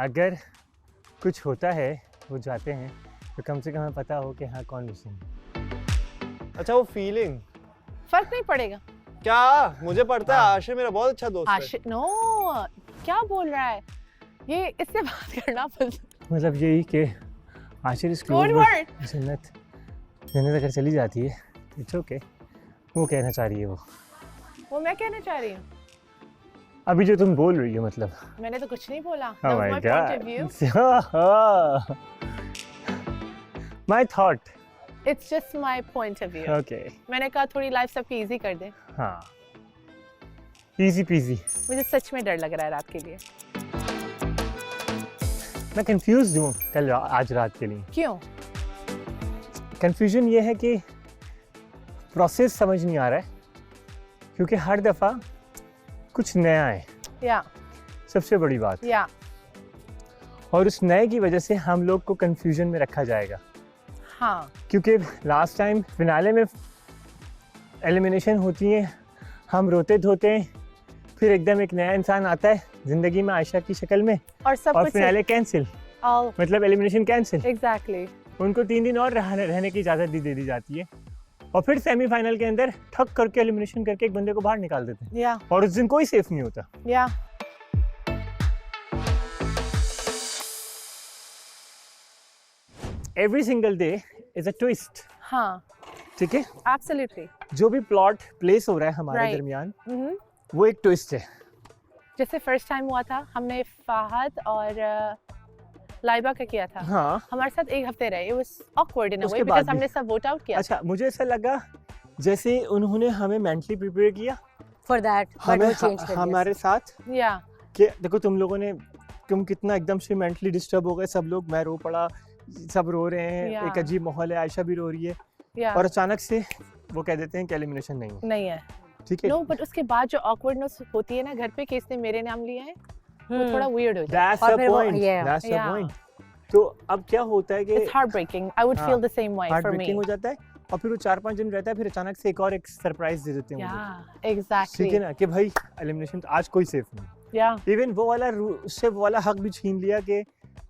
अगर कुछ होता है वो जाते हैं तो कम से कम हमें पता हो कि हाँ कौन मिसिंग। अच्छा वो फीलिंग फर्क नहीं पड़ेगा। क्या मुझे पड़ता है। आशिक मेरा बहुत अच्छा दोस्त है। आशिक नो, क्या बोल रहा है ये, इससे बात करना मतलब यही कि आशिर इस Good word. जन्नत अगर चली जाती है इट्स ओके। वो कहना चाह रही है वो मैं कहना चाह रही हूँ। अभी जो तुम बोल रही हो मतलब। मैंने तो कुछ नहीं बोला। Oh That was my my point of view. God. My thought. It's just my point of view. Okay. मैंने कहा थोड़ी लाइफ सबकी इजी कर दे। हाँ इजी पीजी। मुझे सच में डर लग रहा है रात के लिए। मैं कंफ्यूज हूँ कल आज रात के लिए। क्यों? कंफ्यूजन ये है कि प्रोसेस समझ नहीं आ रहा है क्योंकि हर दफ़ा कुछ नया है। या सबसे बड़ी बात। या और उस नए की वजह से हम लोग को कंफ्यूजन में रखा जाएगा। हाँ क्योंकि लास्ट टाइम फिनाले में एलिमिनेशन होती है, हम रोते धोते हैं, फिर एकदम एक नया इंसान आता है जिंदगी में आयशा की शक्ल में और सब और कुछ फिनाले कैंसिल, मतलब एलिमिनेशन कैंसिल। एग्जैक्टली। उनको 3 दिन और रहने की इजाज़त दे दी जाती है और फिर सेमीफाइनल के अंदर ठक करके एलिमिनेशन करके एक बंदे को बाहर निकाल देते हैं। या और उस दिन कोई सेफ नहीं होता। या every single day is a twist. हाँ ठीक है, एब्सोल्युटली। जो भी प्लॉट प्लेस हो रहा है हमारे Right. दरमियान वो एक ट्विस्ट है। जैसे फर्स्ट टाइम हुआ था हमने फहद और लाइबा का किया था। हाँ हमारे साथ एक हफ्ते रहे। It was awkward in a उसके way बाद because भी- हमने सब वोट आउट किया। अच्छा, मुझे ऐसा लगा जैसे उन्होंने हमें मेंटली प्रिपेयर किया फॉर दैट हमें हमारे साथ या कि देखो तुम कितना एकदम से मेंटली डिस्टर्ब हो गए सब लोग, मैं रो पड़ा, सब रो रहे हैं, Yeah. एक अजीब माहौल है, आयशा भी रो रही है या और अचानक से वो कह देते हैं कि एलिमिनेशन नहीं है। नहीं है। ठीक है, नो बट उसके बाद जो awkwardness होती है ना घर पे कि इसने मेरे नाम लिया है, वो थोड़ा weird हो जाता है। दैट्स और द फिर वो- point, yeah. That's the Yeah. Point. तो अब क्या होता है कि It's heartbreaking. I would हाँ, feel the same way heart for me. Breaking हो जाता है और फिर वो 4-5 दिन रहता है, फिर अचानक से एक सरप्राइज दे देते हैं मुझे। Yeah, exactly. ठीक है ना कि भाई एलिमिनेशन आज कोई सेफ नहीं। Yeah. इवन उससे वो वाला हक भी छीन लिया कि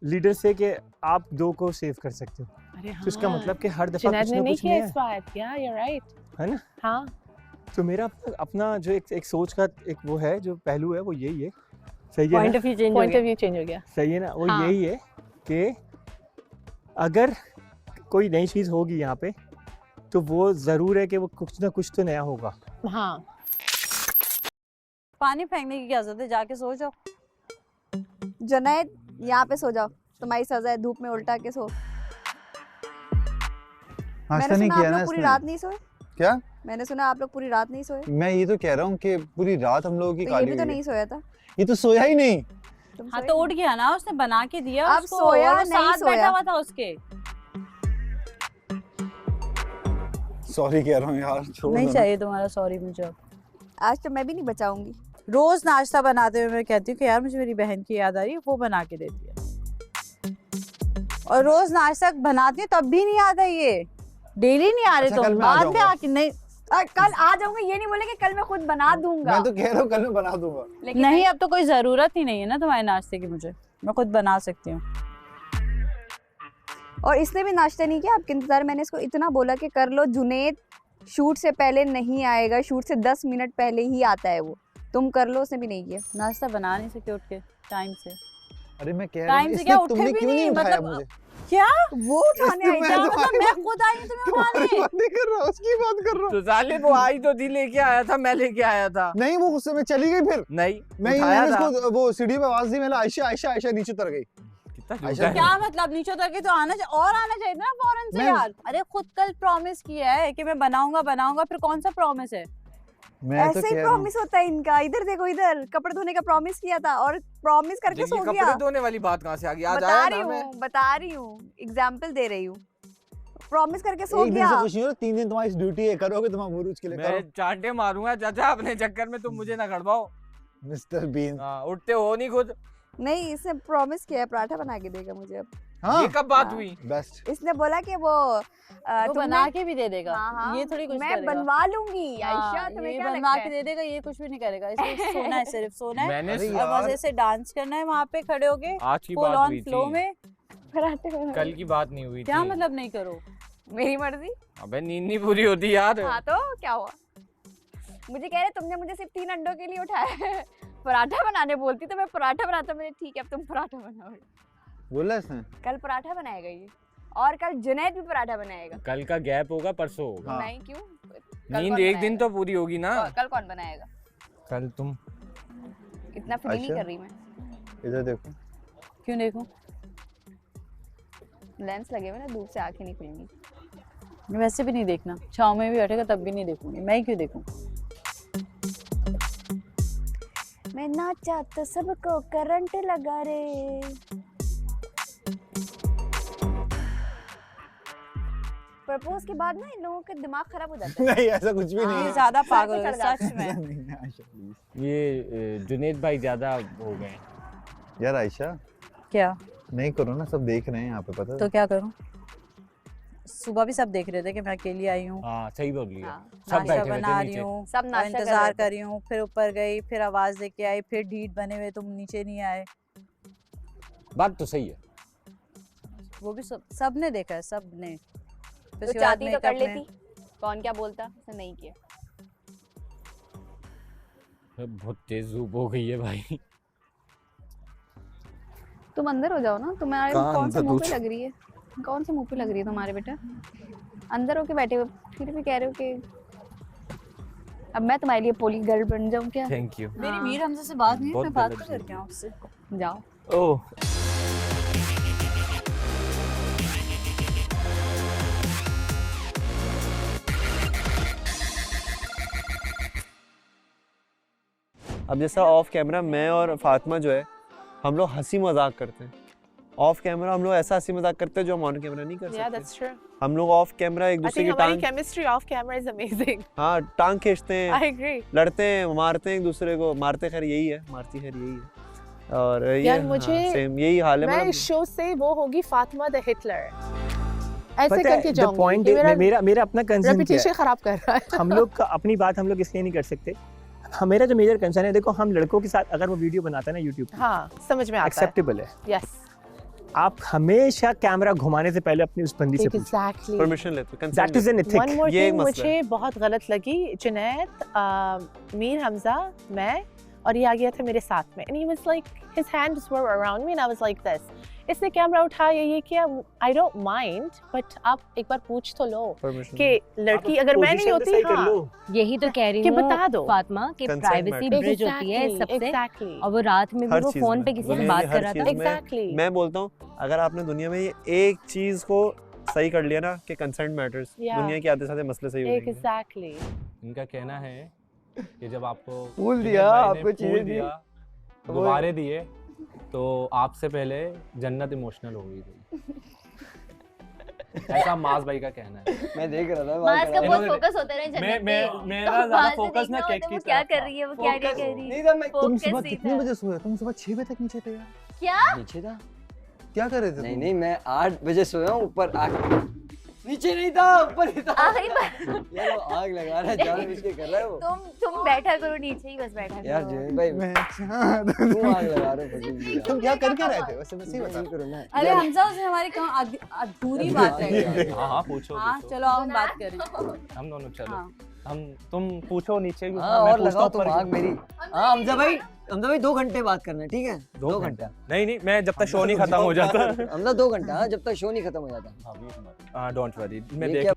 लीडर से कि आप 2 को सेव कर सकते हो। अरे तो इसका हाँ, मतलब कि हर दफा जुनैद कुछ ने ना नहीं कुछ किया नया इस बार। Yeah, you're right. है ना। हाँ तो मेरा अपना जो एक सोच का एक वो है जो पहलू है वो यही है। सही है पॉइंट ना? ऑफ व्यू चेंज हो पॉइंट गया। ऑफ व्यू चेंज हो गया। सही है ना, वो हाँ। यही है कि अगर कोई नई चीज़ होगी यहाँ पे तो वो ज़रूर है कि वो कुछ ना कुछ तो नया होगा। हाँ पानी फेंकने की क्या जरूरत है, जाके सो जाओ। जुनैद यहाँ पे सो जाओ, तुम्हारी सजा है धूप में उल्टा के सो। नाश्ता मैंने नहीं सुना किया आप ना लोग पूरी इसने। रात नहीं सोए। क्या? मैंने सुना आप लोग पूरी रात नहीं सोए। मैं ये तो कह रहा हूँ कि पूरी रात हम लोगों की तो ये काली भी तो हुई नहीं है। सोया था। ये तो सोया ही नहीं। तुम हाँ सोए तो नहीं? उठ गया ना, उसने बना के दिया अब उसको, सोया और वो नहीं साथ सोया। बैठा हुआ था उसके। सॉरी कह रहा हूँ यार, छोड़ नहीं दो ना। चाहिए तुम्हारा सॉरी मुझे अब। आज तो मैं भी नहीं बचाऊंगी। रोज नाश्ता बनाते हुए मैं कहती हूँ कि यार मुझे मेरी बहन की याद आ रही है, वो बना के देती है। और रोज नाश्ता बनाती हूँ तब भी नहीं आता ये। डेली नहीं आ रहे अच्छा, कल तुम, मैं आ बाद में जाऊंगा। आके नहीं। कल आ जाऊंगा ये नहीं बोले कि कल मैं खुद बना दूंगा। मैं तो कह रहा हूँ कल मैं बना दूंगा। लेकिन नहीं अब तो कोई जरूरत ही नहीं है ना तुम्हारे नाश्ते की, मुझे मैं खुद बना सकती हूँ। और इसने भी नाश्ता नहीं किया आपके इंतजार। मैंने इसको इतना बोला कि कर लो, जुनैद शूट से पहले नहीं आएगा, शूट से 10 मिनट पहले ही आता है वो, तुम कर लो। उसने भी नहीं किया। नाश्ता बना नहीं सके उठ के टाइम से। अरे मैं कह रहा हूँ टाइम से इसने क्या उठे तुमने भी क्यों नहीं नहीं, उठाया मतलब मुझे? क्या वो उठाने आई मैं थी। क्या तो मतलब मैं खुद आई हूँ तुम्हें तुम्हारी उठाने? बात नहीं कर रहा, उसकी बात कर रहा हूँ। तो जालिम वो आई तो थी, लेके आया था, मैं लेके आया था। नहीं वो गुस्से में चली गई फिर। नहीं मैंने उठाया था। उसको वो सीढ़ी पे आवाज दी, मैंने आयशा आयशा आयशा नीचे उतर गई। कितना आयशा झूठा है। क्या मतलब नीचे उतर के तो आना और आना चाहिए था ना फौरन से मैं- यार। अरे खुद कल प्रॉमिस किया है कि मैं बनाऊंगा बनाऊंगा, फिर कौन सा प्रॉमिस है? मैं तो ऐसे ही कह रहा हूँ प्रॉमिस होता है इनका। इधर देखो, इधर कपड़े धोने का प्रॉमिस किया था और प्रॉमिस करके जिनकी सो कपड़े गया। धोने वाली बात कहाँ से आ गई? आज बता आया रही ना मैं। हूँ, बता रही हूँ, एग्जाम्पल दे रही हूँ। प्रॉमिस करके सो एक दिन गया। से कुछ नहीं हो रहा, 3 दिन तुम्हारी ड्यूटी है, करोगे तुम बुरूज के लिए मैं करो। चांटे मारूंगा चाचा अपने चक्कर में, तुम मुझे ना खड़वाओ। Mister been. हाँ, उठते हो नहीं खुद। नहीं, इसने प्रॉमिस किया है पराठा बना के देगा मुझे अब। हाँ ये कब बात हाँ। हुई? बेस्ट। इसने बोला कि वो वो बना के भी दे देगा। हाँ, ये थोड़ी कुछ मैं करेगा। बनवा लूंगी। आयशा हाँ, तुम्हें ये क्या बनवा लगता के है? दे देगा, ये कुछ भी नहीं करेगा। इसे सोना है, सिर्फ सोना है मैंने अरे और मजे से डांस करना है वहाँ पे खड़े होके आज की फुल बात ऑन हुई फ्लो थी, में। पराठे बना कल की बात नहीं हुई क्या थी। मतलब नहीं करो? मेरी मर्जी। अबे नींद नहीं पूरी होती यार। हाँ तो क्या हुआ? मुझे कह रहे तुमने मुझे सिर्फ 3 अंडों के लिए उठाया है। पराठा बनाने बोलती तो मैं पराठा बनाता। मुझे ठीक है, अब तुम पराठा बनाओ। बोला इसने। कल पराठा बनाएगा ये, और कल जुनैद भी पराठा बनाएगा। कल का गैप होगा, परसों होगा। हाँ। नहीं, क्यों? कल नींद कौन एक दिन बनाएगा? तो पूरी होगी ना। कल कौन बनाएगा? कल तुम। इतना फील नहीं अच्छा। कर रही मैं। इधर देखो। क्यों देखूं? लेंस लगे हुए ना, धूप से आंखें नहीं खुलेंगी। वैसे भी नहीं देखना, छाँव में भी बैठेगा तब भी नहीं देखूंगी। मैं ही क्यों देखूं? मैं नाचा तो सबको करंट लगा रे। प्रपोज के बाद ना इन लोगों का दिमाग खराब हो जाता है। नहीं ऐसा कुछ भी नहीं ये है। ज्यादा सर पागल पे हो चढ़ गए, जाते सच में। नहीं, नहीं, आयशा प्लीज। ये जुनैद भाई ज्यादा हो गए। यार आयशा क्या? नहीं करो ना, सब देख रहे हैं यहाँ पे, पता तो है। क्या करूं? सुबह भी सब देख रहे थे कि मैं अकेली आई हूँ, हाँ सही बोल लिया। हाँ, सब नाश्ता बैठे हुए बना थे रही नीचे। हूँ, सब और नाश्ता कर इंतजार रहे थे। कर रही हूँ, फिर ऊपर गई, फिर आवाज देके आई, फिर ढीठ बने हुए तुम नीचे नहीं आए। बात तो सही है। वो भी सबने देखा है, सबने। फिर तो उसके बाद चाहती तो कर makeup में- लेती, कौन क्या बोलता, उसने नहीं किया। बहुत तेज धूप हो गई है भाई। तुम अंदर हो जाओ ना, तुम्हारे कहाँ कौन से अंदर मुंह पे दूध? लग रही है? कौन से मुंह पे लग रही है तुम्हारे बेटा? अंदर होके बैठे हो, फिर भी कह रहे हो कि अब मैं तुम्हारे लिए पोली गर्ल बन जाऊं क्या? Thank you. मेरी हाँ। मीर हमसे से बात नहीं है, बहुत मैं बात गलत तो करके आऊँ उससे। जाओ। ओह अब जैसा ऑफ कैमरा मैं और फातिमा जो है, हम लोग हंसी मजाक करते हैं। ऑफ कैमरा हम लोग ऐसा हंसी मजाक करते हैं जो हम ऑन कैमरा नहीं कर Yeah, सकते। that's true. हम लोग ऑफ कैमरा एक I दूसरे think की हमारी टांग, chemistry off camera is amazing. हाँ टांग खींचते हैं, I agree. लड़ते हैं, मारते हैं एक दूसरे को। मारते खैर यही है, मारती खैर यही है। और ये यार, हाँ, मुझे- सेम यही हाल है। मैं मतलब इस शो से वो होगी फातिमा द हिटलर, ऐसे पता है करके द जाऊंगी। पॉइंट ये मेरा मेरा मेरा अपना कंसर्न क्या रेपुटेशन है, खराब कर रहा है। हम लोग का अपनी बात हम लोग इसलिए नहीं कर सकते। मेरा जो मेजर कंसर्न है, देखो हम लड़कों के साथ अगर वो वीडियो बनाता है ना यूट्यूब पे, हाँ, समझ में आता है। एक्सेप्टेबल है। यस, आप हमेशा कैमरा घुमाने से पहले अपनी उस बंदी से पूछो। एग्जैक्टली। परमिशन लेते हैं, that is consent an one ethic. More ये एक थिंग मसला मुझे बहुत गलत लगी। जुनैद, मीर हमजा, मैं, और ये आ गया था मेरे साथ में, and he was like his hands were around me and I was like this. इसने कैमरा उठाया, ये किया, I don't mind, but आप एक बार पूछ तो लो permission कि लड़की अगर मैं नहीं होती, हाँ, यही तो कह रही कि हूँ बता दो। फातिमा कि Consent प्राइवेसी matters. ब्रिज होती है सबसे। एग्जैक्टली, और वो रात में भी हर वो चीज़ फोन में, पे किसी से दुनिया बात की कर हर रहा चीज़ था। में। एग्जैक्टली। मैं बोलता हूँ अगर आपने दुनिया में ये एक चीज को सही कर लिया ना कि कंसेंट मैटर्स, Yeah. दुनिया के आधे सारे मसले सही हो जाएंगे। एग्जैक्टली। इनका कहना है कि जब आपको फूल जुनैद दिया, भाई ने आपको फूल चीजें दी। दिया, गुब्बारे दिए, तो आपसे पहले जन्नत इमोशनल हो गई थी। ऐसा मास भाई का कहना है। मैं देख रहा था मास का बहुत इन्होंने- फोकस होता है जन्नत पे। मेरा तो ज्यादा वहाँ से फोकस ना देखना केक होता है की वो क्या तरफ कर था। रही है, वो क्या क्या Focus कह हो। रही है। नहीं था मैं। तुम Focus सुबह नहीं कितने था। बजे सोए? तुम सुबह 6 बजे तक नीचे थे यार। क्या? नीचे था? क्या कर रहे थे? नहीं नहीं, मैं 8 बजे सोया हूँ, ऊपर नीचे नहीं था, ऊपर ही था। आखिरी बार यार वो आग लगा रहा है, जानबूझ के कर रहा है वो। तुम बैठा करो नीचे ही, बस बैठा यार करो। जुनैद भाई मैं क्यों आग लगा रहे हो फजील जी यार? तुम क्या करके रहे थे वैसे? बस ये बता। नहीं करो ना। अरे हमजा, उसने हमारी कहाँ अधूरी बात रह गई। हाँ हाँ, पूछो हाँ, पूछो। चलो आओ हम बात करें। हम दोनों चलो। हाँ। हम तुम पूछो नीचे भी, हाँ मैं और पूछता लगाओ हूँ तुम ऊपर आग भी। मेरी। हाँ हमजा भाई 2 घंटे बात करना है, ठीक है? 2 घंटा। नहीं नहीं, मैं जब तक शो नहीं खत्म हो जाता। हमजा 2 घंटा, हाँ, जब तक शो नहीं खत्म हो जाता। हाँ डोंट वरी, मैं ये देख। क्या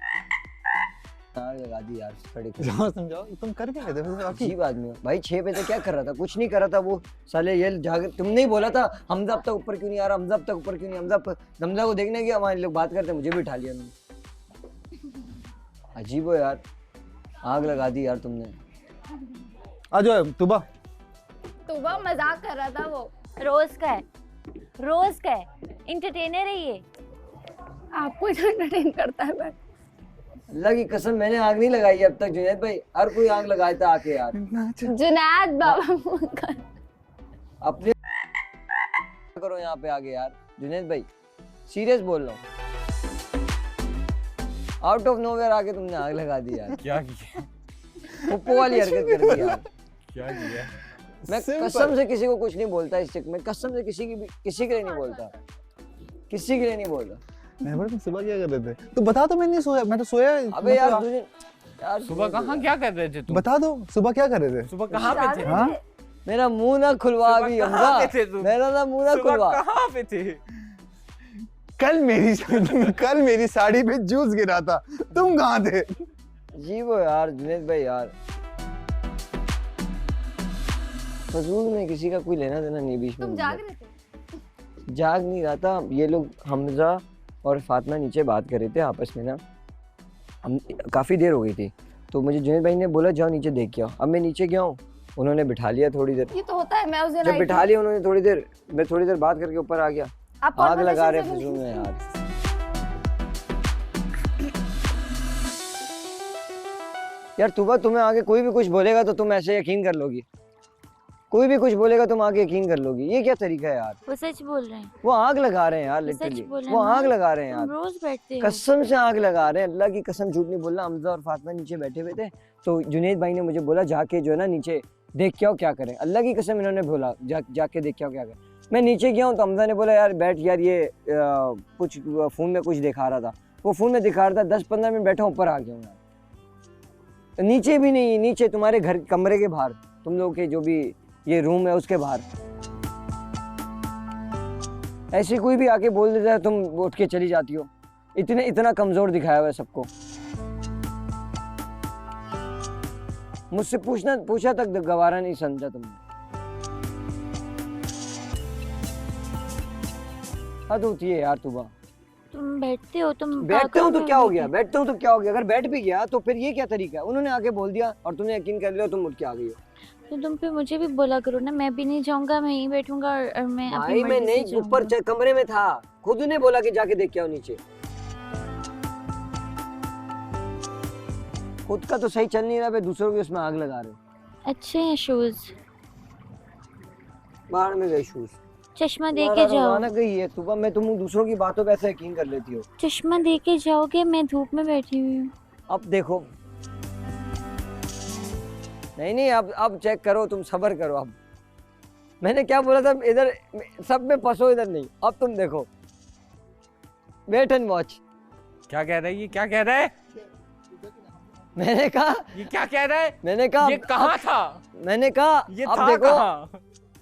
आग लगा दी यार खड़े खड़े। समझाओ समझाओ, तुम कर क्या रहे थे वैसे? बाकी अजीब आदमी है भाई। 6 बजे क्या कर रहा था? कुछ नहीं कर रहा था वो साले। ये जाग, तुमने ही बोला था हमजा अब तक ऊपर क्यों नहीं आ रहा, हमजा अब तक ऊपर क्यों नहीं, हमजा को देखने गया, हमारे लोग बात करते, मुझे भी उठा लिया उन्होंने। अजीब हो यार, आग लगा दी यार तुमने। आ जाओ तुबा। सुबह मजाक कर रहा था वो। रोज का है, रोज का है, इंटरटेनर है ये। आपको इतना एंटरटेन करता है बट अल्लाह की कसम मैंने आग नहीं लगाई है अब तक जुनैद भाई। हर कोई आग लगाया था आके यार। जुनैद बाबा अपने करो यहाँ पे आगे यार जुनैद भाई, सीरियस बोल रहा हूँ। आउट ऑफ नोवेयर आके तुमने आग लगा दी यार। क्या किया? पुप्पो वाली हरकत कर दी यार। क्या किया? मैं कसम से किसी को कुछ नहीं बोलता इस चक्कर में, कसम से किसी के लिए नहीं बोलता, किसी के लिए नहीं बोलता। मैं तुम सुबह क्या कर रहे थे? तो बता दो, मैं नहीं सोया, मैं तो सोया। अबे यार तुझे यार सुबह कहाँ क्या कर रहे थे तुम? बता दो सुबह क्या कर रहे थे? सुबह कहाँ पे थे? हाँ मेरा मुंह ना खुलवा अभी हमजा, मेरा ना मुंह ना खुलवा। कहाँ पे थे? कल मेरी साड़ी पे जूस गिरा था, तुम कहाँ थे? जी वो यार जुनैद भाई यार, फजूल में किसी का कोई लेना देना नहीं बीच में। तुम जाग रहे थे? जाग नहीं रहा था, ये लोग हमजा और फातिमा नीचे बात कर रहे थे आपस में ना, हम काफ़ी देर हो गई थी, तो मुझे जुनैद भाई ने बोला जाओ नीचे देख के आओ। अब मैं नीचे गया हूँ, उन्होंने बिठा लिया थोड़ी देर। ये तो होता है, मैं उस दिन जब बिठा लिया उन्होंने थोड़ी देर, मैं थोड़ी देर बात करके ऊपर आ गया। आप आग लगा conversation रहे से फजूल में यार। यार तुम्हें आगे कोई भी कुछ बोलेगा तो तुम ऐसे यकीन कर लोगी, कोई भी कुछ बोलेगा तुम आगे यकीन कर लोगी, ये क्या तरीका है यार? वो सच बोल रहे हैं, वो आग लगा रहे हैं यार, लिटरली वो आग लगा रहे हैं यार, रोज बैठते हो। कसम से आग लगा रहे हैं, अल्लाह की कसम झूठ नहीं बोलना। हमजा और फातिमा नीचे बैठे हुए थे, तो जुनैद भाई ने मुझे बोला जाके जो है ना नीचे देख के आओ क्या करें। अल्लाह की कसम इन्होंने बोला जाके देख के आओ क्या करें। मैं नीचे गया हूँ तो हमजा ने बोला यार बैठ यार, ये कुछ फ़ोन में कुछ दिखा रहा था, वो फ़ोन में दिखा रहा था, 10-15 मिनट बैठा ऊपर आ गया हूँ यार। नीचे भी नहीं, नीचे तुम्हारे घर कमरे के बाहर, तुम लोग के जो भी ये रूम है उसके बाहर। ऐसे कोई भी आके बोल देता है तुम उठ के चली जाती हो, इतना कमजोर दिखाया हुआ है सबको। मुझसे पूछा तक गवारा नहीं समझा तुमने। हद होती है यार तुबा। तुम बैठते हो, तुम बैठते हो तो क्या हो गया, बैठते हो तो क्या हो गया, अगर बैठ भी गया तो फिर ये क्या तरीका है? उन्होंने आके बोल दिया और तुमने यकीन कर लिया, तुम उठ के आ गई हो। तो तुम पे मुझे भी बोला करो ना, मैं भी नहीं जाऊंगा, मैं यहीं बैठूंगा और मैं अपनी भाई मैं मर्जी से नहीं, ऊपर कमरे में था, खुद ने बोला कि जाके देख के आओ नीचे। खुद का तो सही चल नहीं रहा, पे दूसरों के उसमें आग लगा रहे हो। अच्छे हैं शूज, बाहर में गए शूज, चश्मा दे के जाओ। गई है सुबह में, तुम दूसरों की बातों पे ऐसे यकीन कर लेती हो। चश्मा दे के जाओगे, मैं धूप में बैठी हुई हूँ। अब देखो, नहीं अब चेक करो, तुम सब्र करो। अब मैंने क्या बोला था, इधर सब में फंसो, इधर नहीं। अब तुम देखो, वेट एंड वॉच। क्या कह रहा है ये? क्या कह रहा है? मैंने कहा ये क्या कह रहा है? मैंने कहा ये कहाँ था? मैंने कहा ये अब था देखो कहाँ?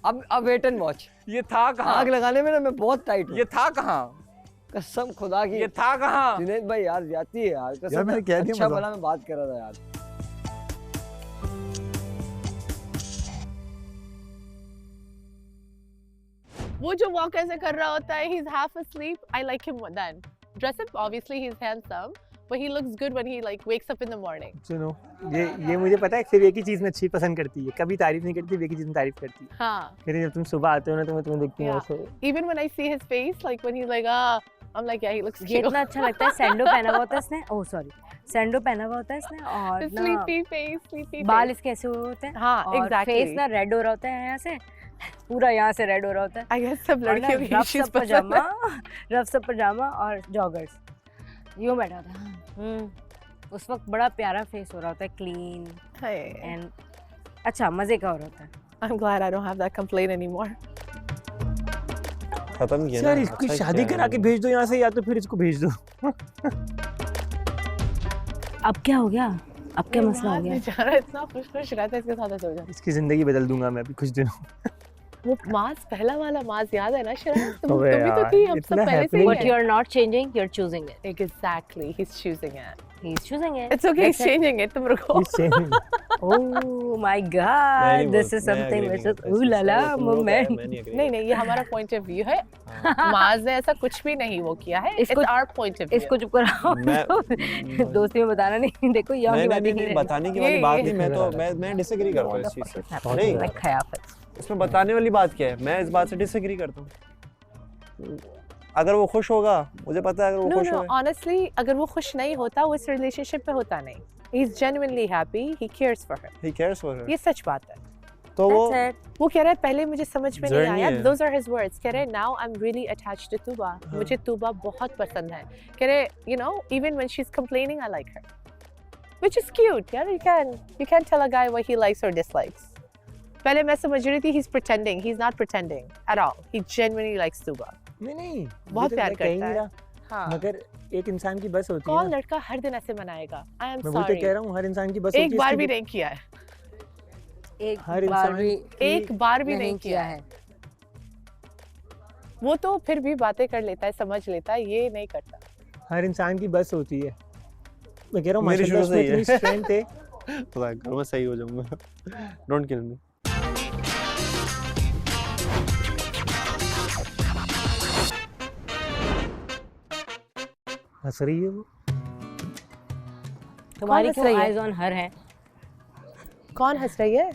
अब वेट एंड वॉच। ये था कहाँ? आग लगाने में ना मैं बहुत टाइट हूँ। ये था कहाँ? कसम खुदा की। ये था कहाँ? जुनैद भाई यार जाती है यार, कसम यार मैंने कह दिया, अच्छा मतलब। भला मैं बात कर रहा था यार। वो जो वॉक ऐसे कर रहा होता है, he's half asleep. I like him then. Dress up, obviously he's handsome, but he looks good when he like wakes up in the morning. सुनो, ये मुझे पता है, सिर्फ एक ही चीज़ में अच्छी पसंद करती है, कभी तारीफ नहीं करती, एक ही चीज़ में तारीफ करती है। हाँ. फिर जब तुम सुबह आते हो ना तो मैं तुम्हें देखती हूँ ऐसे। Even when I see his face, like when he's like, I'm like, yeah, he looks ये cute. इतना अच्छा लगता है। सैंडो पहना हुआ होता है इसने, ओह सॉरी, सैंडो पहना हुआ होता है इसने, और ना Sleepy face, sleepy बाल face. इसके ऐसे हुए होते हैं, हाँ, और exactly. फेस ना रेड हो रहा होता है यहाँ से, पूरा यहाँ से रेड हो रहा होता है। I guess सब और ना लड़कियों की रफ चीज़ सा पसंद है. पजामा और जॉगर्स, यूँ बैठा था। उस वक्त बड़ा प्यारा फेस हो रहा होता है, क्लीन एंड अच्छा मजे का हो रहा होता है। I'm glad I don't have that complaint anymore. खत्म किया यार ना, इसको अच्छा शादी किया करा के है। भेज दो यहाँ से, या तो फिर इसको भेज दो। अब क्या हो गया, अब क्या मसला हो गया? बेचारा इतना खुश रहता है, इसके साथ ऐसे हो जाता है। इसकी जिंदगी बदल दूंगा मैं अभी कुछ दिनों। वो मास, पहला वाला मास याद है ना शराब? तुम अबे भी तो यार, थी, हम सब इतना पहले से ही But हैं। you are not changing, you are choosing it. Exactly, he's choosing it. He's choosing it. It's okay, he's That's it. changing it. तुम रुको. He's changing. Oh my God, this is something which is ooh la la moment. नहीं नहीं, ये हमारा point of view है. माज ने ऐसा कुछ भी नहीं वो किया है. It's our point of view. इसको चुप कराओ। दोस्ती में बताना नहीं, देखो ये वाली बातें नहीं बताने की वाली बात नहीं, मैं डिसएग्री करता हूँ इस चीज से। नहीं, इसमें बताने वाली बात क्या है? मैं इस बात से डिसएग्री करता हूँ। अगर वो खुश होगा, मुझे पता है अगर वो खुश No, है। honestly, अगर वो खुश नहीं होता, वो इस रिलेशनशिप पे होता नहीं. He's genuinely happy. He cares for her. He cares for her. ये सच बात है. तो वो कह रहा है पहले मुझे समझ में नहीं Journey आया, है। those are his words, कह रहे now I'm really attached to Tuba, मुझे तुबा बहुत पसंद है, कह रहे you know even when she's complaining I like her, which is cute, यार you can tell a guy what he likes or dislikes. पहले मैं समझ रही थी he's pretending, he's not pretending at all, he genuinely likes Tuba. नहीं बहुत प्यार करता है। हाँ। मगर एक इंसान की बस होती है कौन ना। लड़का हर दिन ऐसे मनाएगा? I am मैं वही तो sorry. कह रहा हूँ, हर इंसान की बस होती है। एक बार इसकी भी नहीं किया है। हर इंसान एक बार भी नहीं किया है। वो तो फिर भी बातें कर लेता है, समझ लेता है, ये नहीं करता। हर इंसान की बस होती है। मैं कह रहा हूँ मेरी माशाल्लाह शुरू से ही उसमें इतनी स्ट्रेंथ है। पता है, मैं सही हो जाऊंगा। डोंट किल मी। हंस रही है वो। तुम्हारी हंस क्यों रही है? eyes on her है? कौन हंस रही है?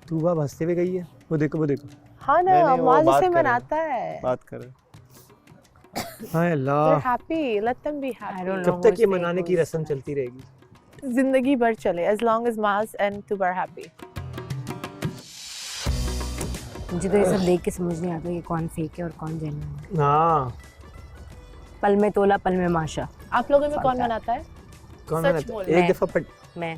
तू बाप हंसते हुए गई है। वो देखो वो देखो। हाँ ना, नहीं, नहीं, वो माज बात उसे कर रहे हैं। मनाता है। बात कर रहे। हाय They're Allah. happy, let them be happy. कब तक ये मनाने की रस्म चलती रहेगी? जिंदगी भर चले, as long as Maz and Tuba are happy. मुझे तो ये सब देख के समझ नहीं आता कि कौन फेक है और कौन जेन्युइन है। हाँ। पल में तोला पल में माशा। आप लोगों में कौन फलता है। मनाता है? कौन सच मनाता बोल। है? एक दफा पट मैं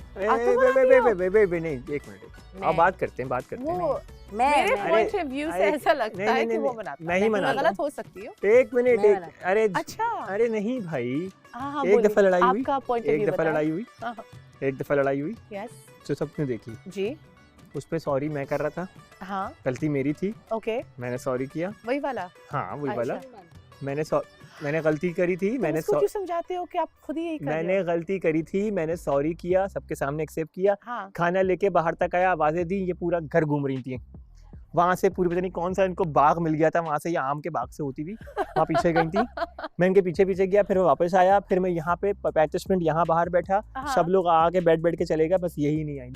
नहीं, एक मिनट। मैं। अब बात करते हैं वो मेरे पॉइंट ऑफ व्यू से ऐसा लगता है कि वो मनाता है। मैं ही मैं मनाता गलत हो सकती हूँ। एक मिनट मैं एक अरे अच्छा। अरे नहीं भाई। हाँ, एक दफा लड़ाई हुई। आपका पॉइंट ऑफ एक व्यू दफा लड़ाई हुई। एक दफा लड़ाई हुई यस जो सबने देखी। जी। उस पे सॉरी मैं कर रहा था। हाँ गलती मेरी थी। ओके, मैंने सॉरी किया। वही वाला। हाँ वही वाला। अच्छा। मैंने गलती करी थी। तुम मैंने उसको क्यों समझाते हो कि आप खुद ही यही कर रहे मैंने हो? गलती करी थी। मैंने सॉरी किया, सबके सामने एक्सेप्ट किया। हाँ। खाना लेके बाहर तक आया, आवाजें दी, ये पूरा घर घूम रही थी। वहां से पूरी पता नहीं कौन सा इनको बाग मिल गया था, वहां से ये आम के बाग से होती थी, वहाँ पीछे गई थी। मैं इनके पीछे पीछे गया, फिर वो वापस आया, फिर मैं यहाँ पे 35 मिनट यहाँ बाहर बैठा। हाँ। सब लोग आके बैठ के चले गए, बस यही नहीं आई।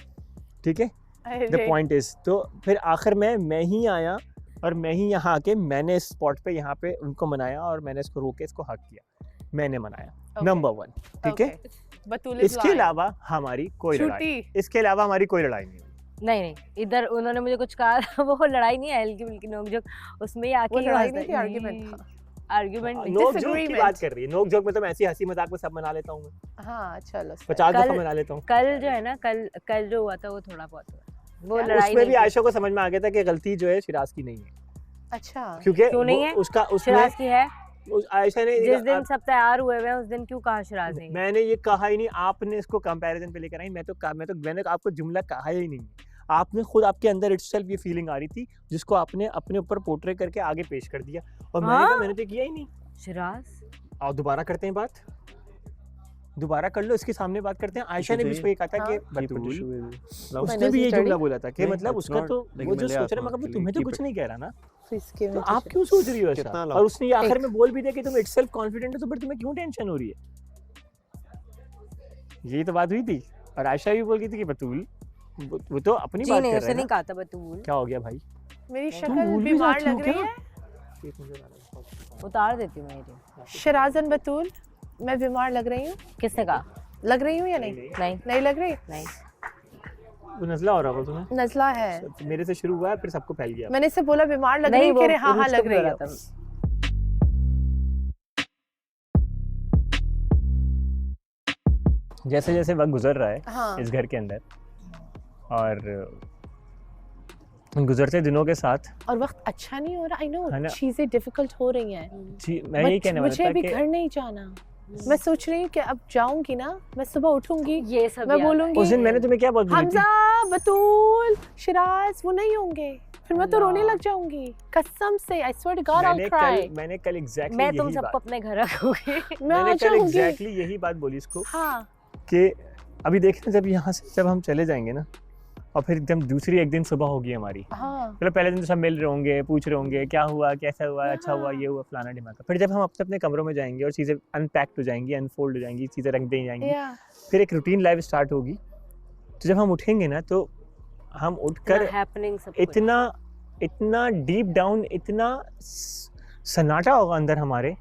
ठीक है, द अरे, पॉइंट इज, तो फिर आखिर में मैं ही आया और मैं ही यहाँ आके मैंने इस स्पॉट पे यहाँ पे उनको मनाया और मैंने इसको रोके इसको हक किया, मैंने मनाया। Okay. नंबर 1। ठीक है, बतूल is इसके lying. अलावा हमारी कोई लड़ाई, झूठी। इसके अलावा हमारी कोई लड़ाई नहीं हुई। नहीं नहीं, इधर उन्होंने मुझे कुछ कहा वो लड़ाई नहीं है, हल्की फुल्की नोक-झोंक, उसमें ही आके वो ही लड़ाई हंसता नहीं थी, है। आर्गुमेंट था। आर्गुमेंट नहीं। नोक जोक की Disagreement. बात कर रही है। नोक जोक में तो मैं ऐसी हंसी मजाक में सब मना लेता हूँ मैं। हाँ चलो। 50 कल- दफा मना लेता हूँ। कल जो है ना, कल जो हुआ था वो थोड़ा बहुत हुआ। वो क्या? लड़ाई उसमें नहीं भी थी। आयशा को समझ में आ गया था कि गलती जो है शिराज की नहीं है, अच्छा। क्योंकि क्यों नहीं वो है? उसका उसने शिराज की है। आयशा ने जिस दिन सब तैयार हुए हुए हैं उस दिन क्यों कहा शिराज नहीं? मैंने ये कहा ही नहीं, आपने इसको कंपैरिजन पे लेकर आई। मैंने आपको जुमला कहा ही नहीं। आपने खुद, आपके अंदर इटसेल्फ ये फीलिंग आ रही थी जिसको आपने अपने ऊपर पोर्ट्रे करके आगे पेश कर दिया और मैंने कहा मैंने तो किया ही नहीं। शिराज और दोबारा करते हैं बात, दोबारा कर लो, इसके सामने बात करते हैं। आयशा ने भी इसको ये कहा था कि बतूल, उसने भी ये जुमला बोला था कि मतलब उसका तो वो जो सोच रहा है, मगर तुम्हें तो कुछ नहीं कह रहा ना, तो आप क्यों सोच रही हो ऐसा? और उसने ये आखिर में बोल भी दिया कि तुम इटसेल्फ कॉन्फिडेंट हो, तो फिर तुम्हें क्यों टेंशन हो रही है? यही तो बात हुई थी। और आयशा भी बोल गई थी कि बतूल, वो तो अपनी जी बात नहीं, कर उसने रहे नहीं हैं। कहा था बतूल। क्या हो गया भाई? मेरी तुम शक्ल भूल भी बीमार जाती हो लग रही क्या? है। उतार देती हूँ मेरी। शराजन बतूल, मैं बीमार लग रही हूँ। किसने कहा? लग रही हूँ या नहीं? नहीं नहीं लग रही। नहीं। वो नज़ला हो रहा होगा तुम्हें? नज़ला है। मेरे से शुरू हुआ है, फिर सबको फैल गया। मैंने इससे बोला बीमार लग रही नहीं, हूँ, कह रहे हाँ हाँ लग रही हो हो। था। जैसे जैसे वक्त गुजर रहा है हाँ। इस घर के अंदर, और उन गुजरते दिनों के साथ और वक्त अच्छा नहीं हो रहा। आई है नो ना? चीजें डिफिकल्ट हो रही हैं। जी, मैं यही कहने वाला मुझे था अभी कि घर नहीं जाना। मैं सोच रही हूँ कि अब जाऊंगी ना, मैं सुबह उठूंगी, ये सब मैं याद बोलूंगी उस दिन मैंने तुम्हें क्या बात बोली थी? हमजा, बतूल, शिराज वो नहीं होंगे, फिर मैं तो रोने लग जाऊंगी कसम से। I swear to God I will cry. मैंने कल एग्जैक्टली मैं तुम सबको अपने घर रखूंगी। मैं आ मैंने कल जाऊंगी। एग्जैक्टली यही बात बोली इसको हाँ कि अभी देखना, जब यहाँ से जब हम चले जाएंगे ना, और फिर एकदम दूसरी एक दिन सुबह होगी हमारी, हाँ मतलब पहले दिन तो सब मिल रहे होंगे, पूछ रहे होंगे क्या हुआ, कैसा हुआ, अच्छा हुआ, ये हुआ, फलाना ढिमाका। फिर जब हम अपने अपने कमरों में जाएंगे और चीज़ें अनपैक्ड हो जाएंगी, अनफोल्ड हो जाएंगी, चीज़ें रख दी जाएंगी, या फिर एक रूटीन लाइफ स्टार्ट होगी। तो जब हम उठेंगे ना, तो हम उठकर हैपनिंग सब कुछ। इतना डीप डाउन, इतना सन्नाटा होगा अंदर हमारे,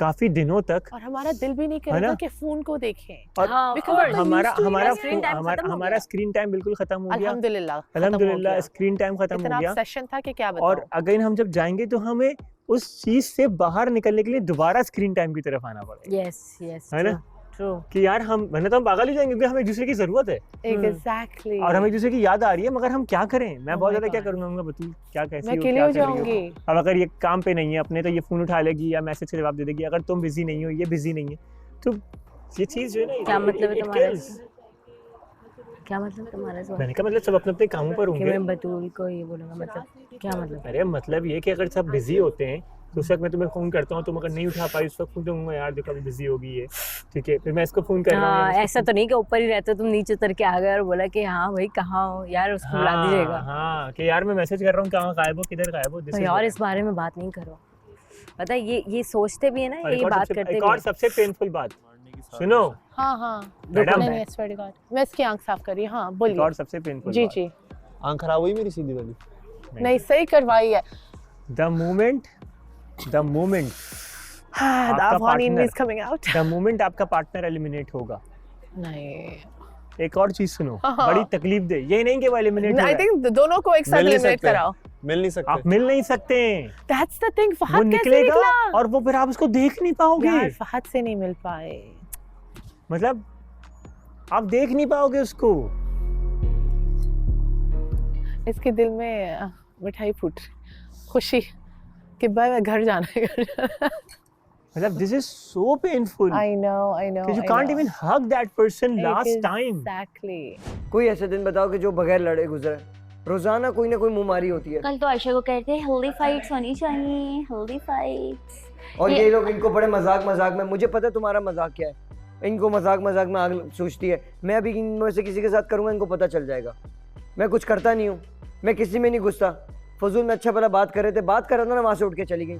काफी दिनों तक, और हमारा दिल भी नहीं है ना? करेगा कि फोन को देखें। और Because और we're हमारा used to it, हमारा screen time खत्म हो हमारा गया। स्क्रीन टाइम बिल्कुल खत्म हो गया, अल्हम्दुलिल्लाह खत्म हो अल्हम्दुलिल्लाह गया। स्क्रीन टाइम खत्म इतना हो गया। obsession था कि क्या बताऊं। और अगेन हम जब जाएंगे तो हमें उस चीज से बाहर निकलने के लिए दोबारा स्क्रीन टाइम की तरफ आना पड़ेगा, यस यस है ना? ट्रू कि यार हम वरना तो हम पागल ही जाएंगे, क्योंकि हमें एक दूसरे की जरूरत है Exactly। और हमें एक दूसरे की याद आ रही है, मगर हम क्या करें? मैं Oh बहुत my ज्यादा क्या God। करूंगा, मैं बतू क्या कैसी मैं हो, अकेले क्या हो कर रही हो? जाऊंगी। अब अगर ये काम पे नहीं है अपने तो ये फोन उठा लेगी या मैसेज का जवाब दे देगी, अगर तुम बिजी नहीं हो, ये बिजी नहीं है, तो ये चीज जो है ना, क्या मतलब है it तुम्हारा? kills। क्या मतलब तुम्हारा सवाल? मैंने कहा मतलब सब अपने अपने कामों पर कि होंगे। मैं बतूल को ये बोलूंगा, मतलब क्या मतलब? अरे मतलब ये कि अगर सब बिजी होते हैं तो उस वक्त मैं तुम्हें फोन करता हूँ, तुम अगर नहीं उठा पाई उस वक्त फोन दूंगा, यार देखो अभी बिजी होगी है, ठीक है, फिर मैं इसको फोन कर रहा हूँ, हाँ, या मैं ऐसा तो नहीं कि ऊपर ही रहते हो तुम, नीचे उतर के आ गए और बोला कि हाँ भाई कहाँ हो यार, उसको बुला दीजिएगा। हाँ कि यार मैं मैसेज कर रहा हूँ, कहाँ गायब हो, किधर गायब हो, this तो is यार what इस बारे में बात नहीं करो, पता है ये सोचते भी है ना, और ये एक और बात सबसे- करते एक भी और है। सबसे पेनफुल बात सुनो हाँ हाँ मैडम, नहीं नहीं swear to God। मैं इसकी आंख साफ करी। हाँ एक बोलिए। और सबसे पेनफुल जी बात, जी आंख खराब हुई मेरी सीधी वाली? नहीं सही करवाई है। The moment The Afghani in me is coming out। The moment आपका पार्टनर एलिमिनेट होगा, नहीं एक और चीज सुनो, हाँ। बड़ी तकलीफ दे, ये नहीं कि वो एलिमिनेट I think दोनों को एक साथ मिल नहीं एलिमिनेट सकते। कराओ। मिल नहीं सकते। आप मिल नहीं सकते, That's the thing। वो फहद कैसे निकलेगा निकला? और वो फिर आप उसको देख नहीं पाओगे, यार फहद से नहीं मिल पाए। मतलब आप देख नहीं पाओगे उसको। इसके दिल में मिठाई फूट खुशी कि भाई मैं घर जाना है, घर जाना। मतलब this is so painful I know कि you can't even hug that person last time। Exactly। कोई ऐसे दिन बताओ कि जो बगैर लड़े गुजरे। रोजाना कोई ना कोई मुमारी होती है, कल तो आयशा को कहते हैं हेल्दी फाइट्स होनी चाहिए, हेल्दी फाइट्स। और ये लोग इनको बड़े मजाक मजाक में, मुझे पता है तुम्हारा मजाक क्या है, इनको मजाक मजाक में आग सूझती है। मैं अभी इनमें से किसी के साथ करूंगा, इनको पता चल जाएगा। मैं कुछ करता नहीं हूँ, मैं किसी में नहीं घुसता। फजूल में अच्छा भला बात कर रहे थे, बात कर रहा था ना, वहां से उठ के चली गई।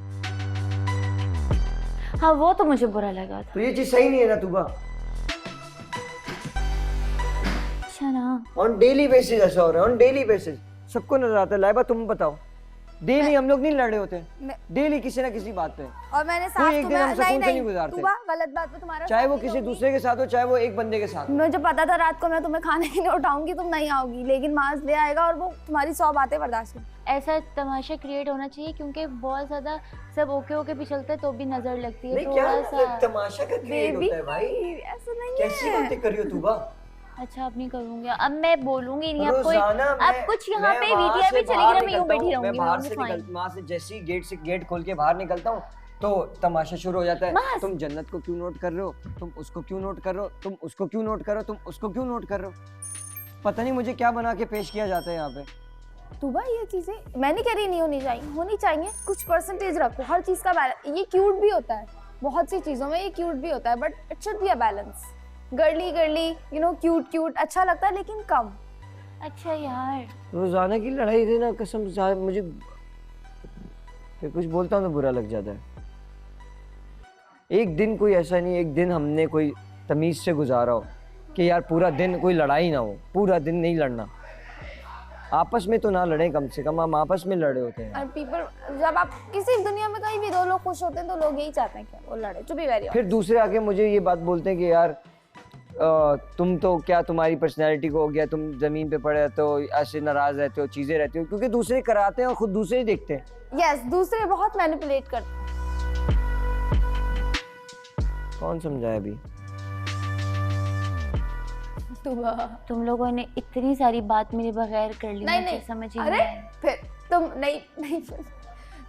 हाँ वो तो मुझे बुरा लगा था। तो ये चीज सही नहीं है ना तुबा। अच्छा ना, ऑन डेली बेसिस ऐसा हो रहा है, ऑन डेली बेसिस सबको नजर आता है। लाइबा तुम बताओ, डेली हम लोग नहीं लड़ रहे होते, डेली किसी ना किसी बात पे। और मैंने कोई साफ एक दिन हम सुकून से नहीं गुजारते, गलत बात पे तुम्हारा चाहे वो किसी दूसरे के साथ हो, चाहे वो एक बंदे के साथ हो। मुझे पता था रात को मैं तुम्हें खाने के लिए उठाऊंगी, तुम नहीं आओगी, लेकिन माज ले आएगा और वो तुम्हारी 100 बातें बर्दाश्त नहीं। ऐसा तमाशा क्रिएट होना चाहिए, क्योंकि बहुत ज्यादा सब ओके ओके भी चलते हैं तो भी नजर लगती है, नहीं, क्या थोड़ा सा तमाशा का क्रिएट होता है भाई, ऐसा नहीं कैसी है। बातें कर रही हो तुबा। अच्छा अब नहीं करूंगी, अब मैं बोलूंगी नहीं, अब कोई रोजाना अब कुछ यहाँ पे वीडियो भी चलेगी ना, मैं यूं बैठी रहूंगी, बाहर से वहां से जैसे ही गेट खोल के बाहर निकलता हूँ तो तमाशा शुरू हो जाता है। तुम जन्नत को क्यों नोट कर रहे हो, तुम उसको क्यों नोट कर रहे हो, तुम उसको क्यों नोट कर रहे हो, तुम उसको क्यों नोट कर रहे हो। पता नहीं मुझे क्या बना के पेश किया जाता है यहाँ पे। तुबा ये चीजें मैं नहीं कह रही नहीं होनी चाहिए, कुछ परसेंटेज रखो हर चीज का बैलेंस। ये क्यूट भी होता है, बहुत सी चीजों में ये क्यूट भी होता है, but it should be a balance. Girly you know cute अच्छा लगता है, लेकिन कम। अच्छा यार रोजाना की लड़ाई से ना कसम से मुझे फिर कुछ बोलता हूँ तो बुरा लग जाता है। एक दिन कोई ऐसा नहीं, एक दिन हमने कोई तमीज से गुजारा हो कि यार पूरा दिन कोई लड़ाई ना हो, पूरा दिन नहीं लड़ना। आपस में तो ना लड़े, कम से कम हम आपस में लड़े होते हैं। और पीपल जब आप किसी दुनिया में कहीं भी दो लोग खुश होते हैं तो लोग यही चाहते हैं कि वो लड़े, टू बी वेरी। फिर दूसरे आके मुझे ये बात बोलते हैं कि यार तुम तो क्या, तुम्हारी पर्सनैलिटी को हो गया, तुम जमीन पे पड़े रहते हो, ऐसे नाराज रहते हो, चीजें रहती हो, क्योंकि दूसरे कराते हैं और खुद दूसरे ही देखते हैं। यस, दूसरे बहुत मैनिपुलेट करते हैं। कौन समझाए अभी। तुम लोगों ने इतनी सारी बात मेरे बगैर कर ली, नहीं समझ ही अरे नहीं। फिर तुम नहीं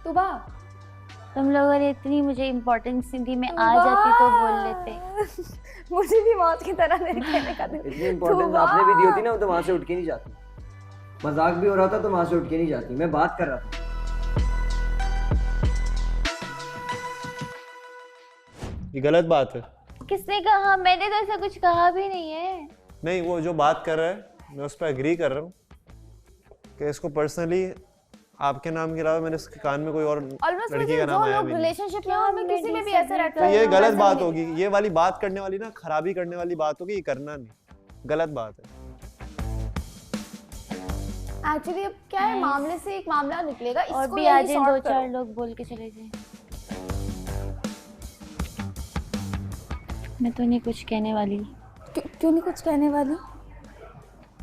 तुबा तुम लोगों ने इतनी मुझे इम्पोर्टेंस दी, मैं आ जाती तो बोल लेते। मुझे भी मौत की तरह मेरे कहने का दिल। इतनी इम्पोर्टेंस आपने भी दी होती ना तो वहां से उठ के नहीं जाती। मजाक भी हो रहा था तो वहां से उठ के नहीं जाती, मैं बात कर रहा था। ये गलत बात है। किसने कहा? मैंने तो ऐसा कुछ कहा भी नहीं है। नहीं, वो जो बात कर रहा है मैं उस पर एग्री कर रहा हूँ कि इसको पर्सनली आपके नाम के अलावा मैंने उसके कान में कोई और लड़की का नाम आया भी नहीं। रिलेशनशिप में हमें किसी में भी ऐसे रहता तो है। ये गलत बात होगी, ये वाली बात करने वाली ना, खराबी करने वाली बात होगी, ये करना नहीं, गलत बात है। एक्चुअली अब क्या है, मामले से एक मामला निकलेगा, और इसको भी यही आज सॉर्ट दो करो। चार लोग बोल के चले जाए। मैं तो नहीं कुछ कहने वाली। क्यों नहीं कुछ कहने वाली?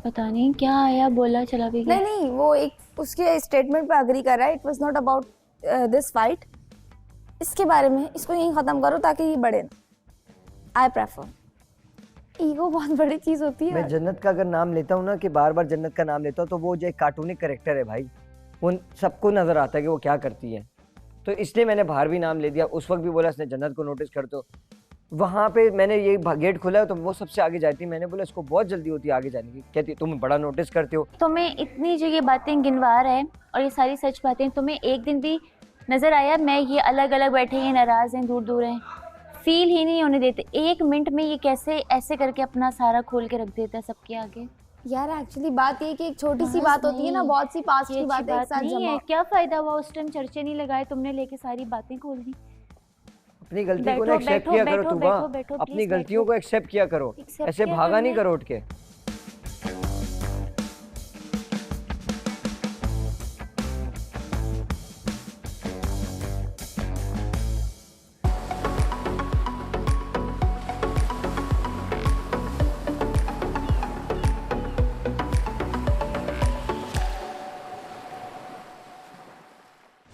पता नहीं क्या आया बोला चला भी गया। नहीं वो एक उसके स्टेटमेंट पे अग्री कर रहा है। It was not about this fight. इसके बारे में इसको यहीं खत्म करो ताकि ये बढ़े ना। I prefer. ईगो बहुत बड़ी चीज होती है। मैं जन्नत का अगर नाम लेता हूँ ना कि बार बार जन्नत का नाम लेता हूँ तो वो जो एक कार्टूनिक कैरेक्टर है भाई, उन सबको नजर आता है कि वो क्या करती है, तो इसलिए मैंने बाहर भी नाम ले दिया। उस वक्त भी बोला इसने जन्नत को नोटिस कर दो। वहाँ पे मैंने ये गेट खोला तो वो सबसे आगे जाती। मैंने बोला इसको बहुत जल्दी होती है आगे जाने की। कहती तुम बड़ा नोटिस करते हो। तुम्हें इतनी जो ये बातें गिनवा रहा है और ये सारी सच बातें, तुम्हें एक दिन भी नजर आया मैं ये अलग अलग बैठे हैं, नाराज हैं, दूर दूर हैं, फील ही नहीं होने देते। 1 मिनट में ये कैसे ऐसे करके अपना सारा खोल के रख देता है सबके आगे। यार एक्चुअली बात ये कि एक छोटी सी बात होती है ना, बहुत सी पास्ट की बातें एक साथ जमा। क्या फायदा हुआ उस टाइम चर्चे नहीं लगाए, तुमने लेके सारी बातें खोल दी। अपनी गलती को एक्सेप्ट किया करो तुबा, अपनी गलतियों को एक्सेप्ट किया करो, ऐसे भागा नहीं करो उठ के।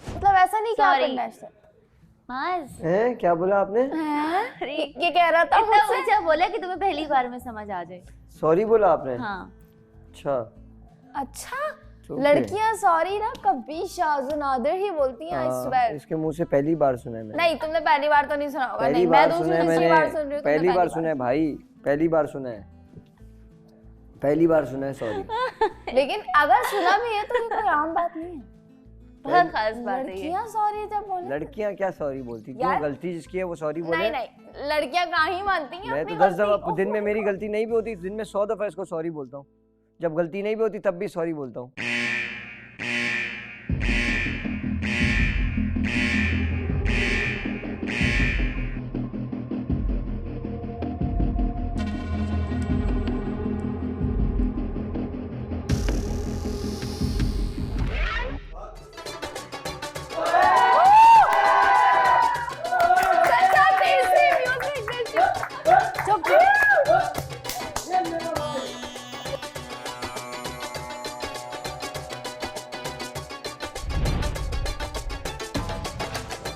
मतलब ऐसा नहीं क्या करना है। हैं क्या बोला आपने? ये कह रहा था मुझसे। अच्छा बोला कि तुम्हें पहली बार में समझ आ जाए। सॉरी बोला आपने? हाँ। अच्छा लड़कियां सॉरी ना कभी शाज़ुनादर ही बोलती हैं। I swear. इसके मुंह से पहली बार सुना है मैंने। नहीं तुमने पहली बार तो नहीं सुना होगा। पहली बार सुना है मैंने। पहली बार सुना है भाई, पहली बार सुना है, पहली बार सुना है सॉरी। लेकिन अगर सुना भी है तो ये कोई आम बात नहीं है, बहुत खास बात है। लड़कियां सॉरी जब बोले, लड़कियां क्या सॉरी बोलती? क्यों गलती जिसकी है वो सॉरी बोले? नहीं नहीं लड़कियां कहाँ ही मानती हैं। मैं तो 10 दफा दिन में, मेरी गलती नहीं भी होती दिन में 100 दफा इसको सॉरी बोलता हूँ। जब गलती नहीं भी होती तब भी सॉरी बोलता हूँ।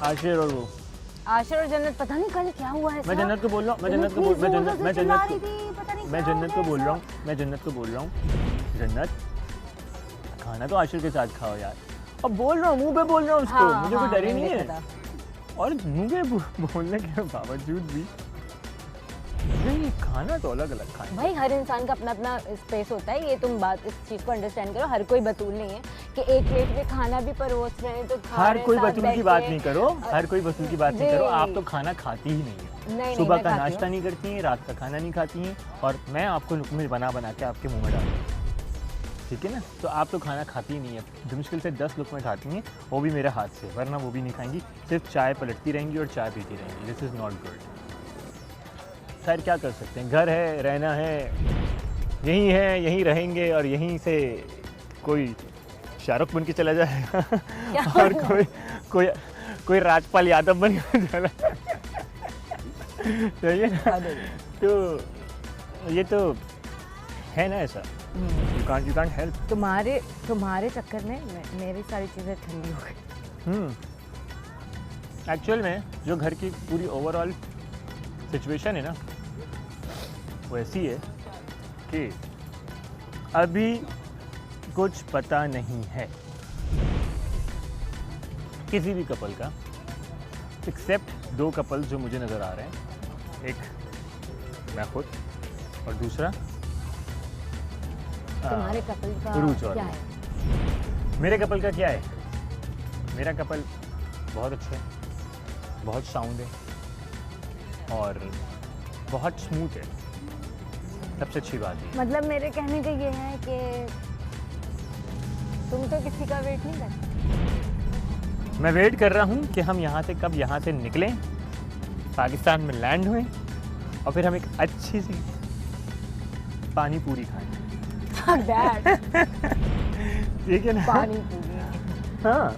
आशिर और वो आशिर और जन्नत पता नहीं कल क्या हुआ है। मैं जन्नत को बोल रहा हूँ, मैं जन्नत को बोल रहा हूँ, मैं जन्नत को बोल रहा हूँ, जन्नत खाना तो आशिर के साथ खाओ यार। अब बोल रहा हूँ, मुंह पे बोल रहा हूँ उसको। मुझे कोई डर ही नहीं है। और मुंह पे बोलने के बावजूद भी नहीं, खाना तो अलग अलग खाना। भाई हर इंसान का अपना अपना स्पेस होता है। ये तुम बात इस चीज को अंडरस्टैंड करो। हर कोई बतूल नहीं है कि एक प्लेट में खाना भी परोस रहे हैं तो हर कोई बतूल की बात नहीं करो, हर कोई बतूल की बात नहीं करो। आप तो खाना खाती ही नहीं है। सुबह का नाश्ता नहीं करती हैं, रात का खाना नहीं खाती हैं, और मैं आपको लुकमे बना बना के आपके मुंह में डालती हूँ, ठीक है ना? तो आप तो खाना खाती ही नहीं है। मुश्किल से 10 लुकमे खाती हैं, वो भी मेरे हाथ से, वरना वो भी नहीं खाएंगी। सिर्फ चाय पलटती रहेंगी और चाय पीती रहेंगी। This is not good. खैर क्या कर सकते हैं, घर है, रहना है, यहीं है, यहीं रहेंगे, और यहीं से कोई शाहरुख बन के चला जाएगा और कोई राजपाल यादव बन के चला सही है ना? तो ये तो है ना ऐसा। You can't help. तुम्हारे चक्कर में मेरी सारी चीज़ें ठंडी हो गई। एक्चुअल में जो घर की पूरी ओवरऑल सिचुएशन है ना, वो ऐसी है कि अभी कुछ पता नहीं है किसी भी कपल का, एक्सेप्ट 2 कपल जो मुझे नज़र आ रहे हैं। एक मैं खुद और दूसरा तुम्हारे कपल का क्या है? मेरे कपल का क्या है? मेरा कपल बहुत अच्छा है, बहुत साउंड है और बहुत स्मूथ है। सबसे अच्छी बात है, मतलब मेरे कहने का ये है कि तुम तो किसी का वेट नहीं करते। मैं वेट कर रहा हूँ कि हम यहाँ से कब यहाँ से निकलें, पाकिस्तान में लैंड हुए, और फिर हम एक अच्छी सी पानी पूरी खाएं। ठीक है ना? पानी पूरी। हाँ,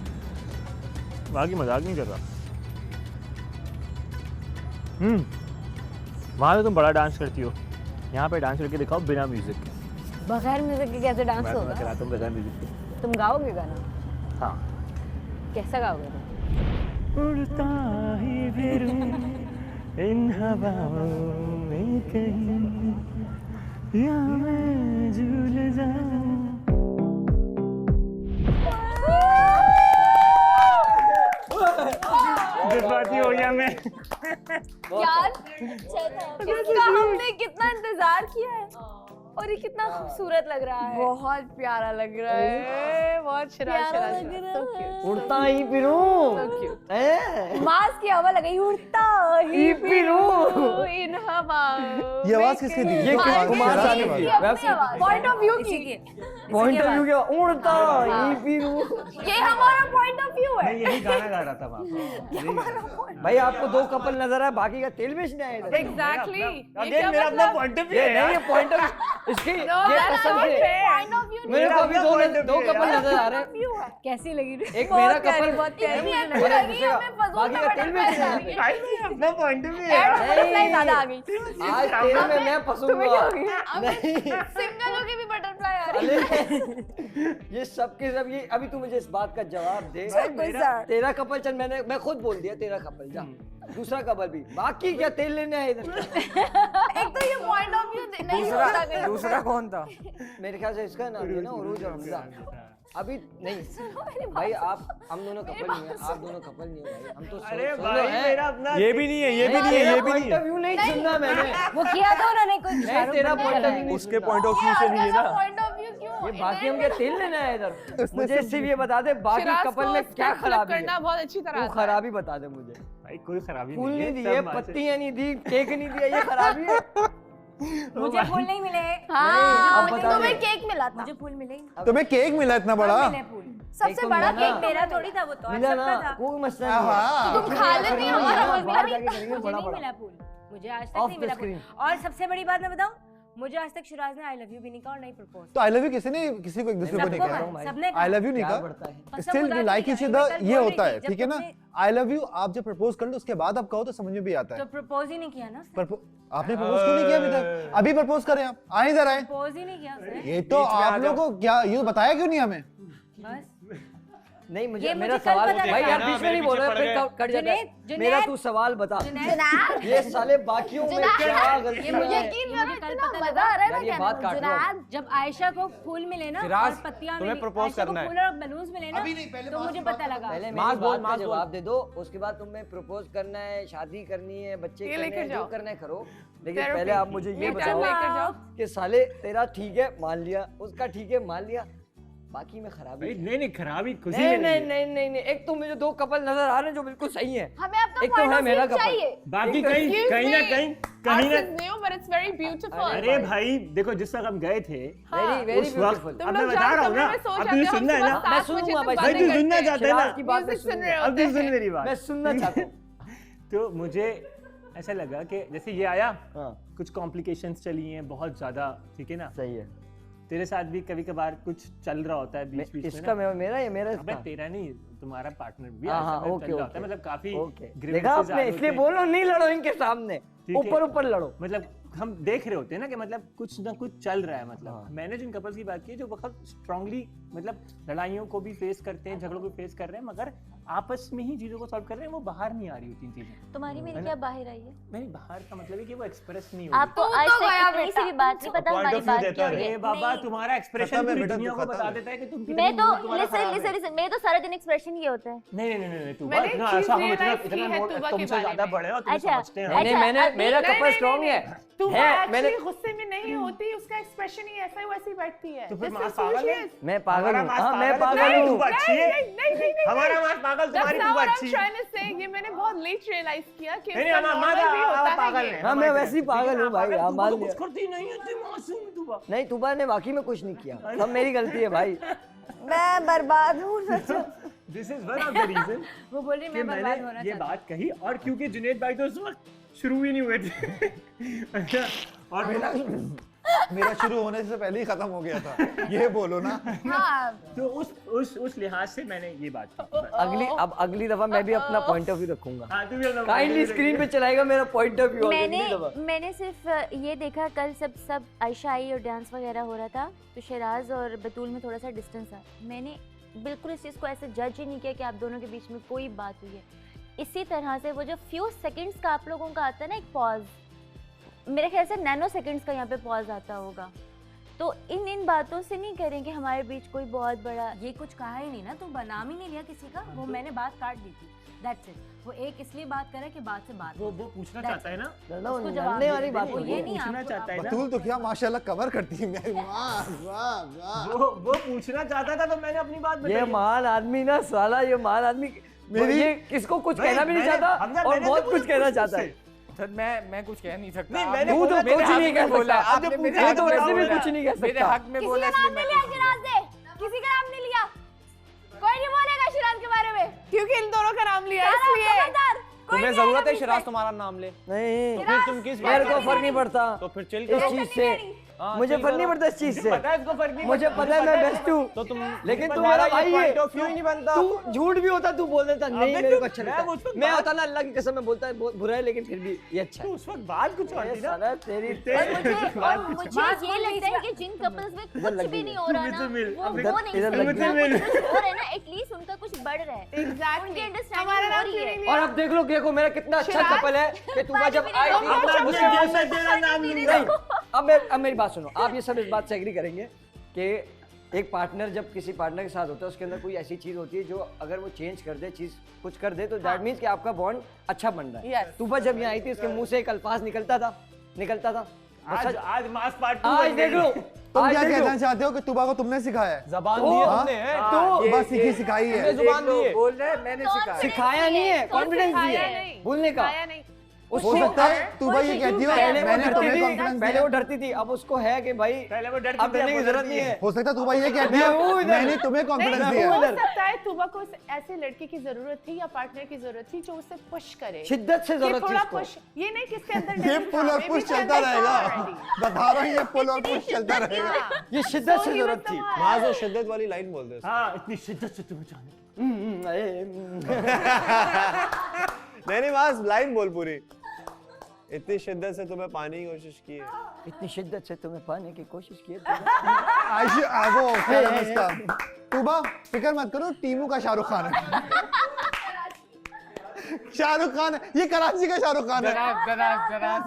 बाकी मजाक नहीं कर रहा। वहाँ तो तुम बड़ा डांस करती हो, यहाँ पे डांस करके दिखाओ बिना म्यूजिक के। बगैर म्यूजिक के कैसे डांस होगा? मैं कराता हूँ बगैर म्यूजिक के। तुम गाओगे गाना? हाँ। कैसा गाओगे तुम? उड़ता ही फिरूं इन हवाओं में कहीं, या मैं झूल जाऊं। जज्बाती हो गया मैं। यार इसका हमने कितना इंतजार किया है और ये कितना खूबसूरत लग रहा है। बहुत प्यारा लग रहा है, बहुत प्यारा लग रहा है। उड़ता ही फिरूं, मास की हवा लगाई, उड़ता ही फिरूं इन हवाओं। ये आवाज किसकी दी? ये कुमार सानू की पॉइंट ऑफ व्यू की। पॉइंट ऑफ व्यू क्या? उड़ता ही फिरूं। ये हमारा पॉइंट ऑफ व्यू है। मैं यही गाना गा रहा था वहाँ पे। भाई आपको 2 कपल नजर आए, बाकी का तेल बेचने आए इधर। एग्जैक्टली। अगेन मेरा अपना पॉइंट ऑफ व्यू ये है। नहीं, ये पॉइंट ऑफ इसकी ये पसंद है। पॉइंट ऑफ व्यू मेरे को अभी 2 कपल नजर आ रहे हैं। कैसी लगी? एक मेरा कपल, बहुत प्यारी लगी, हमें फजूल बाकी का तेल बेचने आए। अपना पॉइंट ऑफ व्यू है। बटरफ्लाई ज्यादा आ गई। आज तेल में मैं फंसूंगा। नहीं, सिंगल होके भी बटरफ्लाई आ रही है। ये सब के सब ये अभी तू मुझे इस बात का जवाब दे। तेरा कपल चल, मैं खुद बोल दिया तेरा कपल जा, दूसरा कपल भी, बाकी क्या तेल लेने आए इधर। एक तो ये पॉइंट ऑफ व्यू नहीं होता कहीं। दूसरा कौन था? मेरे ख्याल से इसका नाम है ना उरूज और हमजा। अभी नहीं भाई, आप हम दोनों कपल नहीं है, आप दोनों कपल नहीं हो भाई, हम तो अरे भाई मेरा अपना ये भी नहीं है, ये भी नहीं है, ये भी नहीं है। व्यू नहीं सुनना मैंने। वो किया था उन्होंने कोई तेरा पॉइंट ऑफ व्यू उसके पॉइंट ऑफ व्यू से नहीं है ना। पॉइंट ऑफ व्यू क्यों? ये बाकी हम क्या तेल लेने आए इधर? मुझे सिर्फ ये बता दे बाकी कपल में क्या खराबी है। करना बहुत अच्छी तरह तू खराबी बता दे मुझे। भाई कोई खराबी फूल नहीं नहीं है, दिए, सब माँ से- पत्तियां नहीं दी, केक नहीं दिया, ये खराबी है। मुझे फूल नहीं मिले। हाँ, अब बता तुम्हें दे। केक मिला था। मुझे फूल मिले। तुम्हें केक मिला इतना बड़ा? मिले फूल। सबसे तो बड़ा मिला केक ना। मेरा थोड़ी था वो तो, मिला सबका ना, था। कोई मसला नहीं है। तुम खा लेती हो, हमारा फूल मिला बाहर नहीं। जाके करेंगे मुझे बड़ा नहीं बड़ा। मिला फूल, मुझे आज तक Off नहीं the मिला फूल। screen. और सबसे बड़ी बात मैं बताऊं, मुझे आज तक शिराज ने आई लव यू भी नहीं कहा और नहीं प्रपोज। तो आई लव यू किसी ने किसी को एक दूसरे को नहीं सबको कहा। कहा, सबने आई लव यू नहीं प्यार कहा। बढ़ता है। Still we like each other, ये होता है, ठीक है ना। आई लव यू आप जब प्रपोज कर लो उसके बाद आप कहो तो समझ में भी आता तो है। प्रपोज ही नहीं किया ना उसने। आपने प्रपोज क्यों नहीं किया अभी तक? अभी प्रपोज करें आप, आए इधर आए। प्रपोज ही नहीं किया उसने। ये तो आप लोगों को क्या ये बताया क्यों नहीं हमें? बस नहीं मुझे ये मेरा मुझे कल सवाल पता भाई था। यार बीच में नहीं बोल रहा, फिर कट जाता है। जुनैद, मेरा तू सवाल बता। जुनैद, ये साले बाकियों में क्या गलती ये है? मुझे यकीन करो कल इतना पता मजा लगा। आ रहा है यार ना ये कहने बात में। काट लो। जुनैद, जब आयशा को फूल मिले ना सिराज, और पत्तियां तुम्हें मिली, propose आयशा को करना है। फूल और बलून्स मिले ना, तो मुझे पता लगा। पहले मास मेरी बोल, बात का मास बोल। जवाब दे दो, उसके बाद तुम्हें प्रपोज करना है, शादी करनी है, बच्चे ये करने लेकर हैं, जो जाओ। करना है करो, लेकिन Therapy। पहले आप मुझे ये ये बताओ लेकर जाओ। कि साले तेरा ठीक है मान लिया, उसका ठीक है मान लिया, बाकी में खराबी भाई है। नहीं खराबी खुशी नहीं में नहीं है। नहीं नहीं नहीं, एक तो मुझे 2 कपल नजर आ रहे हैं जो बिल्कुल सही है। हमें आपका एक तो पॉइंट है ऑफ मेरा व्यू कपल। चाहिए। बाकी कहीं Excuse कहीं ना me. कहीं Ours ना is new, but it's very beautiful. अरे भाई देखो जिस वक्त हम गए थे वेरी वेरी उस वक्त ब्यूटीफुल। तुम अब लोग मैं बता रहा हूँ ना, जाओ, अब तुझे सुनना है ना। मैं सुनूंगा भाई, भाई तू सुनना चाहता है शिराज की ना, बात मैं Music सुन रहे सुनूंगा। अब तू सुन मेरी मैं बात। सुनना चाहता हूँ। तो मुझे ऐसा लगा कि जैसे ये आया हाँ कुछ कॉम्प्लिकेशंस चली हैं बहुत ज्यादा, ठीक है ना। सही है। तेरे साथ भी कभी कभार कुछ चल रहा होता है बीच बीच में इसका ना। मेरा या मेरा अबे इसका? तेरा नहीं, तुम्हारा पार्टनर भी हाँ, ऐसा हाँ, चल ओके, रहा होता है, ओके। मतलब काफी ओके grievances देखा आ आपने, रहे इसलिए होते बोल रहा हूँ नहीं लड़ो इनके सामने, ठीक है। ऊपर ऊपर लड़ो। मतलब हम देख रहे होते हैं ना कि मतलब कुछ ना कुछ चल रहा है, मतलब हाँ। मैंने जिन कपल्स की बात की है जो बहुत स्ट्रांगली मतलब लड़ाइयों को भी फेस करते हैं, झगड़ों को फेस कर रहे हैं, मगर आपस में ही चीजों को सॉल्व कर रहे हैं, वो बाहर नहीं आ रही होती चीजें। तुम्हारी मेरी है क्या ना? बाहर आई है? नहीं बाहर का मतलब है कि वो एक्सप्रेस नहीं होती। आपको तू आज तो तक गया इतनी सी भी बेटा। बात नहीं पता Point हमारी of view बात देता क्या है। हुई है? अरे बाबा नहीं। तुम्हारा एक्सप्रेशन खत्म है पूरी बेटा, दुनिया तू को खत्म बता है। देता है कि तुम मैं तो तुम्हारा लिसन खराब है। लिसन लिसन मेरे तो सारा दिन एक्सप्रेशन ये होता है। नहीं तू मैंने इतना चीज़ ऐसा हम इतना realize की इतना है नोट तुबा के तुमसे बारे ज्यादा में। बड़े हो, तुम्हें अच्छा, समझते हैं। अच्छा, मैंने अभी- मेरा नहीं, कपल नहीं, स्ट्रांग नहीं, है। तू है, मैंने मैंने गुस्से में नहीं होती, उसका एक्सप्रेशन ही ऐसा ही वैसी बैठती है। तो फिर This मास is who पागल she है? is. मैं पागल हमारा हूँ। मास हाँ मैं पागल पागल है, हूँ। तू अच्छी है। नहीं, हमारा मास पागल, That's तुम्हारी not तू what I'm अच्छी। trying to say. ये मैंने बहुत लेट रियलाइज किया कि नहीं, उसका हमारा normal भी होता है पागल ये। है। हाँ मैं वैसे ही पागल हूँ भाई, हाँ मान लिया। कुछ करती नहीं है, तू मासूम है, तू नहीं तुबा ने वाकई में कुछ नहीं किया, सब मेरी गलती है भाई। मैं बर्बाद हूँ। This is one of the reason वो बोल रही कि मैं बर्बाद होना मैंने ये चाहती बात कही, और क्योंकि जुनैद भाई तो उस वक्त शुरू ही नहीं हुए थे। अच्छा, और मेरा शुरू होने से पहले ही खत्म हो गया था, ये बोलो ना। हाँ तो उस लिहाज से मैंने ये बात की। अगली दफा मैं भी अपना पॉइंट ऑफ व्यू रखूंगा। हाँ, तू भी अपना काइंडली स्क्रीन पे चलाएगा मेरा पॉइंट ऑफ व्यू। मैंने सिर्फ ये देखा, कल सब आयशा आई और डांस वगैरह हो रहा था, तो शहराज और बतूल में थोड़ा सा डिस्टेंस था। मैंने बिल्कुल इस चीज़ को ऐसे जज ही नहीं किया कि आप दोनों के बीच में कोई बात हुई है। इसी तरह से वो जो फ्यू सेकंड्स का आप लोगों का आता है ना एक पॉज, मेरे ख्याल से नैनो सेकंड्स का यहाँ पे पॉज आता होगा। तो इन बातों से नहीं करें कि हमारे बीच कोई बहुत बड़ा, ये कुछ कहा ही नहीं ना, तुम नाम ही नहीं लिया किसी का, वो मैंने बात काट दी थी, दैट्स इट। वो एक इसलिए बात करे कि बात से बात वो पूछना चाहता है ना, उसको जवाब देने वाली बात ये नहीं पूछना चाहता है ना। बतूल तो क्या माशाल्लाह कवर करती है। वाह वाह वाह। वो पूछना चाहता था तो मैंने अपनी बात बताई। ये महान आदमी ना साला, ये महान आदमी ये किसको कुछ कहना भी नहीं चाहता और बहुत कुछ कहना चाहता है। सर मैं कुछ कह नहीं सकता। नहीं, मैंने तू तो कुछ नहीं कह सकता, आपने मेरे वो हक तो में वैसे भी बोला। कुछ नहीं कह मेरे सकता। हक में किसी बोला का इसलिए नाम मैं नहीं लिया कुछ शिराज ने, किसी का नाम नहीं लिया, कोई नहीं बोलेगा शिराज के बारे में क्योंकि इन दोनों का नाम लिया इसलिए। खबरदार, कोई तुम्हें नहीं आएगा जरूरत है बीच शिराज में। तुम्हारा नाम ले? नहीं, फिर तुम किस मेरे बात को फर्क नहीं पड़ता तो फिर चिल इस करो। चीज से। मुझे फर्क नहीं पड़ता इस चीज से, पता है इसको फर्क नहीं मुझे पता है मैं बेस्ट हूँ। तो तुम लेकिन तू तुम्हारा मेरा भाई ये है, point of view ही नहीं बनता। तू झूठ भी होता तू बोल देता नहीं अबे मेरे तू- को अच्छा मैं लगता उस है। वक्त मैं बात- होता ना अल्लाह की कसम में बोलता है बहुत बुरा है, लेकिन फिर भी ये अच्छा तो है। उस वक्त बात कुछ और थी ना। साला तेरी और मुझे ये लगता है कि जिन कपल्स में कुछ भी नहीं हो रहा ना, इधर मिल, वो इधर- नहीं इधर समझ लग रहा, मिल। कुछ हो रहा है ना, एटलीस्ट उनका कुछ बढ़ रहा है, Exactly. उनकी हमारा अंडरस्टैंडिंग हो नाम रही क्यों है। नहीं लिया? और अब देखो मेरा कितना अच्छा शिराज? कपल है कि तू जब आई थी अब मैं उसके मुंह मैं तेरा नाम नहीं, लूंगा। अब मेरी बात सुनो, आप ये सब इस बात से एग्री करेंगे कि एक पार्टनर जब किसी पार्टनर के साथ होता है उसके अंदर कोई ऐसी चीज होती है जो अगर वो चेंज कर दे, चीज कुछ कर दे, तो दैट मींस कि आपका बॉन्ड अच्छा बन रहा है। Yes. तू बस जब यहाँ आई थी उसके मुंह से एक अल्फाज निकलता था आज मास पार्ट 2 आज देख लो, तुम आज क्या देख लो। कहना चाहते हो कि तुबा को तुमने सिखाया है? जबान ओ, दी है हाँ, तुमने हैं? तो बस सीखी सिखाई है। जुबान दी है। बोल रहे हैं, मैंने सिखाया। सिखाया नहीं है, कॉन्फिडेंस दिया सिखाया है नहीं, बोलने का। सिखाया नहीं। हो उसको सकता है तू भाई ये कहती हो पहले वो मैंने डरती तुम्हें थी, कॉन्फिडेंस पहले दिया। वो डरती थी, अब उसको है कि भाई पहले वो डरती अब थी, डरने अब की वो जरूरत डरती नहीं है। है। हो सकता है तू भाई ये कहती मैं हूँ हो इधर। मैंने तुम्हें कॉन्फिडेंस नहीं, दिया हो है। सकता है तुबा को ऐसे लड़के की जरूरत थी या पार्टनर की जरूरत थी जो उसे पुश करे, शिद्दत से कि जरूरत थी थोड़ा उसको। पुश, ये नहीं किसके अंदर ये नहीं पुल था, और maybe पुश उसके चलता अंदर था रहेगा, already। बता रहा हूँ ये पुल और पुश चलता रहेगा। हाँ। ये शिद्दत So से he जरूरत was थी। the one. माज और शिद्दत वाली लाइन बोल दे। हाँ, इतनी शिद्दत से तुम्हें जाने। नहीं माज लाइन बोल पूरी। इतनी शिद्दत से तुम्हें पाने की कोशिश की है। इतनी शिद्दत से तुम्हें पाने की कोशिश की है। आयशा वो क्या नाम है इसका? तूबा फिक्र मत करो, टीमू का शाहरुख खान है। शाहरुख खान है, ये कराची का शाहरुख खान है,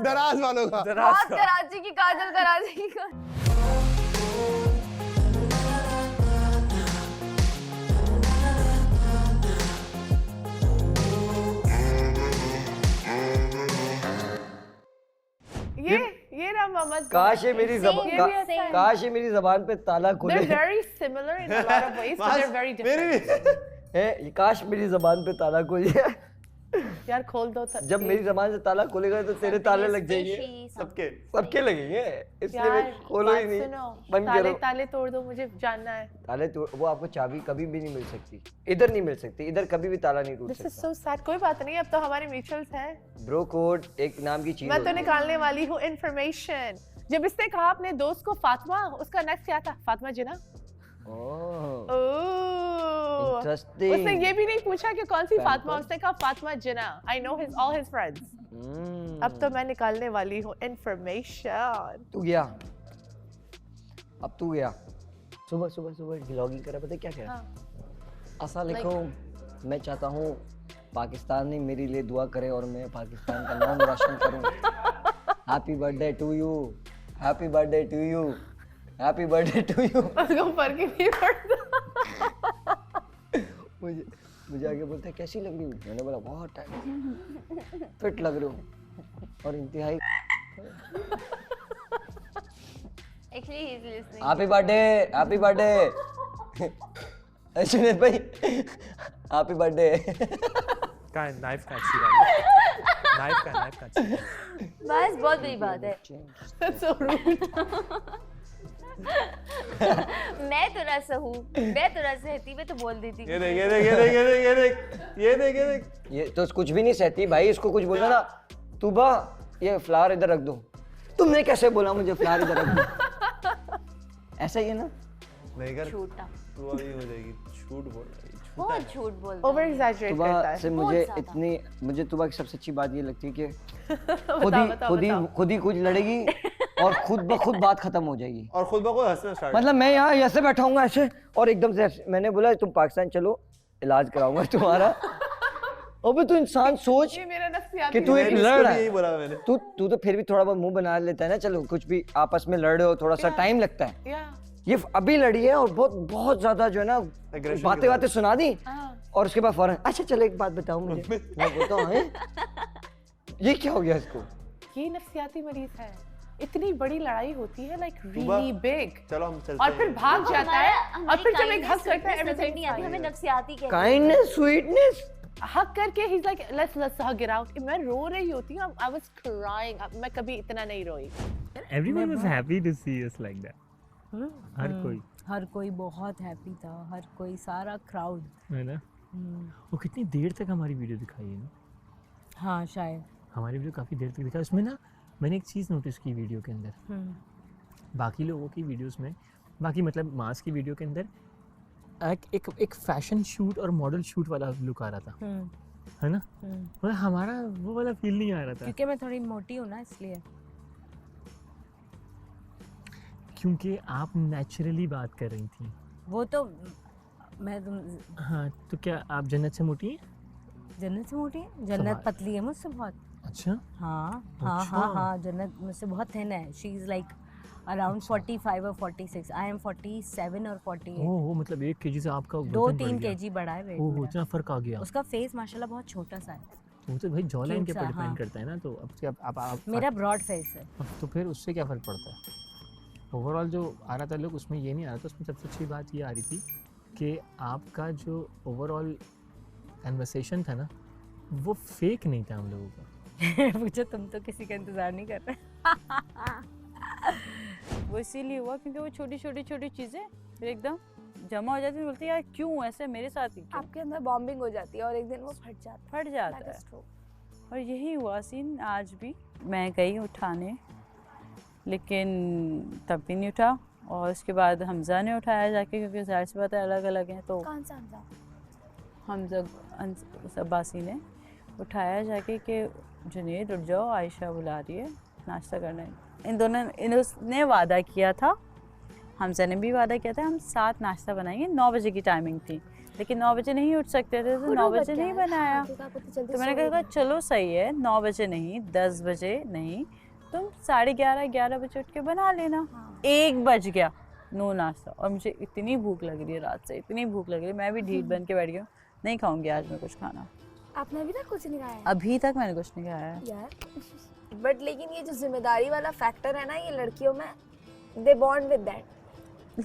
दराज वालों का। बहुत कराची की काजल, कराची की काजल। ये ना मम्मा काश ये मेरी Same. काश ये मेरी जबान पे ताला खुले। they're very similar in a lot of ways but they're very different. काश मेरी जबान पे ताला खुल जाए। यार खोल दो जब मेरी जबान से ताला खुलेगा तो तेरे ताले लग जाएंगे, सबके लगेंगे, इसलिए यार मैं खोलो ही बात नहीं, सुनो, बंद ताले करो। ताले तोड़ दो, मुझे जानना है। ताले वो आपको चाबी कभी भी नहीं मिल सकती, इधर नहीं मिल सकती, इधर कभी भी ताला नहीं टूट दिस इज सकता। So sad. कोई बात नहीं, अब तो हमारे म्यूचुअल्स हैं। ब्रो कोड एक नाम की चीज मैं तो होती है। निकालने वाली हूँ इंफॉर्मेशन। जब इसने कहा अपने दोस्त को फातिमा, उसका नेक्स्ट क्या था? फातिमा जिना। ओह ओह, इंटरेस्टिंग। उसने ये भी नहीं पूछा कि कौन सी फातिमा, उसने कहा Fatima Jinnah. I know his all his friends. अब तो मैं निकालने वाली हूँ इंफॉर्मेशन। तू गया, अब तू गया। सुबह सुबह सुबह लॉगिंग करा, पता है क्या कह? अस्सलाम वालेकुम, मैं चाहता हूँ पाकिस्तानी मेरे लिए दुआ करे और मैं पाकिस्तान का नाम रोशन करूँ। Happy birthday to you, happy birthday to you, happy birthday to you. उसको फर्क ही नहीं पड़ता। मुझे आगे बोलता है कैसी लग रही हूँ, मैंने बोला बहुत टाइम फिट लग रही हूँ और इंतहाई। Actually, he's listening. Happy birthday, happy birthday Junaid भाई, हैप्पी बर्थडे। का नाइफ का अच्छी बात है, नाइफ का अच्छी। बस बहुत बड़ी बात है। So rude. मैं तो ना सहूँ, मैं तो ना सहती, मैं तो बोल देती। ये देख ये देख ये देख ये देख ये देख ये देख ये देख। ये तो कुछ भी नहीं सहती भाई, इसको कुछ बोलना ना। तू बा ये फ्लावर इधर रख दो। तुमने कैसे बोला मुझे फ्लावर इधर रख? ऐसा ही है ना? नहीं कर झूठा तू अभी हो जाएगी, झूठ बोल रही है, झूठा बहुत है। झूठ बोलता ओवर है। एग्जैजरेट करता तुबा है से बहुत मुझे ज्यादा। इतनी मुझे तुबा की सबसे अच्छी बात ये लगती है कि बताओ। खुद ही कुछ लड़ेगी और खुद ब खुद बात खत्म हो जाएगी। और खुद ब खुद हंसना स्टार्ट मतलब मैं यहाँ ऐसे बैठा हूँ ऐसे और एकदम से मैंने बोला तुम पाकिस्तान चलो इलाज कराऊंगा तुम्हारा। अबे तू इंसान सोच ये मेरा नफ्सियाती कि तू एक है। लड़ रहा यही है, बोला मैंने। तू तो फिर भी थोड़ा बहुत मुंह बना लेता है ना, चलो कुछ भी आपस में लड़ रहे हो थोड़ा सा टाइम लगता है। या ये अभी लड़ी है और बहुत बहुत ज्यादा जो है ना Aggression बातें के बातें सुना दी हाँ। और उसके बाद फौरन अच्छा चलो एक बात बताओ मुझे। मैं बोलता हूँ "हैं? ये क्या हो गया इसको? ये नफ्सियाती मरीज है। इतनी बड़ी लड़ाई होती है लाइक रियली बिग चलो हम चलते और फिर हैं। भाग जाता है और हमारी फिर जब एक kindness, हक करता है sweetness नजर नहीं आती, एवरीथिंग हमें नफ्सियाती कहते हैं। काइंडनेस स्वीटनेस हक करके he is like let's hug it out. मैं रो रही होती हूँ, आई वाज क्राइंग। मैं कभी इतना नहीं रोई। Everyone was happy to see us like that. हर कोई बहुत हैप्पी था, हर कोई, सारा क्राउड। है ना। वो कितनी देर तक हमारी वीडियो दिखाई है ना। हाँ शायद। हमारी वीडियो काफ़ी देर तक दिखा। उसमें ना मैंने एक चीज़ नोटिस की वीडियो के अंदर, बाकी लोगों की वीडियोस में, बाकी मतलब मास की वीडियो के अंदर एक फैशन शूट और मॉडल शूट वाला लुक आ रहा था, है ना। मतलब हमारा वो वाला फील नहीं आ रहा था क्योंकि मैं थोड़ी मोटी हूँ ना इसलिए। क्योंकि आप नेचुरली बात कर रही थी। वो तो मैं तुम हाँ, तो क्या आप जन्नत से मोटी हैं? जन्नत से मोटी है? जन्नत पतली है मुझसे बहुत। अच्छा। हाँ अच्छा। हाँ जन्नत मुझसे बहुत थिन है। शी इज लाइक अराउंड 45 और 46। आई एम 47 और 48। ओह, मतलब 1 केजी से आपका वजन 2-3 बढ़ गया। केजी बढ़ा है वेट ओह, मेरा। इतना फर्क आ गया। उसका फेस माशाल्लाह बहुत छोटा सा है। वो तो भाई जॉ लाइन के Cute पर सा, डिपेंड हाँ। करता है ना। तो अब क्या आप मेरा ब्रॉड फेस है। तो फिर उससे क्या फ़र्क पड़ता है? ओवरऑल जो आ रहा था लोग, उसमें ये नहीं आ रहा था। उसमें सबसे अच्छी बात ये आ रही थी कि आपका जो ओवरऑल कन्वर्सेशन था ना, वो फेक नहीं था हम लोगों का। मुझे तुम तो किसी का इंतजार नहीं कर रहे। वो इसीलिए हुआ क्योंकि वो छोटी चीजें फिर एकदम जमा हो जाती है। बोलती यार क्यों ऐसे मेरे साथ ही क्यों? आपके अंदर बॉम्बिंग हो जाती है और एक दिन वो फट जाता है। और यही हुआ सीन आज भी। मैं गई उठाने लेकिन तब भी नहीं उठा और उसके बाद हमजा ने उठाया जाके, क्योंकि जाहिर सी बात है अलग अलग हैं। तो कौन सा हमजा? हमजा अब्बासी ने उठाया जाके कि जुनैद उठ जाओ, आयशा बुला रही है नाश्ता करने। इन दोनों ने वादा किया था, हमजा ने भी वादा किया था हम साथ नाश्ता बनाएंगे। 9 बजे की टाइमिंग थी लेकिन 9 बजे नहीं उठ सकते थे तो 9 बजे नहीं बनाया। तो मैंने कहा चलो सही है, 9 बजे नहीं, 10 बजे नहीं, तुम 11:30 बजे उठ के बना लेना। 1 बज गया, नो नाश्ता। और मुझे इतनी भूख लग रही है रात से, इतनी भूख लग रही है। मैं भी ढीठ बन के बैठ गई हूँ, नहीं खाऊंगी आज मैं कुछ खाना। आपने अभी तक कुछ नहीं खाया? अभी तक मैंने कुछ नहीं खाया है यार। बट लेकिन ये जो जिम्मेदारी वाला फैक्टर है ना, ये लड़कियों में दे बॉन्ड विद दैट।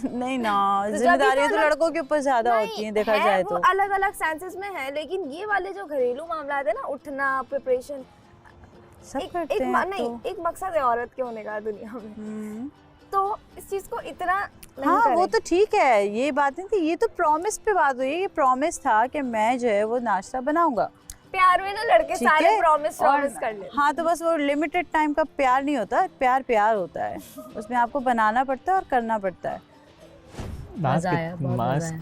नहीं ना, जिम्मेदारियां तो लड़कों के ऊपर ज्यादा होती हैं देखा जाए तो। अलग अलग सेंसेस में है, लेकिन ये वाले जो घरेलू मामला है ना, उठना, प्रिपरेशन, एक मकसद है औरत के होने का दुनिया में। तो इस चीज को इतना हाँ वो तो ठीक है, ये बात नहीं थी। ये तो प्रॉमिस पे बात हुई। ये प्रॉमिस था कि मैं जो है वो नाश्ता बनाऊंगा। प्यार में ना लड़के सारे प्रॉमिस कर लेते। हाँ तो बस वो लिमिटेड टाइम का प्यार नहीं होता, प्यार होता है। उसमें आपको बनाना पड़ता है और करना पड़ता है। मजा आया, बहुत मजा आया।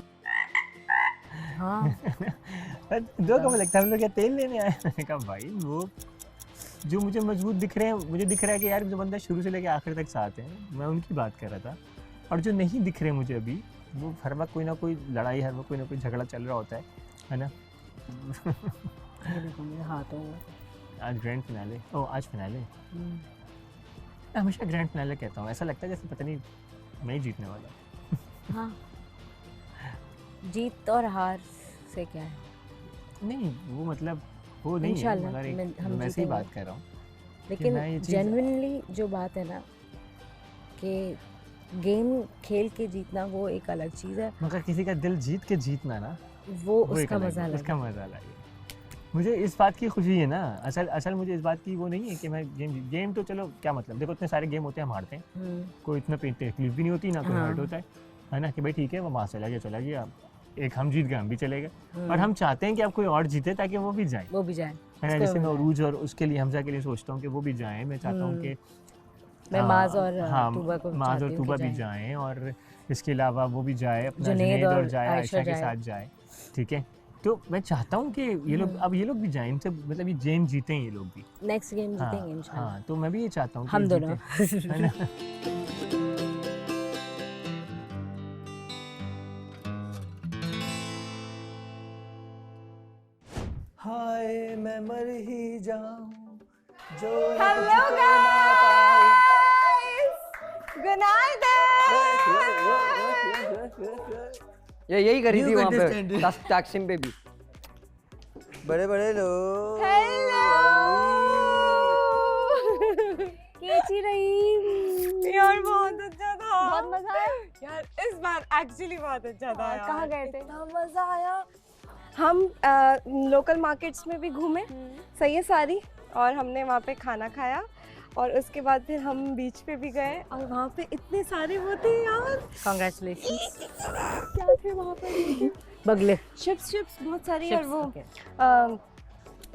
हाँ। दो कब लगता है हम लोग क्या तेल लेने आए? मैंने कहा भाई वो जो मुझे मजबूत दिख रहे हैं, मुझे दिख रहा है कि यार जो बंदा शुरू से लेके आखिर तक साथ है, मैं उनकी बात कर रहा था। और जो नहीं दिख रहे मुझे अभी, वो हर वक्त कोई ना कोई लड़ाई, हर वक्त कोई ना कोई झगड़ा चल रहा होता है ना। आज ग्रैंड फिनाले, आज फिनाले। हमेशा ग्रैंड फिनाले कहता हूँ, ऐसा लगता है जैसे पता नहीं मैं ही जीतने वाला। हाँ। जीत और हार से क्या है? नहीं वो मतलब वो नहीं है, मगर हम वैसे ही बात कर रहा हूँ। लेकिन जेन्युइनली जो बात है ना कि गेम खेल के जीतना वो एक अलग चीज़ है, मगर किसी का दिल जीत के जीतना ना वो उसका मजा अलग है। उसका मजा अलग है। मुझे इस बात की खुशी है ना, असल मुझे इस बात की वो नहीं है कि मैं गेम तो चलो क्या मतलब, देखो इतने सारे गेम होते हैं हम हारते हैं, कोई इतना तकलीफ भी नहीं होती ना कोई हर्ट होता है ना, कि भाई ठीक है वो वहाँ चला गया, एक हम जीत गए हम भी चले गए। और हम चाहते हैं कि अब कोई और जीते ताकि वो भी जाए, है ना। जैसे मैं उरूज और उसके लिए हमजा के लिए सोचता हूँ कि वो भी जाए। मैं चाहता हूँ कि मैं माज और तूबा को माज और तूबा भी जाएं और इसके अलावा वो भी जाए अपना जुनैद और जाए आयशा के साथ जाए, ठीक है। तो मैं चाहता हूँ कि ये लोग अब ये लोग भी जाएं, इनसे मतलब ये गेम जीतें ये लोग भी, नेक्स्ट गेम जीतेंगे इंशाल्लाह। हाँ तो मैं भी ये चाहता हूँ हम दोनों है ना। हाय मैं मर ही जाऊं जो हेलो गाइस, गुड नाइट। ये यही करी थी वहाँ पे ताकसिम पे भी। बड़े बड़े लोग कैसी रही यार बहुत अच्छा था, बहुत मजा आया यार इस बार एक्चुअली बहुत अच्छा था यार। कहाँ गए थे? इतना मजा आया। हम लोकल मार्केट्स में भी घूमे, सही है सारी, और हमने वहाँ पे खाना खाया और उसके बाद फिर हम बीच पे भी गए और वहाँ पे इतने सारे वो थे यार। कांग्रेचुलेशंस। क्या थे वहाँ पर? बगले चिप्स बहुत सारी और वो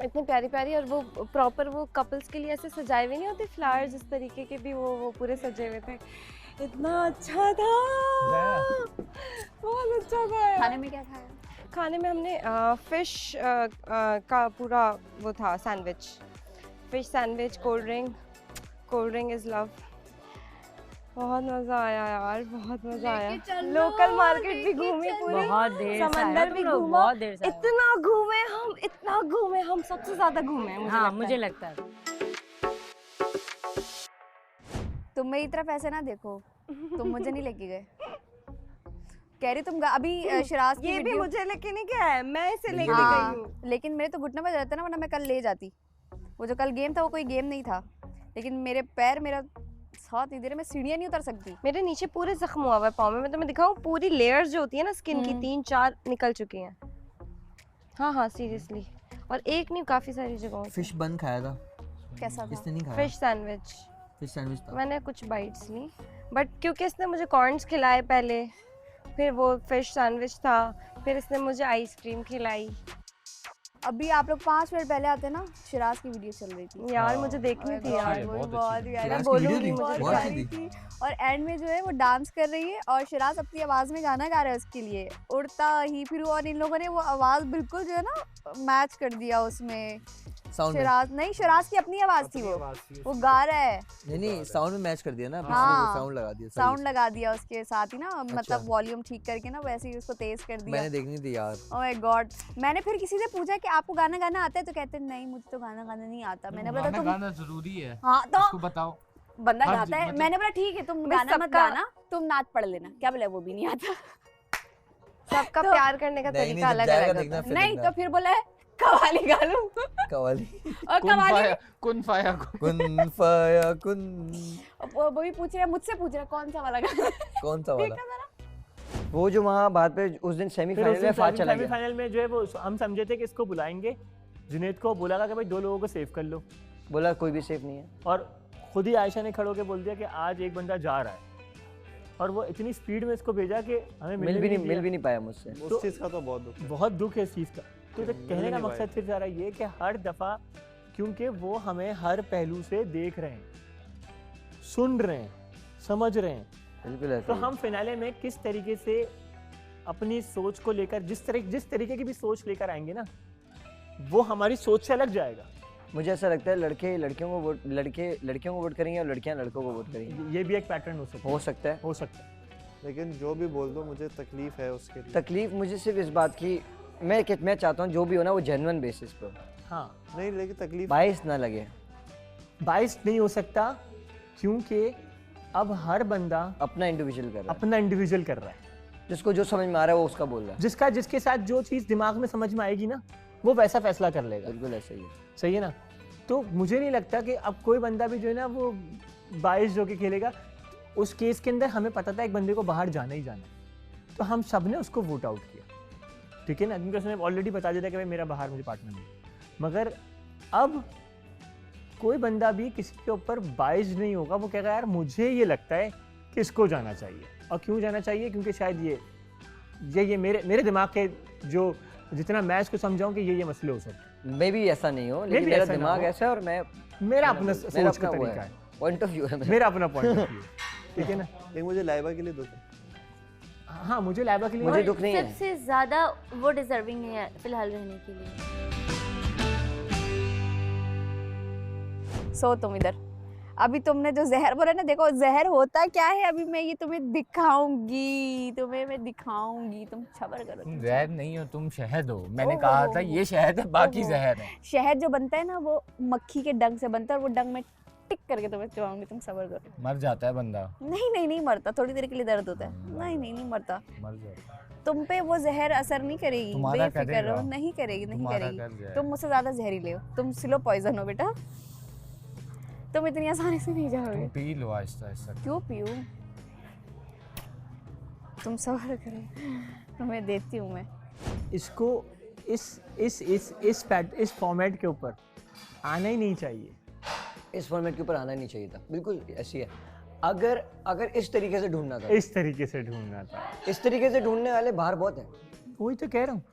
इतनी प्यारी प्यारी, और वो प्रॉपर वो कपल्स के लिए ऐसे सजाए हुए नहीं होते फ्लावर्स, इस तरीके के भी वो पूरे सजे हुए थे। इतना अच्छा था, बहुत अच्छा था यार। खाने में क्या खाया? खाने में हमने फिश का पूरा वो था sandwich, fish sandwich, cold drink is love. बहुत मज़ा आया यार, बहुत मज़ा आया। लोकल मार्केट भी घूमी पूरी, बहुत देर से समंदर भी घूमा, बहुत देर से इतना घूमे हम सबसे ज़्यादा घूमे हैं हाँ मुझे लगता है। तुम मेरी तरफ ऐसे ना देखो, तुम मुझे नहीं लेके गए। कह रही तुम अभी शिराज की ये भी वीडियो मुझे लेके नहीं गया है, मैं इसे लेके हाँ, गई हूँ। लेकिन मेरे तो घुटने पे रहता ना, वरना मैं कल ले जाती। वो जो कल गेम था वो कोई गेम नहीं था, लेकिन मेरे पैर मेरा साथ इधर मैं सीढ़ियाँ नहीं उतर सकती। मेरे नीचे पूरे जख्म हुआ हुआ है पाँव में, मैं तुम्हें दिखाऊं, पूरी लेयर्स जो होती है ना स्किन की 3-4 निकल चुकी हैं। हाँ सीरियसली, और एक नहीं काफी सारी जगहों पे। फिश बन खाया था, कैसा था? इसने नहीं खाया। फिश सैंडविच था। मैंने कुछ बाइट्स ली, बट क्योंकि इसने मुझे कॉर्न्स खिलाए पहले, फिर वो फिश सैंडविच था, फिर इसने मुझे आइसक्रीम खिलाई। अभी आप लोग 5 मिनट पहले आते ना, शिराज की वीडियो चल रही थी यार मुझे देखनी थी यार, वो बहुत शिराज की बोलूंगी, वीडियो बहुत थी, प्यारी थी। और एंड में जो है वो डांस कर रही है और शिराज अपनी आवाज में गाना गा रहा है उसके लिए, उड़ता ही फिर, और इन लोगों ने वो आवाज बिल्कुल जो है ना मैच कर दिया उसमें। शिराज की अपनी आवाज थी, वो गा रहा है। नहीं साउंड में मैच कर दिया ना, हाँ, साउंड लगा दिया उसके साथ ही ना, मतलब वॉल्यूम ठीक करके ना वैसे ही उसको तेज कर दिया। मैंने देखनी थी यार। Oh my God. मैंने फिर किसी से पूछा कि आपको गाना गाना आता है, तो कहते नहीं मुझे तो गाना गाना नहीं आता। मैंने बोला तुम गाना जरूरी है, हाँ तो इसको बताओ। बंदा गाता है, मैंने बोला ठीक है तुम गाना मत गाना, तुम नाच पढ़ लेना। क्या बोला वो भी नहीं आता। सबका प्यार करने का तरीका अलग अलग होता है। नहीं तो फिर बोला है कवाली गा लूं। कवाली और कवाली कुन फाया वो भी पूछ रहा है, मुझसे पूछ रहा है कौन सा वाला गाना, कौन सा वाला। वो जो वहाँ बाद पे उस दिन सेमीफाइनल में फास्ट चला गया। सेमीफाइनल में जो है वो हम समझे थे कि इसको बुलाएंगे, जुनैद को बोला था कि भाई 2 लोगों को सेव कर लो, बोला कोई भी सेफ नहीं है, और खुद ही आयशा ने खड़े होकर बोल दिया कि आज एक बंदा जा रहा है, और वो इतनी स्पीड में इसको भेजा कि हमें मिल भी नहीं पाया मुझसे। उस चीज का तो बहुत दुख है इस चीज का। तो कहने का मकसद सिर्फ सारा ये कि हर दफा, क्योंकि वो हमें हर पहलू से देख रहे हैं, सुन रहे हैं, समझ रहे हैं, बिल्कुल ऐसा। तो हम फिनाले में किस तरीके से अपनी सोच को लेकर, जिस तरीके की भी सोच लेकर आएंगे ना, वो हमारी सोच से अलग जाएगा। मुझे ऐसा लगता है लड़के लड़कियों को वोट करेंगे और लड़कियां लड़कों को वोट करेंगी। ये भी एक पैटर्न हो सकता है। लेकिन जो भी बोल दो मुझे तकलीफ है उसके लिए। तकलीफ मुझे सिर्फ इस बात की, मैं चाहता हूँ जो भी हो ना वो जेन्युइन बेसिस पे। हाँ नहीं, लेकिन तकलीफ बाइस ना लगे। बाइस नहीं हो सकता, क्योंकि अब हर बंदा अपना इंडिविजुअल कर रहा है, जिसको जो समझ में आ रहा है वो उसका बोल रहा है, जिसके साथ जो चीज दिमाग में समझ में आएगी ना, वो वैसा फैसला कर लेगा। बिल्कुल ऐसा ही है। सही है ना। तो मुझे नहीं लगता कि अब कोई बंदा भी जो है ना वो बाइस जो के खेलेगा। उस केस के अंदर हमें पता था एक बंदे को बाहर जाना ही जाना है, तो हम सब ने उसको वोट आउट किया, ठीक है ना, क्योंकि उसने ऑलरेडी बता दिया था कि भाई मेरा बाहर मुझे पार्टनर नहीं। मगर अब कोई बंदा भी किसी के ऊपर बाइस नहीं होगा, वो कहेगा यार मुझे ये लगता है कि इसको जाना चाहिए। और क्यों जाना चाहिए? क्योंकि शायद ये मेरे दिमाग के जो जितना मैं इसको समझाऊं कि ये मसले हो सकते हैं। मैं भी ऐसा नहीं हो, लेकिन मेरा दिमाग ऐसा है और मेरा अपना सोच का तरीका है। पॉइंट ऑफ व्यू है मेरा अपना पॉइंट ऑफ व्यू, ठीक है ना। लेकिन मुझे लाइबा के लिए दुख है। हाँ मुझे लाइबा के लिए मुझे दुख नहीं है। सबसे ज्यादा वो डिजर्विंग है फिलहाल रहने के लिए। सो तुम इधर, अभी तुमने जो जहर बोला ना, देखो जहर होता क्या है, अभी मैं ये तुम्हें दिखाऊंगी, मैं दिखाऊंगी, तुम सब्र करो। तुम जहर नहीं हो, तुम शहद हो। मैंने कहा था ये शहद है, बाकी जहर है। शहद जो बनता है ना वो मक्खी के डंग से बनता है, और वो डंग में टिक करके तुम्हें चुभाऊंगी, तुम सब्र करो। मर जाता है बंदा। नहीं मरता, थोड़ी देर के लिए दर्द होता है। नहीं मरता, मर जाता है। तुम पे वो जहर असर नहीं करेगी, बेफिक्र रहो। नहीं करेगी। तुम मुझसे ज्यादा जहरीले हो, तुम स्लो पॉइजन हो बेटा, तुम इतनी आसानी से नहीं जाओगे। तुम पी लो आहिस्ता आहिस्ता। क्यों पीऊं? तुम सब्र करो, तुम्हें देती हूँ मैं। इसको इस फॉर्मेट के ऊपर आना ही नहीं चाहिए। इस फॉर्मेट के ऊपर आना नहीं चाहिए था, बिल्कुल ऐसी है। अगर इस तरीके से ढूंढना था, इस तरीके से ढूंढने वाले बाहर बहुत हैं। वही तो कह रहा हूँ,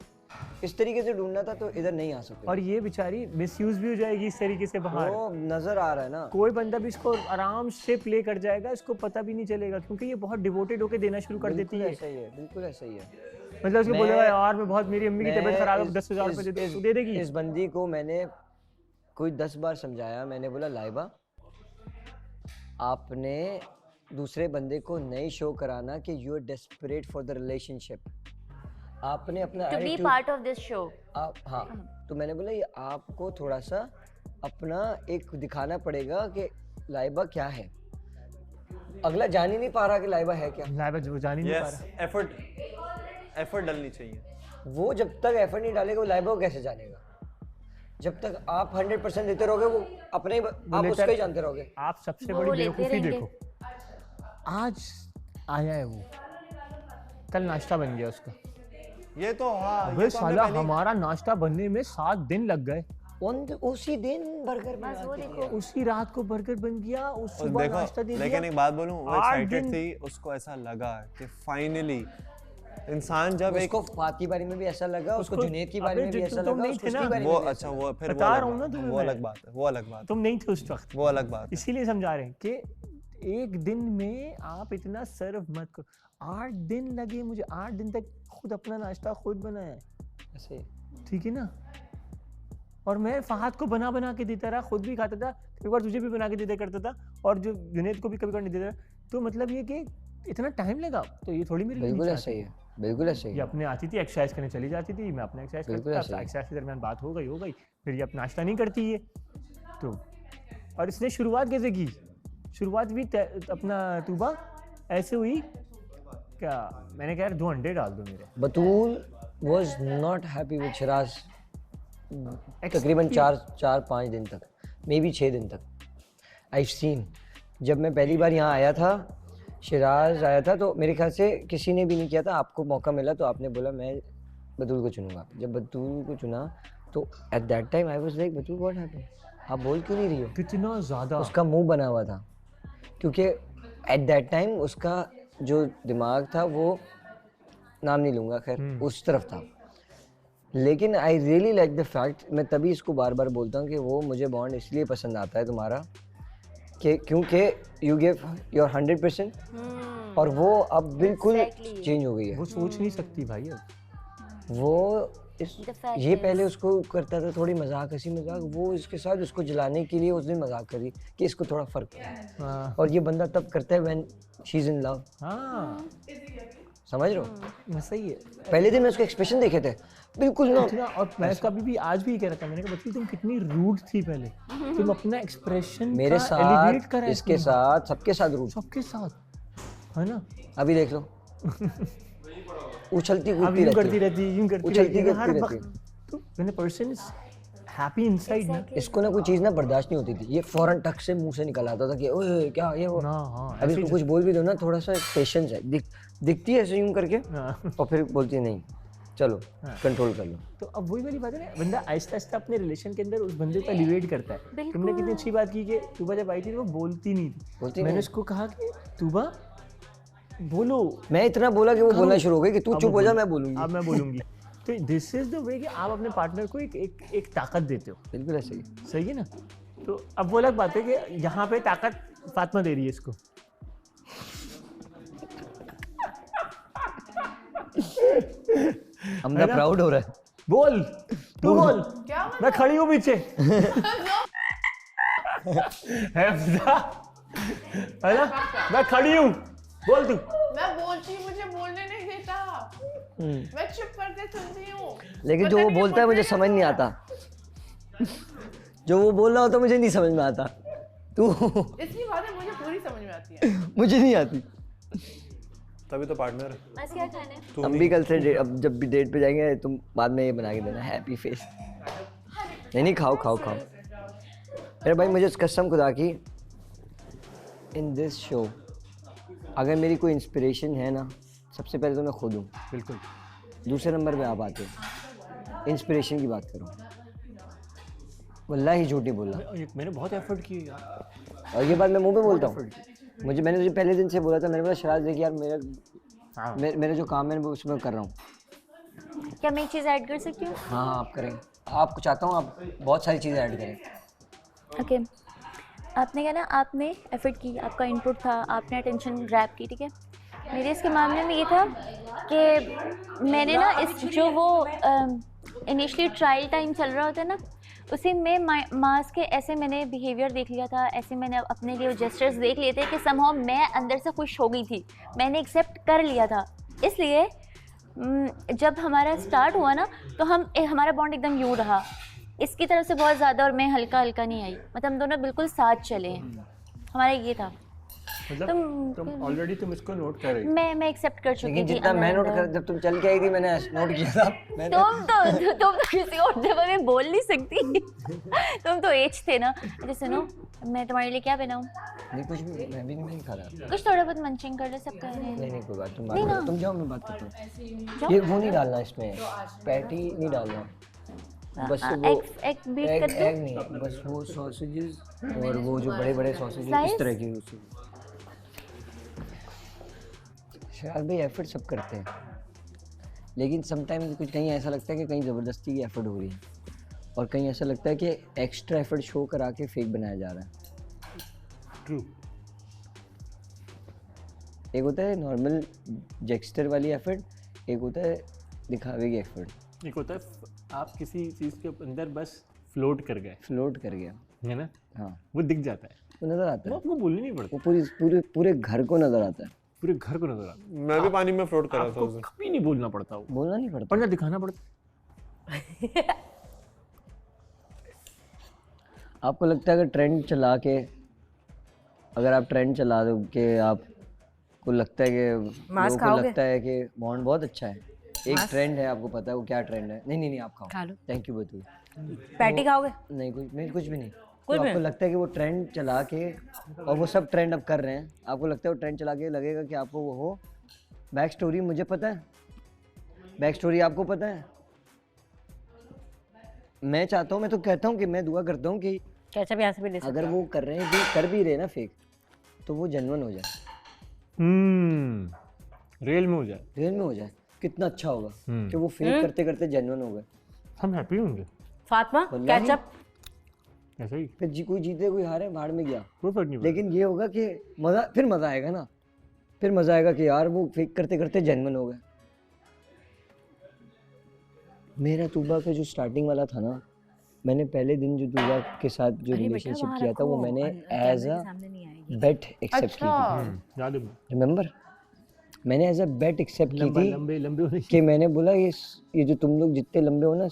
इस तरीके से ढूंढना था तो इधर नहीं आ सकते। और ये बेचारी मिसयूज भी हो जाएगी इस तरीके से बाहर। वो नजर आ रहा है ना, कोई बंदा भी इसको आराम से प्ले कर जाएगा, इसको पता भी नहीं चलेगा, क्योंकि ये बहुत डिवोटेड होके देना शुरू कर देती है। ऐसा ही है, बिल्कुल ऐसा ही है। मतलब उसको बोलेगा यार मैं बहुत, मेरी अम्मी की तबीयत खराब है, 10,000 रुपए दे देगी। इस बंदी को मैंने कोई 10 बार समझाया। मैंने बोला लाइबा, आपने दूसरे बंदे को नहीं शो कराना कि you are desperate for the relationship. आपने अपना to be part of this show. हाँ, तो मैंने बोला ये आपको थोड़ा सा अपना एक दिखाना पड़ेगा कि लाइबा क्या है। अगला जान ही नहीं पा रहा कि लाइबा है क्या। लाइबा जो जान ही नहीं पा रहा। एफर्ट डालनी चाहिए। वो जब तक एफर्ट नहीं डालेगा वो लाइबा को कैसे जानेगा? जब तक आप 100% देते रहोगे वो अपने आप उसको ही जानते रहोगे। आप सबसे बड़ी बेवकूफ़ी देखो, आज आया है वो, कल नाश्ता बन गया उसका। ये तो हाँ, अबे साला हमारा नाश्ता बनने में 7 दिन लग गए। उसी दिन बर्गर बना दिया, उसी रात को बर्गर बन गया, उस सुबह नाश्ता दे दिया। लेकिन एक बात बोलूं, वो एक्साइटेड थी, उसको ऐसा लगा कि फाइनली इंसान जब उसको फात की बारी में भी ऐसा लगा, उसको जुनैद की बारी में भी ऐसा लगा, उसकी बारी में वो भी अच्छा वो फिर बता रहा हूं ना तुम्हें, वो अलग बात है, वो अलग बात। तुम नहीं थे उस वक्त, वो अलग बात। इसीलिए समझा रहे हैं कि एक दिन में आप इतना सर्व मत करो। 8 दिन लगे मुझे, 8 दिन तक खुद अपना नाश्ता खुद बनाया ऐसे, ठीक है ना। और मैं फहद को बना बना के देता रहा, खुद भी खाता था, एक बार तुझे भी बना के देता करता था, और जो जुनैद को भी कभी नहीं देता। तो मतलब ये कि इतना टाइम लगा, तो ये थोड़ी मेरी बिल्कुल ऐसा ही है, बिल्कुल ऐसा ही ये अपने आती थी, एक्सरसाइज करने चली जाती थी, मैं अपना एक्सरसाइज करता था, एक्सरसाइज के दरमियान बात हो गई, फिर ये अपना नाश्ता नहीं करती है तो। और इसने शुरुआत कैसे की? शुरुआत भी अपना तूबा ऐसे हुई क्या, मैंने कहा यार 2 अंडे डाल दो मेरे। Batool was not happy with Shiraz तकरीबन 4-5 दिन तक, मे बी 6 दिन तक। आई सीन, जब मैं पहली बार यहाँ आया था, शिराज आया था, तो मेरे ख्याल से किसी ने भी नहीं किया था, आपको मौका मिला तो आपने बोला मैं बतूल को चुनूंगा। जब बतूल को चुना तो at that time I was like Batool what happened, आप बोल क्यों नहीं रही हो? कितना ज़्यादा उसका मुंह बना हुआ था, क्योंकि एट दैट टाइम उसका जो दिमाग था वो, नाम नहीं लूँगा खैर, उस तरफ था। लेकिन I really like the fact, मैं तभी इसको बार बार बोलता हूँ कि वो मुझे बॉन्ड इसलिए पसंद आता है तुम्हारा कि क्योंकि यू गिव योर 100%, और वो अब बिल्कुल चेंज हो गई है। वो सोच नहीं सकती भाई अब। वो ये पहले उसको करता था थोड़ी मजाक, हंसी मजाक, वो इसके साथ उसको जलाने के लिए उस दिन मजाक करी कि इसको थोड़ा फर्क है। और ये बंदा तब करता है when she is in love. समझ रहे हो? सही है। पहले दिन मैं उसके एक्सप्रेशन देखे थे बिल्कुल ना, और मैं इसका भी आज भी कह रहा था, मैंने कहा बच्ची तुम कितनी रूड थी पहले, तुम अपना एक्सप्रेशन मेरे साथ, इसके साथ, सबके साथ रूड, सबके साथ, है ना। अभी देख लो उछलती कूदती रहती। तो when a person is happy inside ना, इसको ना कोई चीज़ ना बर्दाश्त नहीं होती थी, ये फौरन टक से मुंह से निकल आता था कि ओए क्या ये वो। अभी इसको कुछ बोल भी दो ना, थोड़ा सा पेशेंस है, दिखती है ऐसे यूं करके, और फिर बोलती है नहीं चलो कंट्रोल कर लो। तो अब वही वाली बात है ना, बंदा आहिस्ता आहिस्ता अपने रिलेशन के अंदर उस बंदे को एलिवेट करता है। तुमने कितनी अच्छी बात की कि तूबा जब आई थी तो वो बोलती नहीं थी, मैंने उसको कहा कि तूबा बोलो, मैं इतना बोला कि वो बोलना शुरू हो गई कि तू चुप हो जा, मैं बोलूंगी, अब मैं बोलूंगी। तो दिस इज द वे कि आप अपने पार्टनर को एक ताकत देते हो। बिल्कुल ऐसे ही, सही है ना। तो अब वो अलग बात है कि यहाँ पे ताकत फातिमा दे रही है इसको। हमदा प्राउड हो रहा है। बोल, तू बोल। मैं खड़ी हूँ पीछे। हमजा, है ना? मैं खड़ी हूँ, बोल तू। मैं बोलती, मुझे बोलने नहीं देता। मैं चुप करके सुनती हूँ। लेकिन जो वो बोलता है मुझे समझ नहीं आता। जो वो बोल रहा होता मुझे नहीं समझ में आता। तू इसकी बातें मुझे पूरी समझ में आती है। मुझे नहीं आती। तभी तो पार्टनर है। बस क्या खाना है? हम भी कल से अब जब भी डेट पे जाएंगे तुम बाद में ये बना के देना हैप्पी फेस। नहीं खाओ खाओ खाओ। अरे भाई मुझे कसम खुदा की इन दिस शो अगर मेरी कोई इंस्पिरेशन है ना, सबसे पहले तो मैं खुद हूँ। बिल्कुल। दूसरे नंबर पे आप आते हो। इंस्पिरेशन की बात करो, वल्लाही झूठ नहीं बोल रहा। मैंने बहुत एफर्ट किए यार। और ये बात मैं मुंह पे बोलता हूँ। मैंने तुझे पहले दिन से बोला था, मैंने बोला शराज देख यार मेरा जो काम है मैं उसमें कर रहा हूँ। क्या मैं एक चीज़ ऐड कर सकती हूँ? हाँ आप करें। आपको चाहता हूँ आप बहुत सारी चीज़ें ऐड करें। ओके आपने क्या ना, आपने एफर्ट की, आपका इनपुट था, आपने अटेंशन ग्रैब की, ठीक है। मेरे इसके मामले में ये था कि मैंने ना इस जो वो इनिशियली ट्रायल टाइम चल रहा होता है ना, उसी में मास के ऐसे मैंने बिहेवियर देख लिया था, ऐसे मैंने अपने लिए जेस्चर्स देख लिए थे कि समहाउ मैं अंदर से खुश हो गई थी, मैंने एक्सेप्ट कर लिया था। इसलिए जब हमारा स्टार्ट हुआ ना तो हमारा बॉन्ड एकदम यूँ रहा, इसकी तरफ से बहुत ज़्यादा और मैं हल्का हल्का नहीं आई, मतलब हम दोनों बिल्कुल साथ चले हैं। हमारा ये था। मतलब तुम ऑलरेडी तुम इसको नोट कर रही थी। मैं एक्सेप्ट कर चुकी थी। जितना मैं नोट कर, जब तुम चल के आई थी मैंने नोट किया था। तुम तो किसी और जगह में बोल नहीं सकती। तुम तो एज थे ना। अच्छा सुनो, मैं तुम्हारे लिए क्या बनाऊं? नहीं कुछ भी, मैं भी नहीं खा रहा। कुछ थोड़ा बहुत मंचिंग कर ले, सब कर रहे हैं। नहीं कोई बात, तुम जाओ मैं बात करता हूँ। ये वो नहीं डालना इसमें, पैटी नहीं डालना, बस वो एग बीट कर दो। एग नहीं, बस वो सॉसेजेस और वो जो बड़े बड़े सॉसेजेस इस तरह के उसी। शायद भाई एफर्ट सब करते हैं, लेकिन समटाइम्स कुछ कहीं ऐसा लगता है कि कहीं ज़बरदस्ती की एफर्ट हो रही है और कहीं ऐसा लगता है कि एक्स्ट्रा एफर्ट शो करा के फेक बनाया जा रहा है। ट्रू। एक होता है नॉर्मल जेक्स्टर वाली एफर्ट, एक होता है दिखावे की एफर्ट। एक होता है आप किसी चीज़ के अंदर बस फ्लोट कर गए, है ना? हाँ वो दिख जाता है, वो नज़र आता है, वो आपको बोलना नहीं पड़ता, वो पूरे घर को नज़र आता है, पूरे घर को नज़र आता है। मैं भी पानी में फ्लोट कर रहा था उस दिन। कभी नहीं बोलना पड़ता, वो बोलना नहीं पड़ता, पर दिखाना पड़ता। आपको लगता है कि ट्रेंड चला के, अगर आप ट्रेंड चला दो कि आपको लगता है कि लोगों को लगता है कि बॉन्ड बहुत अच्छा है, एक ट्रेंड है, आपको पता है वो क्या ट्रेंड है। नहीं आप खाओ, खा लो। Thank you Batu. पैटी खाओगे? नहीं कुछ भी नहीं। तो आपको लगता है कि वो ट्रेंड चला के, और वो सब ट्रेंड अब कर रहे हैं, आपको लगता है वो ट्रेंड चला के लगेगा कि आपको वो हो। बैक स्टोरी मुझे पता है, बैक स्टोरी आपको पता है। मैं चाहता हूँ, मैं तो कहता हूँ कि मैं दुआ करता हूँ कि कैचअप यहाँ से भी ले सकते अगर वो कर रहे हैं, जो कर भी रहे ना फेक, तो वो जेन्युइन हो जाए, रियल में हो जाए, रियल में हो जाए। कितना अच्छा होगा कि वो फेक करते करते जेन्युइन हो गए, हम हैप्पी होंगे। फातिमा कैचअप ऐसा ही, फिर कोई जीते कोई हारे, भाड़ में गया, कोई फर्क नहीं। लेकिन ये होगा कि मज़ा आएगा ना, फिर मज़ा आएगा कि यार वो फेक करते करते जेन्युइन हो गए। मेरा तूबा का जो स्टार्टिंग वाला था ना, मैंने पहले दिन जो तूबा के साथ जो रिलेशनशिप किया था वो मैंने एज अ बेट एक्सेप्ट की थी। रिमेंबर, मैंने एज अ बेट एक्सेप्ट की थी कि मैंने बोला ये जो तुम लोग जितने लंबे हो ना,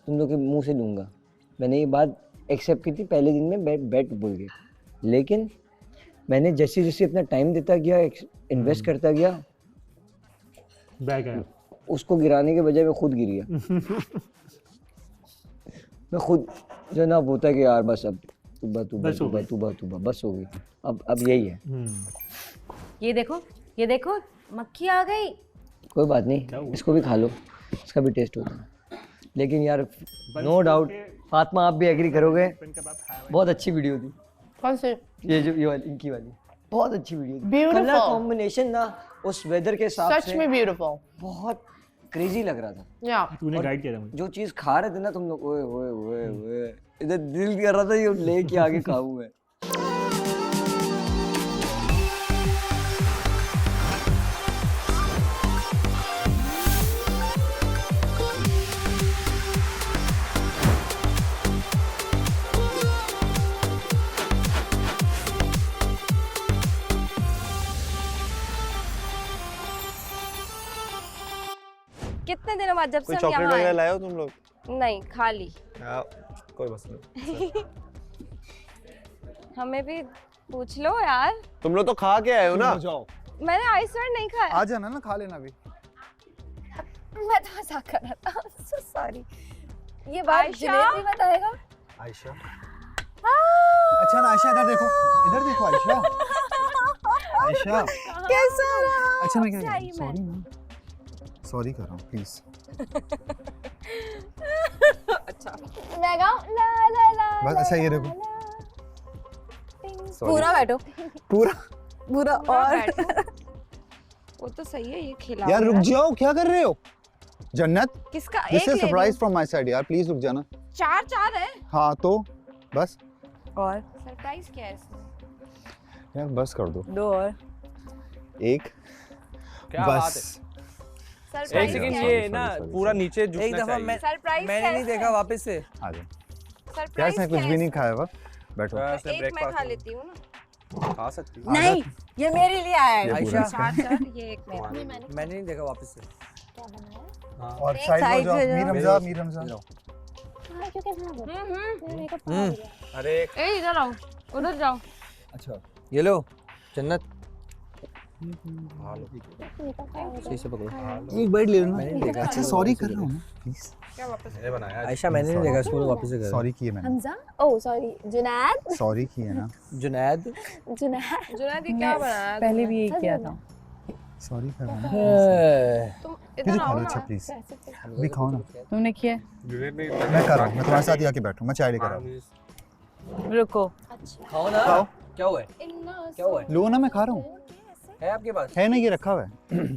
तुम लोग के मुंह से लूँगा। मैंने ये बात एक्सेप्ट की थी पहले दिन में, बेट बोल के। लेकिन मैंने जैसे जैसे अपना टाइम देता गया, इन्वेस्ट करता गया, बैक आया, उसको गिराने के बजाय मैं खुद गिर गया। मैं खुद जो ना होता है कि यार बस अब तूबा बस हो गई, अब यही है। ये देखो मक्खी आ गई। कोई बात नहीं, इसको भी खा लो, इसका भी टेस्ट होता है। लेकिन यार नो डाउट फातिमा आप भी एग्री करोगे, बहुत अच्छी वीडियो थी। कौन सी? ये वाली, इनकी वाली बहुत अच्छी वीडियो थी। कलर कॉम्बिनेशन ना उस वेदर के हिसाब से सच में ब्यूटीफुल, बहुत क्रेजी लग रहा था। तूने गाइड किया था मुझे। जो चीज खा रहे थे ना तुम लोग, ओए ओए ओए ओए, इधर दिल कर रहा था ये लेके आगे खाऊं मैं। कितने दिनों बाद जब से कोई हम चॉकलेट यहाँ वगैरह आए। लाए हो तुम लोग? नहीं, खाली। कोई बस नहीं। हमें भी पूछ लो यार। तुम लोग तो खा के आए हो ना? मैंने आइसवर्ड नहीं खाया। आ जाना ना, खा लेना भी। मैं तो मजाक कर रहा था। So sorry। ये बात जुनैद भी बताएगा। आयशा। अच्छा ना आयशा, इधर देखो आयशा। आयशा। कैसा? अच्छा मैं क्या सॉरी ना, सॉरी कर रहा हूँ प्लीज। अच्छा मैं गाऊं ला ला ला। बस अच्छा ये देखो। पूरा बैठो। पूरा और वो तो सही है, ये खिला। यार रुक जाओ, क्या कर रहे हो? जन्नत किसका? This is surprise from my side यार, प्लीज रुक जाना। 4 है। हाँ तो बस। और सरप्राइज क्या है इसमें? यार बस कर दो। 2 और एक क्या बात बस। है? एक सेकंड, ये ना पूरा नीचे झुकना एक दफा चाहिए। सरप्राइज मैंने नहीं देखा, वापस से आ जाओ। सरप्राइज यार इसने कुछ भी नहीं खाया हुआ, बैठो। एक मैं खा लेती हूँ ना। खा सकती नहीं, ये मेरे लिए आया है। आयशा 4 ये एक मेरा। मैंने नहीं देखा, वापस से। क्या बनाया? और साइड हो जाओ। मीर हमजा हाँ क्योंकि मेकअप अरे ए इधर आओ, उधर जाओ। अच्छा ये लो जन्नत, सही से पकड़ो। एक बाइट ले लो मैंने नहीं देखा। अच्छा सॉरी कर रहा हूँ ना प्लीज। क्या वापस? मैंने बनाया। आयशा मैंने नहीं देखा, इसको वापस से कर। सॉरी किए मैंने। Hamza oh sorry Junaid. Sorry किए ना। जुनैद जुनैद ये क्या बनाया? पहले भी यही किया था। सॉरी कर रहा हूँ। तुम फिर इधर खा आओ लो ना। अच्छा प्लीज। अभी खाओ ना। तुमने किया? मैं कर रहा हूँ, मैं तुम्हारे साथ ही आके बैठूँ, मैं चाय लेकर आऊँ। रुको। खाओ ना। खाओ। क्या हुआ है? क्या हुआ है? लो ना, मैं खा रहा हूँ। है आपके पास? है ना, ये रखा हुआ है।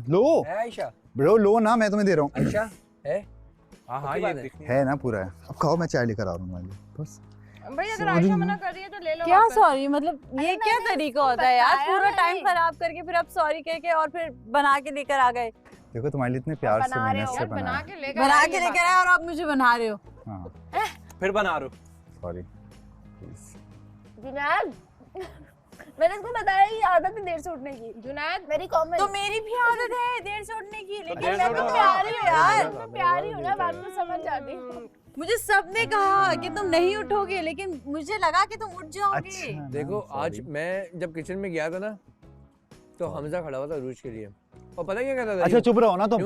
लो है आयशा? ब्रो लो ना, मैं तुम्हें दे रहा हूँ। आयशा है? हाँ ये है ना, पूरा है। अब खाओ, मैं चाय लेकर आ रहा हूँ तुम्हारे लिए बस। भाई अगर आयशा मना कर रही है तो ले लो। क्या वापस। सॉरी, मतलब ये क्या तरीका होता है यार? पूरा टाइम खराब करके फिर आप सॉरी कह के और फिर बना के लेकर आ गए। देखो तुम्हारे लिए इतने प्यार से मैंने इससे बना बनाया। के लेकर आए और आप मुझे बना रहे हो। हाँ फिर बना रहे हो। सॉरी। जुनैद मैंने इसको बताया ही आदत है देर से उठने की। जुनैद मेरी कॉमन तो मेरी भी आदत है देर से उठने की, लेकिन मैं तो प्यारी हूँ यार, मैं प्यारी हूँ ना, बात तो समझ जाती हूँ। मुझे सबने कहा कि तुम नहीं उठोगे, लेकिन मुझे लगा कि तुम उठ जाओगे। देखो आज मैं जब किचन में गया था ना, तो हमजा खड़ा हुआ था रूज के लिए, और पता क्या कहता था? अच्छा चुप रहो ना तुम।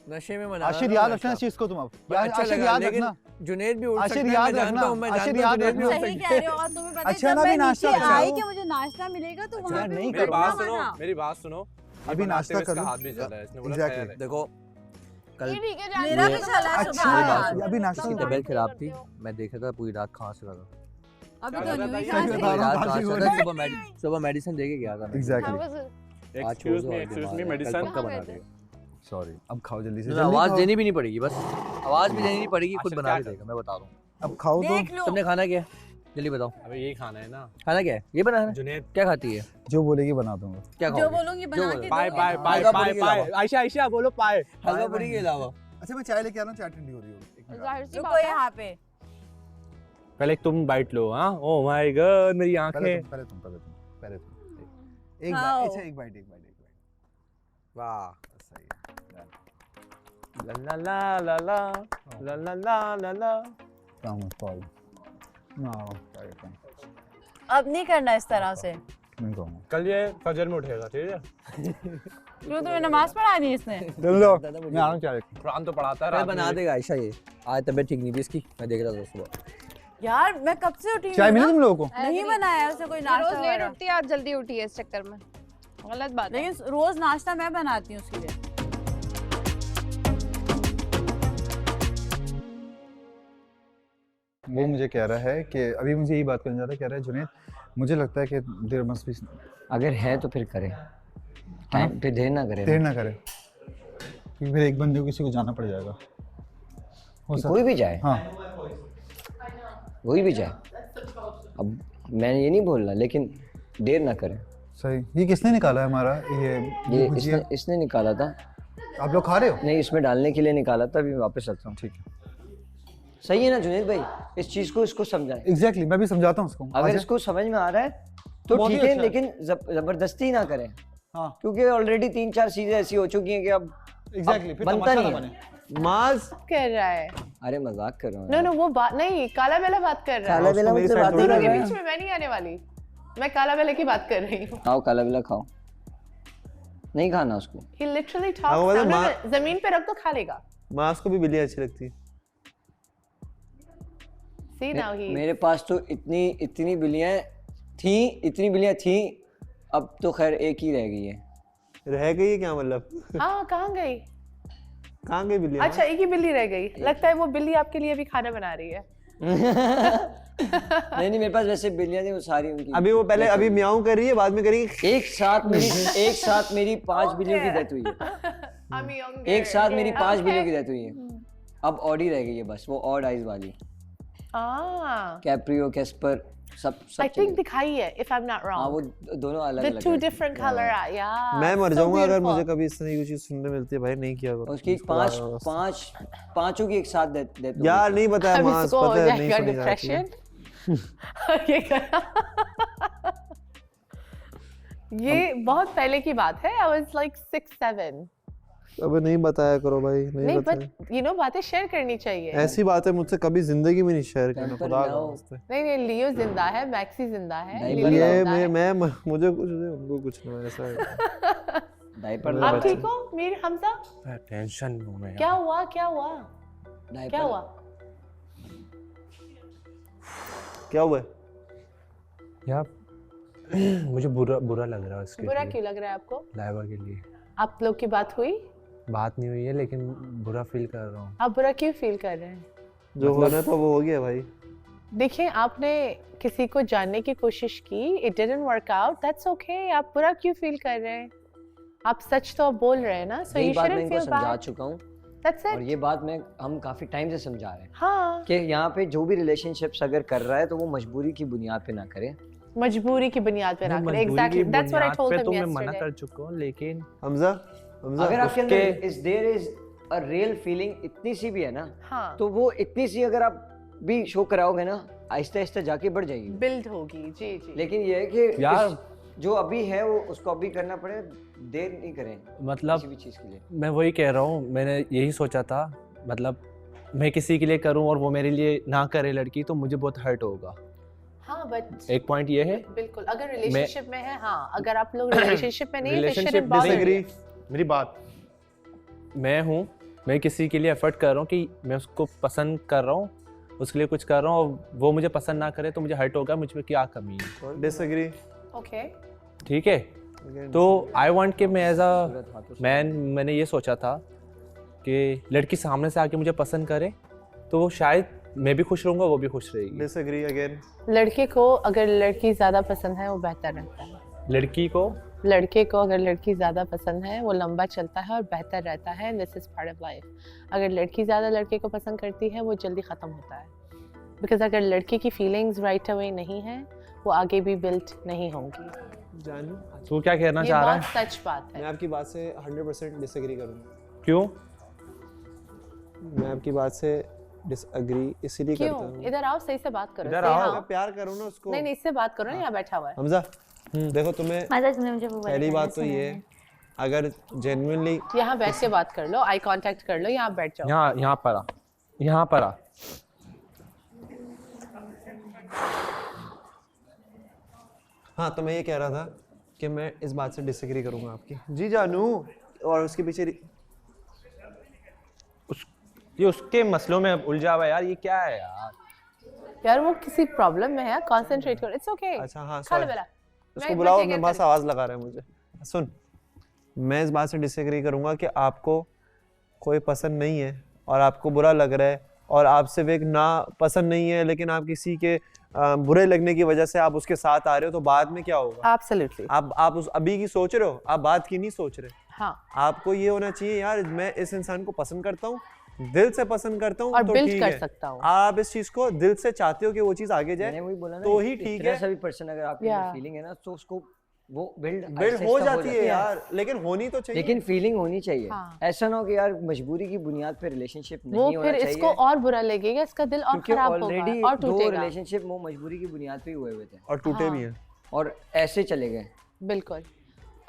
नशे में मना। आशिर याद रखना इस चीज को तुम अब। आशिर याद रखना। जुनैद भी उठ सकता है, आशिर याद रखना। आशिर याद रखना। सही कह रहे हो। और तुम्हें पता है अच्छा जब ना, मैं भी नाश्ता नीचे आई करो। कि मुझे नाश्ता मिलेगा तो वहाँ पे नहीं मेरी करना बात सुनो, मेरी बात सुनो। अभी नाश्ता कर लो। हाथ भी चल रहा है, इसने बोला Exactly. खैर है। देखो कल ठीक है मेरा भी चला है अच्छा, सुबह। अभी नाश्ता की करो। तबीयत खराब थी, मैं देखा था पूरी रात खांस रहा था। अभी क्या तो कर रहा यूं ही था खांस ये? रही बता हूँ। रहा हूँ, रात खांसी खांस हो रहा रही था, है। सुबह मेडिसिन देके गया था मैं। एग्जैक्टली। आज Excuse छोड़ me, दो, excuse बीमार me, है, medicine? कल पक्का बना देगा। सॉरी, अब खाओ जल्दी से। तो जल्दी आवाज खाओ। देनी भी नहीं पड़ेगी, बस आवाज भी देनी नहीं पड़ेगी, खुद अच्छा, बना के क्या देगा, मैं बता रहा हूँ। अब खाओ तो। देख लो। तुमने खाना क्या है? जल्दी बताओ। अबे यही खाना है ना। खाना क्या है? ये बनाना है? जुनैद क्या खाती है? जो बोलेगी बना दूंगा। क्या जो खाओगे? बोलूंगी बना के पाए दोगे। पाए पाए हलवा पाए पूरी के पाए अलावा। आयशा आयशा बोलो पाए। हलवा पूरी के अलावा। अच्छा मैं चाय लेके आ रहा हूँ, चाय ठंडी हो रही होगी। एक मिनट। जाहिर सी रुको बात है। यहाँ पे। पहले तुम बाइट लो। हाँ ओह माय गॉड मेरी आंखें। पहले तुम। एक खाओ। बाइट, अच्छा एक बाइट। वाह सही है। ला ला ला ला ला ला ला ला ला। काम है कॉल। ना चाय का अब नहीं करना इस तरह से। नहीं कहूँगा। कल ये फजर में उठेगा, ठीक है? क्यों, तुम्हें नमाज पढ़ा दी इसने? लो मैं आ रहा हूँ चाय लेके। कुरान तो पढ़ाता है कल रात बना में। देगा आयशा ये। आज तबीयत ठीक नहीं थी इसकी, मैं देख रहा था सुबह। यार मैं कब से उठी हूँ चाय मिली ना? तुम लोगों को? नहीं बनाया उसे कोई ये नाश्ता रोज लेट वगैरह। उठती है, आज जल्दी उठी है इस चक्कर में। गलत बात है। लेकिन रोज नाश्ता मैं बनाती हूँ उसके लिए। वो मुझे कह रहा है कि अभी मुझे यही बात करने जा रहा है, कह रहा है जुनैद मुझे लगता है कि देर मस्ट बी। अगर है तो फिर करें, टाइम पे देर ना करें। देर ना करे क्योंकि फिर एक बंदे को किसी को जाना पड़ जाएगा। हो सकता कोई भी जाए, हाँ कोई भी जाए। अब मैं ये नहीं बोल रहा, लेकिन देर ना करें। सही। ये किसने निकाला है हमारा ये भुजिया? इसने निकाला था। आप लोग खा रहे हो? नहीं, इसमें डालने के लिए निकाला था, अभी वापस रखता हूँ। ठीक है। सही है ना जुनैद भाई? इस चीज को इसको समझाएं। एग्जैक्टली मैं भी समझाता हूँ उसको। अगर इसको समझ में आ रहा है तो बहुत ही ठीक है, अच्छा है। लेकिन जबरदस्ती ना करें। हाँ क्योंकि ऑलरेडी 3-4 चीजें ऐसी हो चुकी हैं कि अब एग्जैक्टली फिर बनता तमाशा नहीं ना है। बने। माज कर रहा है। अरे मजाक कर रहा हूँ नो नो वो बात नहीं, काला बेला बात कर रहा है। काला बेला मुझसे बात दोनों कर के रहा बीच में मैं नहीं आने वाली, मैं काला बेला की बात कर रही हूँ। खाओ काला बेला खाओ, नहीं खाना उसको। He literally हाँ, वो talks मतलब सामने में, जमीन पे रख तो खा लेगा। माज को भी बिल्ली अच्छी लगती है। See now he मेरे पास तो इतनी बिल्लियां थी, अब तो खैर एक ही रह गई है। रह गई है क्या मतलब? हाँ कहाँ गई? कहाँ गई बिल्ली? अच्छा एक ही बिल्ली रह गई, लगता है वो बिल्ली आपके लिए भी खाना बना रही है। नहीं मेरे पास वैसे बिल्लियां थी वो सारी उनकी। अभी वो पहले अभी म्याऊं कर रही है, बाद में करेगी। एक साथ मेरी 5 बिल्लियों की डेथ हुई है। एक साथ मेरी 5 बिल्लियों की डेथ हुई है। अब ऑडी रह गई है बस, वो ऑड आइज वाली। कैप्रियो, कैस्पर सब I think दिखाई है if I'm not wrong. हाँ वो दोनों अलग The two different color are, yeah. मैं मर जाऊंगा अगर मुझे कभी इस तरह की चीज सुनने मिलती है भाई, नहीं किया करो। उसकी 5 की एक साथ डेथ यार नहीं बताया मास, पता है नहीं सुनी डिप्रेशन। ये बहुत पहले की बात है, I was like 6-7. अबे नहीं बताया करो भाई, नहीं बताया। but you know बातें शेयर करनी चाहिए। ऐसी बातें मुझसे कभी जिंदगी में नहीं शेयर करना, खुदा का वास्ते। नहीं लियो जिंदा है, मैक्सी जिंदा है, ये मैं मुझे कुछ दे, उनको कुछ नहीं, ऐसा है। डायपर आप ठीक हो मीर हमजा? टेंशन हूं मैं। क्या हुआ क्या हुआ? यार मुझे बुरा लग रहा है इसके। बुरा क्यों लग रहा है आपको? लाइबा के लिए। आप लोग की बात हुई? बात नहीं हुई है लेकिन बुरा फील कर रहा हूँ। आप बुरा क्यों फील कर रहे हैं? जो होना था वो हो गया भाई। देखिए आपने किसी को जानने की कोशिश की, it didn't work out, that's okay. आप बुरा क्यों फील कर रहे हैं? आप सच तो आप बोल रहे हैं ना, so you shouldn't feel bad. समझा चुका हूँ। That's it. और ये बात हम काफी टाइम से समझा रहे हैं। हाँ। कि यहाँ पे जो भी रिलेशनशिप्स अगर कर रहा है तो वो मजबूरी की बुनियाद पे ना करे। मजबूरी की बुनियाद पे ना करे। Exactly. That's what I told him yesterday. मैं मना कर चुका हूँ लेकिन हमजा अगर आपके अंदर there is a real feeling इतनी सी भी है ना, हाँ। तो वो इतनी सी अगर आप भी शो कराओगे ना, आहिस्ता आहिस्ता जाके बढ़ जाएगी, बिल्ड होगी। जी जी। लेकिन ये है कि यार जो अभी है वो उसको अभी करना पड़े, देर नहीं करें मतलब किसी भी चीज के लिए। मैं वही कह रहा हूँ, मैंने यही सोचा था, मतलब मैं किसी के लिए करूँ और वो मेरे लिए ना करे लड़की, तो मुझे बहुत हर्ट होगा। हाँ बट एक पॉइंट ये है, बिल्कुल अगर रिलेशनशिप में है, हाँ अगर आप लोग रिलेशनशिप में नहीं है, रिलेशनशिप डिसएग्री। मेरी बात, मैं किसी के लिए एफर्ट कर रहा हूँ कि मैं उसको पसंद कर रहा हूँ, उसके लिए कुछ कर रहा हूँ और वो मुझे पसंद ना करे तो मुझे हर्ट होगा, मुझ में क्या कमी है। डिसएग्री। ओके ठीक है, तो आई वांट कि मैं एज अ मैन मैंने ये सोचा था कि लड़की सामने से आके मुझे पसंद करे तो वो शायद मैं भी खुश रहूंगा, वो भी खुश रहेगी। Disagree again. लड़के को अगर लड़की ज्यादा पसंद है वो बेहतर रहता है। लड़के को अगर लड़की ज़्यादा पसंद है वो लंबा चलता है और बेहतर रहता है। This is part of life. अगर लड़की ज़्यादा लड़के को पसंद करती है वो जल्दी ख़त्म होता है, बिकॉज अगर लड़के की फीलिंग्स राइट अवे नहीं है वो आगे भी बिल्ट नहीं होंगी। जानू तू क्या कहना चाह रहा है? ये बहुत सच बात है। मैं आपकी बात से 100% डिसएग्री करूँगा। क्यों? मैं आपकी बात से डिसएग्री इसीलिए करता हूँ। इधर आओ, सही से बात करो। इधर आओ, मैं प्यार करूँ ना उसको। नहीं इससे बात करो ना, यहाँ बैठा हुआ है हमजा। देखो तुम्हें पहली बात तो ये, अगर जेन्युइनली यहाँ बैठ के बात कर लो, आई कांटेक्ट कर लो, यहाँ बैठ जाओ। यहाँ पर आ। हाँ तो मैं ये कह रहा था कि मैं इस बात से डिसएग्री करूंगा आपकी। जी जानू, और उसके पीछे ये उसके मसलों में उलझा हुआ है यार, ये क्या है यार वो किसी प्रॉब्लम में है, कंसंट्रेट करो, इट्स ओके। अच्छा हाँ उसको बुलाओ, अपने पास आवाज लगा रहा है मुझे। सुन, मैं इस बात से डिसएग्री करूंगा कि आपको कोई पसंद नहीं है और आपको बुरा लग रहा है और आप सिर्फ एक ना पसंद नहीं है लेकिन आप किसी के बुरे लगने की वजह से आप उसके साथ आ रहे हो, तो बाद में क्या होगा? एब्सोल्युटली। आप उस अभी की सोच रहे हो, आप बात की नहीं सोच रहे। हाँ। आपको ये होना चाहिए यार, मैं इस इंसान को पसंद करता हूँ, दिल से पसंद करता हूँ, और तो बिल्ड ठीक कर है। सकता हूँ। आप इस चीज को दिल से चाहते हो कि वो चीज आगे जाए, तो ही ठीक है। सभी पर्सन अगर आपकी फीलिंग है ना तो उसको वो बिल्ड हो जाती है यार, लेकिन होनी तो चाहिए। लेकिन फीलिंग होनी चाहिए। ऐसा ना हो कि यार मजबूरी की बुनियाद पे रिलेशनशिप नहीं होना चाहिए। वो फिर इसको और बुरा लगेगा, इसका दिल और खराब होगा और टूटेगा। दो रिलेशनशिप वो मजबूरी की बुनियाद पे हुए थे और टूटे भी हैं और ऐसे चले गए। बिल्कुल।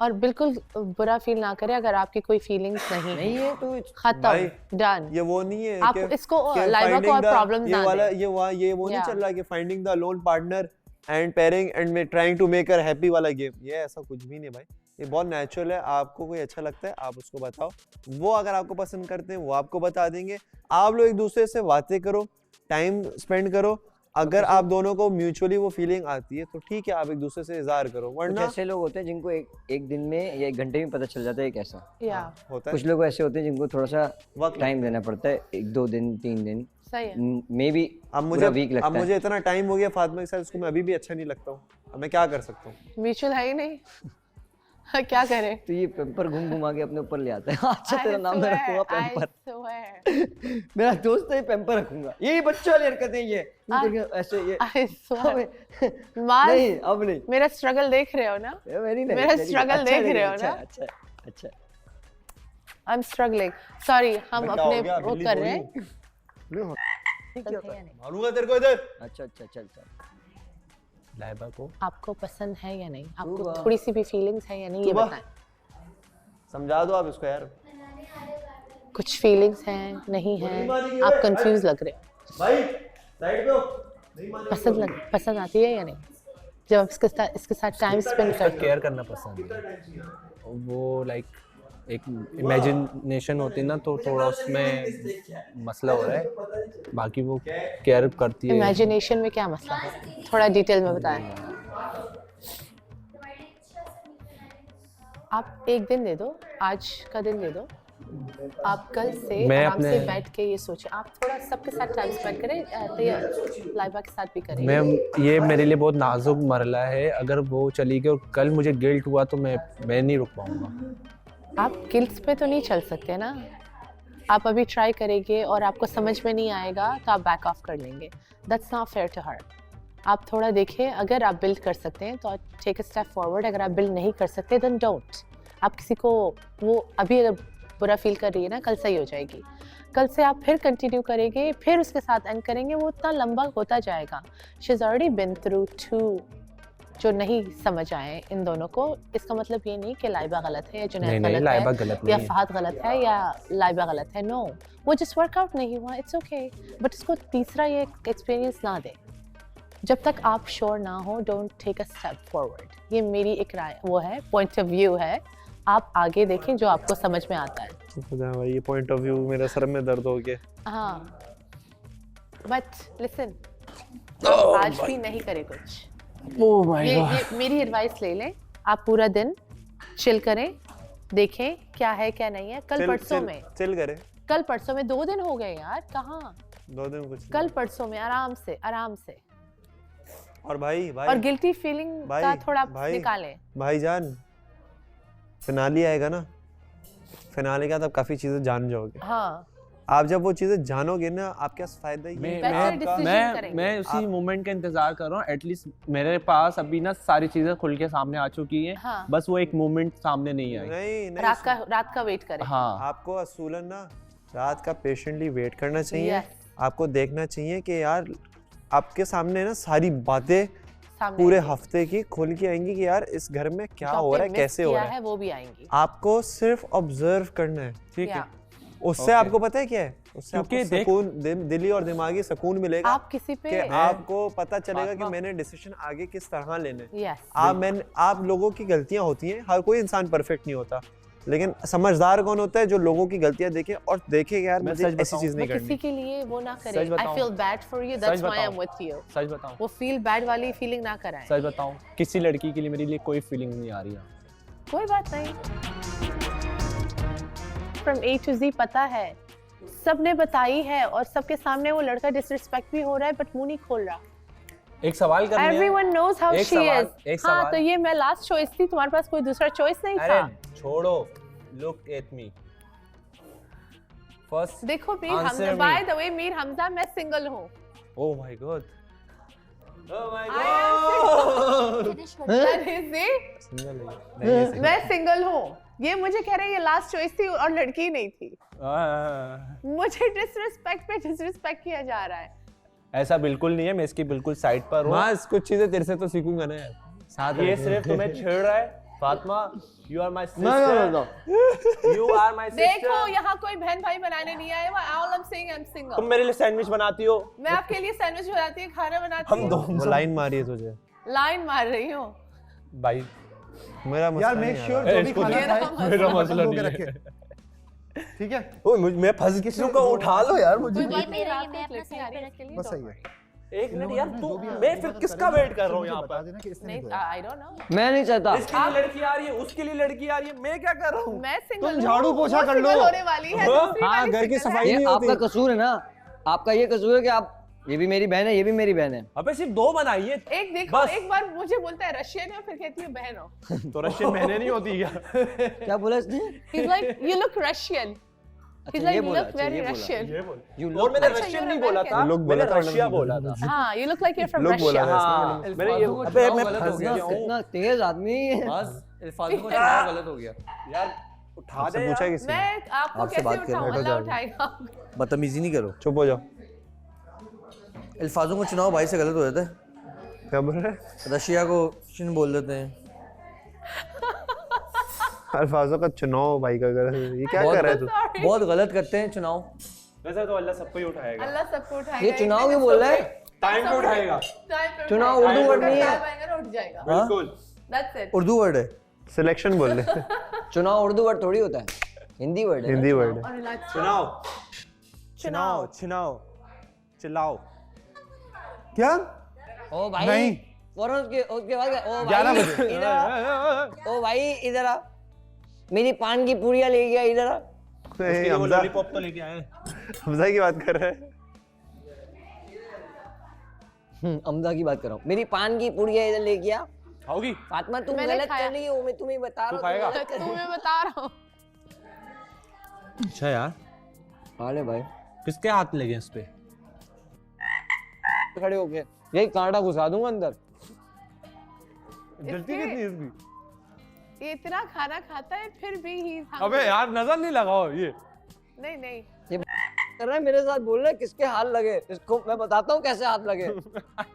और बिल्कुल बुरा फील ना करें अगर आपकी कोई फीलिंग्स नहीं है तो खत्म डन। ये वो नहीं है आप इसको लाइबा को और प्रॉब्लम्स ना दें। ये वो नहीं चल रहा कि finding the lone partner and pairing and trying to make her happy वाला गेम। ये ऐसा कुछ भी नहीं भाई, ये बहुत नेचुरल है। आपको कोई अच्छा लगता है आप उसको बताओ, वो अगर आपको पसंद करते हैं वो आपको बता देंगे। आप लोग एक दूसरे से बातें करो, टाइम स्पेंड करो। अगर आप दोनों को म्यूचुअली वो फीलिंग आती है तो ठीक है, आप एक दूसरे से इज़हार करो। वरना ऐसे लोग होते हैं जिनको एक दिन में या 1 घंटे में पता चल जाता है कैसा होता है। कुछ लोग ऐसे होते हैं जिनको थोड़ा सा टाइम देना पड़ता है, 1-2 दिन 3 दिन मे बी वीक लगता है। अब मुझे इतना टाइम हो गया फातिमा के साथ, उसको मैं अभी भी अच्छा नहीं लगता हूँ। अब मैं क्या कर सकता हूँ? म्यूचुअल है ही नहीं क्या करें? तो ये पेम्पर घूम के अपने ऊपर ले आता है। अच्छा तेरा नाम मैं रखूंगा पेम्पर। मेरा दोस्त है पेम्पर रखूंगा। यही बच्चों वाली हरकतें ये ऐसे ये नहीं अब नहीं। मेरा स्ट्रगल देख रहे हो ना? मेरा स्ट्रगल देख रहे हो ना? अच्छा आई एम स्ट्रगलिंग। सॉरी हम अपने वो कर रहे हैं। मारूंगा तेरे को इधर। अच्छा चल लाइबा को आपको पसंद है या नहीं? आपको थोड़ी सी भी फीलिंग्स है या नहीं ये बताएं। समझा दो आप इसको यार। कुछ फीलिंग्स हैं नहीं हैं, आप कंफ्यूज लग रहे हो। भाई साइड पे हो। पसंद आती है या नहीं? जब आप इसके साथ टाइम स्पेंड करते हो। केयर करना पसंद है वो, लाइक एक इमेजिनेशन होती है ना, तो थोड़ा उसमें मसला हो रहा है। बाकी वो केयर करती है। इमेजिनेशन में क्या मसला है, थोड़ा डिटेल में बताएं। आप एक दिन दे दो, आज का दिन दे दो। आप कल से आराम से बैठ के ये सोचें। आप थोड़ा सबके साथ टाइम स्पेंड करें, लाइबा के साथ भी करें। ये मेरे लिए बहुत नाजुक मरला है। अगर वो चली गई और कल मुझे गिल्ट हुआ तो मैं नहीं रुक पाऊंगा। आप गिल्ट पे तो नहीं चल सकते ना। आप अभी ट्राई करेंगे और आपको समझ में नहीं आएगा तो आप बैक ऑफ कर लेंगे। That's not fair to her. आप थोड़ा देखिए, अगर आप बिल्ड कर सकते हैं तो टेक अ स्टेप फॉरवर्ड। अगर आप बिल्ड नहीं कर सकते देन डोंट। आप किसी को वो अभी अगर बुरा फील कर रही है ना, कल सही हो जाएगी। कल से आप फिर कंटिन्यू करेंगे, फिर उसके साथ एंड करेंगे, वो उतना लंबा होता जाएगा। She is already been through 2 जो नहीं समझ आए इन दोनों को। इसका मतलब ये नहीं कि लाइबा गलत है या जुनैद गलत है या फहद गलत है या लाइबा गलत है। नो, वो जस्ट वर्कआउट नहीं हुआ, इट्स ओके। बट इसको तीसरा ये एक्सपीरियंस ना दे। जब तक आप श्योर ना हो, don't take a step forward. ये मेरी एक राय वो है, पॉइंट ऑफ व्यू है। आप आगे देखें जो आपको समझ में आता है। भाई ये पॉइंट ऑफ व्यू मेरा सर में दर्द हो गया। हाँ, बट लिसन, आज भी नहीं करे कुछ। ये मेरी एडवाइस ले लें। आप पूरा दिन चिल करें, देखें क्या है क्या नहीं है। कल परसों में चिल करें। कल परसों में 2 दिन हो गए यार, कहाँ 2 दिन कुछ। कल परसों में आराम से और भाई और गिल्टी फीलिंग का थोड़ा निकालें। भाईजान फिनाले आएगा ना, फिनाले का तब काफी चीजें जान जाओगे। हाँ, आप जब वो चीजें जानोगे ना, आपके फायदा ही मैं उसी मोमेंट का इंतजार कर रहा हूँ। एटलीस्ट मेरे पास अभी ना सारी चीजें खुल के सामने आ चुकी हैं। हाँ। बस वो एक मोमेंट सामने नहीं आई। नहीं रात का वेट करें। हाँ, आपको असूलन ना रात का पेशेंटली वेट करना चाहिए। आपको देखना चाहिए कि यार आपके सामने ना सारी बातें पूरे हफ्ते की खुल के आएंगी कि यार इस घर में क्या हो रहा है, कैसे हो रहा है, वो भी आएंगी। आपको सिर्फ ऑब्जर्व करना है, ठीक है? उससे आपको पता है क्या है, उससे आपको सुकून, दिली और दिमागी सुकून मिलेगा। आप किसी पे कि आपको पता चलेगा कि मैंने डिसीजन आगे किस तरह लेने। आप लोगों की गलतियां होती हैं, हर कोई इंसान परफेक्ट नहीं होता, लेकिन समझदार कौन होता है जो लोगों की गलतियां देखे और देखे यार मुझे ऐसी चीज नहीं करनी। किसी के लिए वो ना करें। I feel bad for you, that's why I am with you. सच बताऊं, वो फील बैड वाली फीलिंग ना कराएं। सच बताऊं, किसी लड़की के लिए मेरे लिए कोई फीलिंग नहीं आ रही है। कोई बात नहीं, फ्रॉम A to Z पता है, सबने बताई है और सबके सामने वो लड़का डिसरिस्पेक्ट भी हो रहा है बट मुंह नहीं खोल रहा। एक सवाल करने हैं। Everyone knows how she is। हाँ, तो ये मैं लास्ट चॉइस थी, तुम्हारे पास कोई दूसरा चॉइस नहीं था। छोड़ो, look at me। First देखो Mir Hamza, by the way Mir Hamza मैं सिंगल हूँ। Oh my God। मैं सिंगल हूँ। ये मुझे कह रहे हैं ये लास्ट चॉइस थी और लड़की नहीं थी। मुझे डिसरिस्पेक्ट पे डिसरिस्पेक्ट किया जा रहा है। ऐसा बिल्कुल नहीं है, मैं इसकी बिल्कुल साइड पर हूँ। बस कुछ चीजें तेरे से तो सीखूंगा ना यार। ये सिर्फ तुम्हें छेड़ रहा है फातिमा, you are my मैं क्या sister. बोलता You are my sister. देखो यहाँ कोई बहन भाई बनाने नहीं आए। All I'm saying I'm single. तुम मेरे लिए सैंडविच बनाती हो, मैं आपके लिए सैंडविच बनाती हूँ, खाना बनाती हम हूँ। दो वो लाइन मारी है तुझे। लाइन मार रही हूँ। भाई मेरा मसला यार नहीं मेक है श्योर यार। जो भी खाना खाए मेरा बर्तन मसला धो के नहीं रखे। है। ठीक है ओ मैं फंस किसी को उठा लो यार मुझे। ये मेरा, ये मैं अपना साइड पे रखती हूँ। बस सही है। एक मिनट यार, तू मैं फिर किसका वेट कर रहा हूँ यहाँ पर? देना कि इसने नहीं, नहीं धोया। I don't know। मैं नहीं चाहता। इसके लिए लड़की आ रही है, उसके लिए लड़की आ रही है, मैं क्या कर रहा हूँ? मैं सिंगल तुम झाड़ू पोछा कर लो। होने वाली है। दूसरी हाँ, वाली घर की single है। सफाई ये नहीं होती। आपका कसूर है ना, आपका ये कसूर है कि आप, ये भी मेरी बहन है, ये भी मेरी बहन है। अबे सिर्फ 2 बनाइए। एक देखो, बस। एक बार मुझे बोलता है रशियन है, फिर कहती है बहन हो। तो रशियन बहनें नहीं होती क्या? क्या बोला इसने? He's like, you look Russian. He's अच्छा, like, ये you बोला, look अच्छा, very ये बोला। Russian. ये बोल। You और look मैंने like- रशियन नहीं बोला था, लोग बोला मैंने था, रशिया बोला था। हाँ, you look like you're from लोग बोला Russia. था हाँ, मैंने ये अल्फाजों को अबे चुनाव मैं गलत हो फंस गया, गया हूँ कितना तेज आदमी है। बस अल्फाजों का चुनाव गलत हो गया यार। उठा आपसे दे पूछा यार। किसी ने? मैं आपको आपसे कैसे बात कर रहे उठाऊं? हैं, अल्लाह तो उठाएगा। बदतमीजी नहीं करो। चुप हो जाओ। अल्फाजों का चुनाव भाई से गलत हो जाता है। क्या बोल रहे हैं? रशिया को चीन बोल देते हैं। अल्फाजों का चुनाव भाई का कर, ये क्या बहुत कर रहा है तू? Sorry. बहुत गलत करते हैं चुनाव। वैसे तो अल्लाह सबको ही उठाएगा। अल्लाह सबको उठाएगा। ये चुनाव क्यों बोल रहा है? टाइम पे उठाएगा। चुनाव उर्दू वर्ड नहीं है। उठ जाएगा। बिल्कुल। That's it. उर्दू वर्ड है। सिलेक्शन बोल रहे। चुनाव उर्दू वर्ड थोड़ी होता है, हिंदी वर्ड है। हिंदी वर्ड है। और इलाज- चुनाव चुनाव चुनाव चिल्लाओ। क्या? ओ भाई नहीं। फौरन उसके बाद ओ 11 भाई बजे। इधर आ। ओ भाई इधर आ, मेरी पान की पूड़ियाँ ले गया, इधर आ। उसके लिए वो हमजा लॉलीपॉप तो लेके आए। हमजा की बात कर रहे हैं। अमदा की बात कर रहा हूँ। मेरी पान की पूड़ियाँ इधर ले गया। खाओगी? फातिमा तुम मैंने गलत खाया। कर रही हो, मैं तुम्हें बता तू रहा खाएगा? हूँ। तुम्हें बता रहा हूँ। अच्छा यार, अरे भाई किसके हाथ लगे इस पे? खड़े होके यही कांटा घुसा दूंगा अंदर। जल्दी कितनी है इसकी? ये इतना खाना खाता है फिर भी ही अबे यार नजर नहीं लगाओ ये। नहीं ये कर रहा है मेरे साथ, बोल रहा है किसके हाथ लगे। इसको मैं बताता हूँ कैसे हाथ लगे।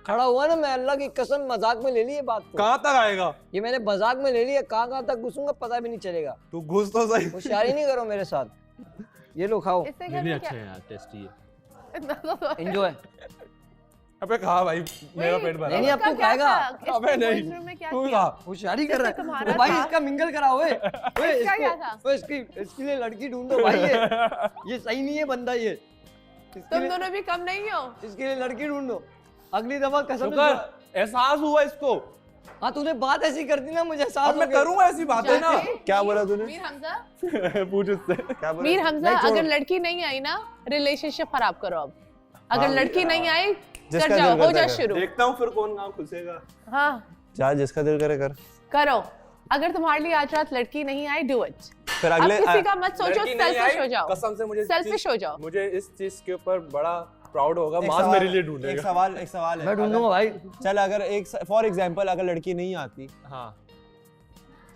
खड़ा हुआ ना, मैं अल्लाह की कसम मजाक में ले ली ये बात को। कहाँ तक आएगा? ये मैंने मजाक में ले लिया, कहाँ तक घुसूंगा पता भी नहीं चलेगा। तू घुस तो सही। होशियारी नहीं करो मेरे साथ। ये लो खाओ, इससे ये घर भी में अच्छा क्या है यार, टेस्टी है। एंजॉय। अबे खा भाई, मेरा पेट भरा। नहीं अब तू खाएगा। अबे नहीं, तू खा। होशियारी कर रहा है। तुम्हारा ओ भाई था। इसका मिंगल करा ओए। ओए इसका क्या इसको, था? ओए इसके लिए लड़की ढूंढो भाई। ये सही नहीं है बंदा ये। इसके तुम लिए, दोनों भी कम नहीं हो। इसके लिए लड़की ढूंढो। अगली दफा कसम से शुक्र एहसास हुआ इसको। हाँ तूने बात ऐसी कर दी ना, मुझे एहसास अब मैं हो गया। करूंगा ऐसी बातें ना। क्या बोला तूने? मीर हमजा, पूछ उससे। क्या बोला? मीर हमजा, नहीं, छोड़। अगर लड़की नहीं आई ना, रिलेशनशिप खराब करो अब। अगर हाँ, लड़की नहीं आई, जिसका कर जाओ, दिल हो करता जा है। शुरू। देखता हूँ फिर कौन कहाँ घुसेगा। हाँ जा, जिसका दिल करे कर। करो। अगर तुम्हारे लिए आज रात लड़की नहीं आई, डू इट। फिर अब अगले किसी का मत सोचो, लड़की नहीं सेल्फिश आई, हो जाओ। कसम से मुझे सेल्फिश हो जाओ। मुझे इस चीज के ऊपर बड़ा प्राउड होगा। एक मास सवाल- मेरे लिए एक ढूंढेगा। सवाल है। मैं ढूंढूंगा भाई। चल अगर एक फॉर एग्जांपल अगर लड़की नहीं आती हाँ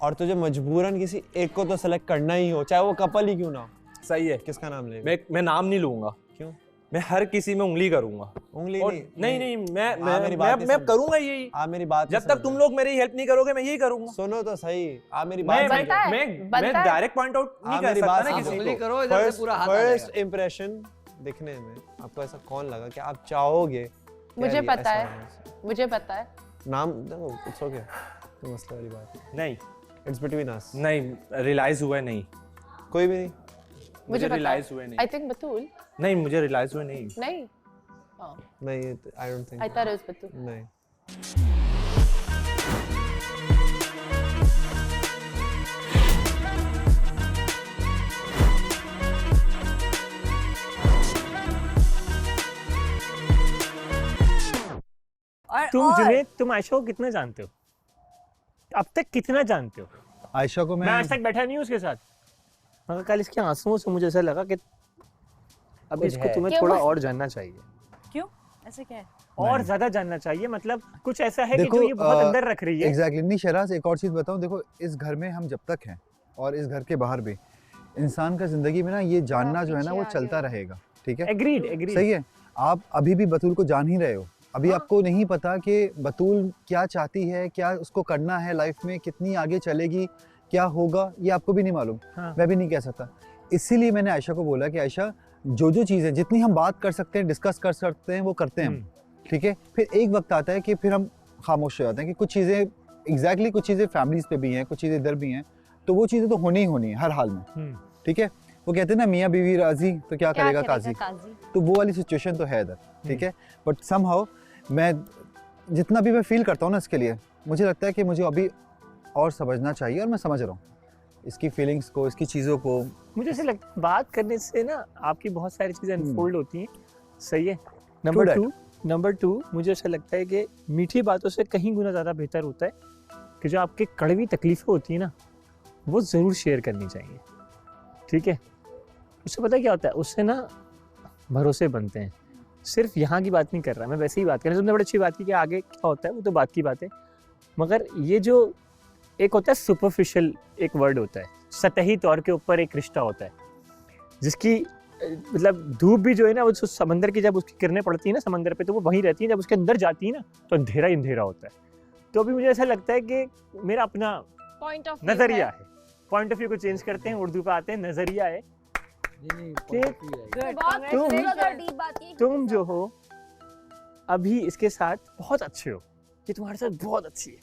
और तुझे मजबूरन किसी एक को तो सेलेक्ट करना ही हो, चाहे वो कपल ही क्यों ना हो, सही है। किसका नाम लेगा? मैं नाम नहीं लूंगा। क्यों? मैं हर किसी में उंगली करूंगा। उंगली और नहीं नहीं मेरी बात नहीं मैं समझ। करूंगा यही। आप मेरी बात जब तक तुम लोग मेरी हेल्प नहीं करोगे मैं यही करूंगा। सुनो तो सही, आप मेरी मैं बात बनता है, मैं बनता है। डायरेक्ट पॉइंट आउट नहीं आप कर मेरी सकता बात ना समझो। किसी उंगली को। करो इधर से पूरा हाथ आ फर्स्ट जाएगा। इंप्रेशन दिखने में आपको ऐसा कौन लगा कि आप चाहोगे? मुझे यार ये पता ऐसा है, होना मुझे पता है। चाहिए। नाम देखो, इट्स ओके, तो मसला वाली बात है। नहीं इट्स बिटवीन अस। नहीं रियलाइज हुआ नहीं। कोई भी नहीं। मुझे पता है। रियलाइज हुए नहीं। I think Batool. नहीं मुझे रियलाइज हुए नहीं। नहीं, हाँ, नहीं, I don't think. I thought it was Batool. नहीं। तुम जुनैद, तुम आयशा को कितना जानते हो? अब तक कितना जानते हो? आयशा को मैं आज तक बैठा नहीं हूँ उसके साथ, मगर कल इसके आंसुओं से मुझे ऐसा लगा कि अब इसको तुम्हें क्या थोड़ा वो- और जानना चाहिए, क्यों ऐसे क्या है? और ज्यादा जानना चाहिए। मतलब कुछ ऐसा है कि देखो, जो ये बहुत अंदर रख रही है। एग्जैक्टली नहीं शहराज, एक और चीज़ बताऊं, देखो इस घर में हम जब तक हैं और इस घर के बाहर भी इंसान का जिंदगी में ना ये जानना जो है ना वो चलता रहेगा, ठीक है? Agreed agreed. सही है। आप अभी भी बतूल को जान ही रहे हो, अभी आपको नहीं पता कि बतूल क्या चाहती है, क्या उसको करना है लाइफ में, कितनी आगे चलेगी, क्या होगा, ये आपको भी नहीं मालूम। मैं भी नहीं कह सकता। इसीलिए मैंने आयशा को बोला कि आयशा जो चीज़ें जितनी हम बात कर सकते हैं, डिस्कस कर सकते हैं, वो करते हैं हम, ठीक है। फिर एक वक्त आता है कि फिर हम खामोश हो जाते हैं कि कुछ चीज़ें एग्जैक्टली कुछ चीज़ें फैमिलीज पे भी हैं, कुछ चीज़ें इधर भी हैं, तो वो चीज़ें तो होनी ही होनी है हर हाल में, ठीक है। वो कहते हैं ना मियाँ बीवी राजी तो क्या करेगा काजी, तो वो वाली सिचुएशन तो है इधर, ठीक है। बट समहाउ मैं जितना भी मैं फील करता हूँ ना इसके लिए, मुझे लगता है कि मुझे अभी और समझना चाहिए, और मैं समझ रहा हूँ इसकी फीलिंग्स को, इसकी चीज़ों को। मुझे ऐसे लगता है बात करने से ना आपकी बहुत सारी चीज़ें अनफोल्ड होती हैं, सही है। नंबर टू मुझे ऐसा लगता है कि मीठी बातों से कहीं गुना ज़्यादा बेहतर होता है कि जो आपकी कड़वी तकलीफ़ें होती हैं ना, वो ज़रूर शेयर करनी चाहिए, ठीक है। उससे पता है क्या होता है, उससे ना भरोसे बनते हैं। सिर्फ यहाँ की बात नहीं कर रहा मैं, वैसे ही बात कर रहा हूँ। तुमने बड़ी अच्छी बात की कि आगे क्या होता है वो तो बात की बात है, मगर ये जो एक होता है सुपरफिशियल एक वर्ड होता है, सतही तौर के ऊपर एक रिश्ता होता है, जिसकी मतलब धूप भी जो है ना वो समंदर की जब उसकी किरणें पड़ती है ना समंदर पे, तो वो वहीं रहती है, जब उसके अंदर जाती है ना तो अंधेरा ही अंधेरा होता है। तो अभी मुझे ऐसा लगता है कि मेरा अपना नजरिया है, पॉइंट ऑफ व्यू को चेंज करते हैं, उर्दू पे आते हैं, नजरिया है कि तुम जो हो अभी इसके साथ बहुत अच्छे हो, कि तुम्हारे साथ बहुत अच्छी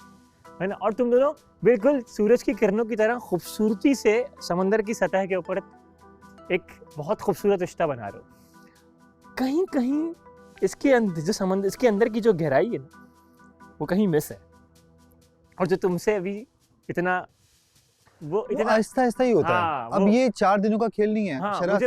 है ना, और तुम दोनों बिल्कुल सूरज की किरणों की तरह खूबसूरती से समंदर की सतह के ऊपर एक बहुत खूबसूरत रिश्ता बना रहे हो। कहीं कहीं इसके अंदर जो समंदर, इसके अंदर की जो गहराई है ना, वो कहीं मिस है, और जो तुमसे अभी इतना वो इतना आहिस्ता आहिस्ता ही होता है। अब ये 4 दिनों का खेल नहीं है।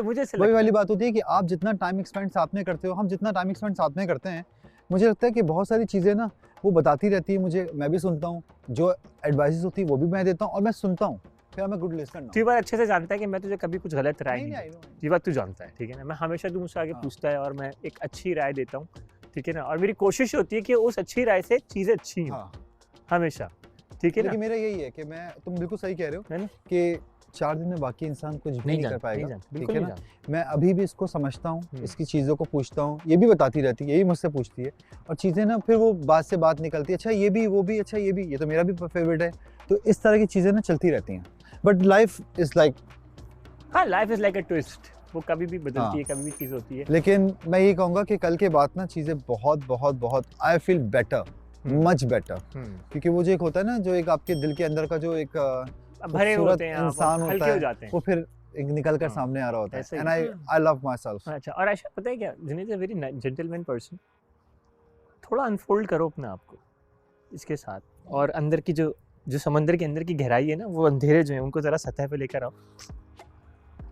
मुझे वही वाली बात होती है कि आप जितना टाइम स्पेंड साथ में करते हो, हम जितना टाइम स्पेंड साथ में करते हैं, मुझे लगता है कि बहुत सारी चीज़ें ना वो बताती रहती है मुझे, मैं भी सुनता हूँ, जो एडवाइस होती है वो भी मैं देता हूँ, और मैं सुनता हूँ, फिर मैं गुड लिस्टनर हूँ। तू बात अच्छे से जानता है कि मैं तुझे कभी कुछ गलत राय नहीं, ये बात तू जानता है, ठीक है ना। मैं हमेशा तू मुझसे आगे पूछता है और मैं एक अच्छी राय देता हूँ, ठीक है ना, और मेरी कोशिश होती है कि उस अच्छी राय से चीज़ें अच्छी हों हमेशा, ठीक है ना। मेरा यही है कि मैं, तुम बिल्कुल सही कह रहे हो कि 4 दिन में बाकी इंसान कुछ भी नहीं कर पाएगा, ठीक है ना। मैं अभी भी इसको समझता हूँ, इसकी चीज़ों को पूछता हूँ, ये भी बताती रहती है, यही मुझसे पूछती है, और चीज़ें ना फिर वो बात से बात निकलती है, अच्छा ये भी, वो भी, अच्छा ये तो मेरा भी फेवरेट है, तो इस तरह की चीज़ें ना चलती रहती हैं। बट लाइफ इज़ लाइक, हाँ life is like a twist, वो कभी भी बदलती है, कभी भी चीज़ होती है। लेकिन मैं ये कहूँगा कि कल के बाद ना चीज़ें बहुत बहुत बहुत I feel better, much better, क्योंकि वो जो एक होता है ना, जो एक आपके दिल के अंदर का जो एक भरे होते हैं इंसान होता है, वो फिर निकल कर सामने आ रहा होता है। And I love my self. अच्छा, और ऐसा पता है क्या, Junaid is a very gentleman person. थोड़ा अनफोल्ड करो अपने आप को इसके साथ, और अंदर की जो समंदर के अंदर की गहराई है ना, वो अंधेरे जो है उनको जरा सतह पे लेकर आओ,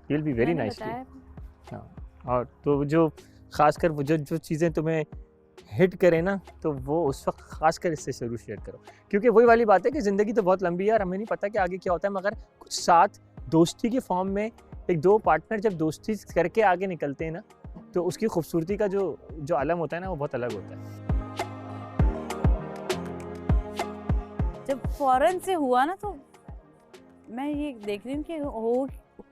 you will be very nicely. हाँ, और तो जो खासकर वो जो चीज़ें तुम्हें हिट करे ना, तो वो उस वक्त खासकर इससे जरूर शेयर करो, क्योंकि वही वाली बात है कि ज़िंदगी तो बहुत लंबी है और हमें नहीं पता कि आगे क्या होता है, मगर कुछ साथ दोस्ती की फॉर्म में एक दो पार्टनर जब दोस्ती करके आगे निकलते हैं ना, तो उसकी खूबसूरती का जो आलम होता है ना, वो बहुत अलग होता है। जब फौरन से हुआ ना, तो मैं ये देख रही हूँ कि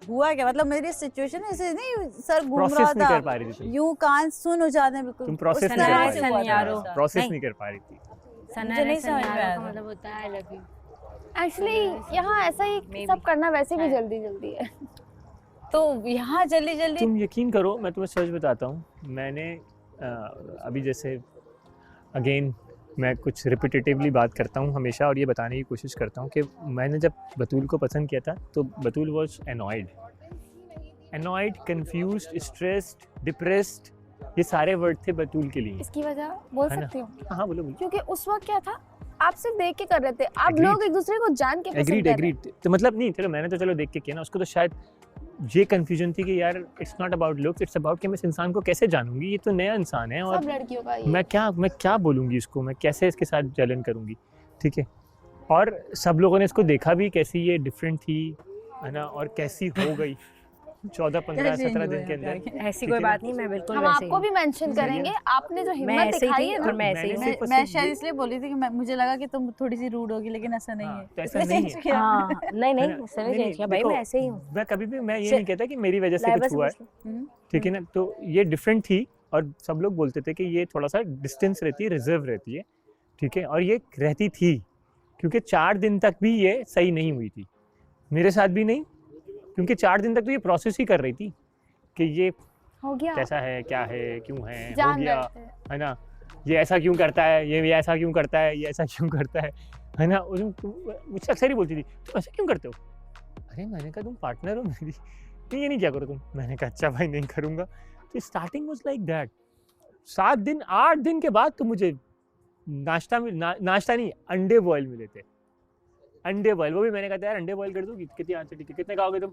हुआ क्या, मतलब मेरी सिचुएशन ऐसे नहीं, सर घूम रहा था, यूं कान सुन हो जाते हैं बिल्कुल, तुम प्रोसेस नहीं कर पा रही थी। मुझे नहीं समझ में आया, मतलब होता है आई लव यू। एक्चुअली यहाँ ऐसा ही सब करना वैसे भी जल्दी जल्दी है, तो यहाँ जल्दी जल्दी। तुम यकीन करो, मैं तुम्हें सच बताता हूँ, मैंने अभी जैसे अगेन मैं कुछ रिपीटेटिवली बात करता हूँ हमेशा, और ये बताने की कोशिश करता हूँ कि मैंने जब बतूल को पसंद किया था, तो Batool was annoyed, confused, stressed, depressed, ये सारे वर्ड थे बतूल के लिए। इसकी वजह बोल सकती हूँ? हाँ बोलो। क्योंकि उस वक्त क्या था, आप सिर्फ देख के कर रहे थे, आप लोग एक दूसरे को जान के पसंद कर रहे थे। तो मतलब नहीं, चलो मैंने तो चलो देख के किया ना, उसको तो शायद ये कंफ्यूजन थी कि यार it's not about looks, it's about कि मैं इस इंसान को कैसे जानूंगी, ये तो नया इंसान है, और सब लड़कियों का ये। मैं क्या बोलूँगी इसको, मैं कैसे इसके साथ जलन करूँगी, ठीक है। और सब लोगों ने इसको देखा भी कैसी ये डिफरेंट थी, है ना, और कैसी हो गई 14, 15, 17 दिन के अंदर। ऐसी कोई बात नहीं, मैं बिल्कुल हम आपको भी मेंशन करेंगे, आपने जो हिम्मत दिखाई है, और मैं ऐसे ही मैं शायद इसलिए बोली थी कि मुझे लगा कि तुम थोड़ी सी रूड होगी, लेकिन ऐसा नहीं है। ऐसा नहीं है। हाँ, नहीं सही चेंज किया भाई, मैं ऐसे ही हूँ। मैं कभी भी मैं ये नहीं कहता कि मेरी वजह से कुछ हुआ है, ठीक है ना। तो ये डिफरेंट थी, और सब लोग बोलते थे कि ये थोड़ा सा डिस्टेंस रहती है, रिजर्व रहती है, ठीक है, और ये रहती थी क्योंकि 4 दिन तक भी ये सही नहीं हुई थी, मेरे साथ भी नहीं, क्योंकि 4 दिन तक तो ये प्रोसेस ही कर रही थी कि ये हो गया, कैसा है, क्या है, क्यों है, हो जान गया, रहे थे। है ना, ये ऐसा क्यों करता है, ये ऐसा क्यों करता है, ये ऐसा क्यों करता है ना। मुझसे अक्सर ही बोलती थी तुम ऐसा क्यों करते हो, अरे मैंने कहा तुम पार्टनर हो मेरी, नहीं ये नहीं क्या करो तुम, मैंने कहा अच्छा भाई नहीं करूँगा। तो स्टार्टिंग वाज लाइक दैट। 7 दिन 8 दिन के बाद तो मुझे नाश्ता नहीं अंडे बॉयल मिले थे, अंडे बॉयल, वो भी मैंने कहा यार अंडे बॉयल कर दूंगी, कितनी आंसर ठीक है, कितने खाओगे तुम,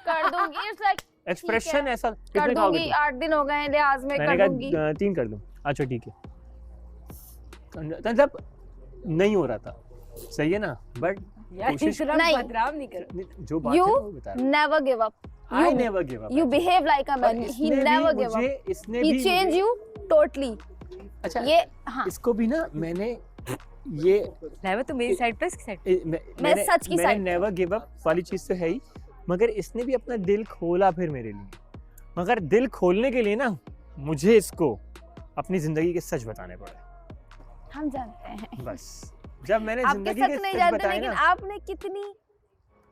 कर दूंगी, इट्स लाइक एक्सप्रेशन ऐसा, कर कितने खाओगे दूंगी, तुम? 8 दिन हो गए हैं लिहाज में, मैंने कर दूंगी। कहा 3 कर दूं, अच्छा ठीक है, मतलब नहीं हो रहा था, सही है ना, बट कोशिश नहीं, बदनाम नहीं कर। जो बात You है वो बता रहा हूं। never give up. I never give up. You behave like a man. He never give up. He change you totally. अच्छा ये हाँ, इसको भी ना मैंने ये नेवर तो मेरी साइड पे, इसकी साइड मैं सच की साइड नेवर गिव अप वाली चीज तो है ही, मगर इसने भी अपना दिल खोला फिर मेरे लिए, मगर दिल खोलने के लिए ना मुझे इसको अपनी जिंदगी के सच बताने पड़े। हम जानते हैं, बस जब मैंने आपके जिंदगी सच के नहीं सच जानते, बताए लेकिन ना, आपने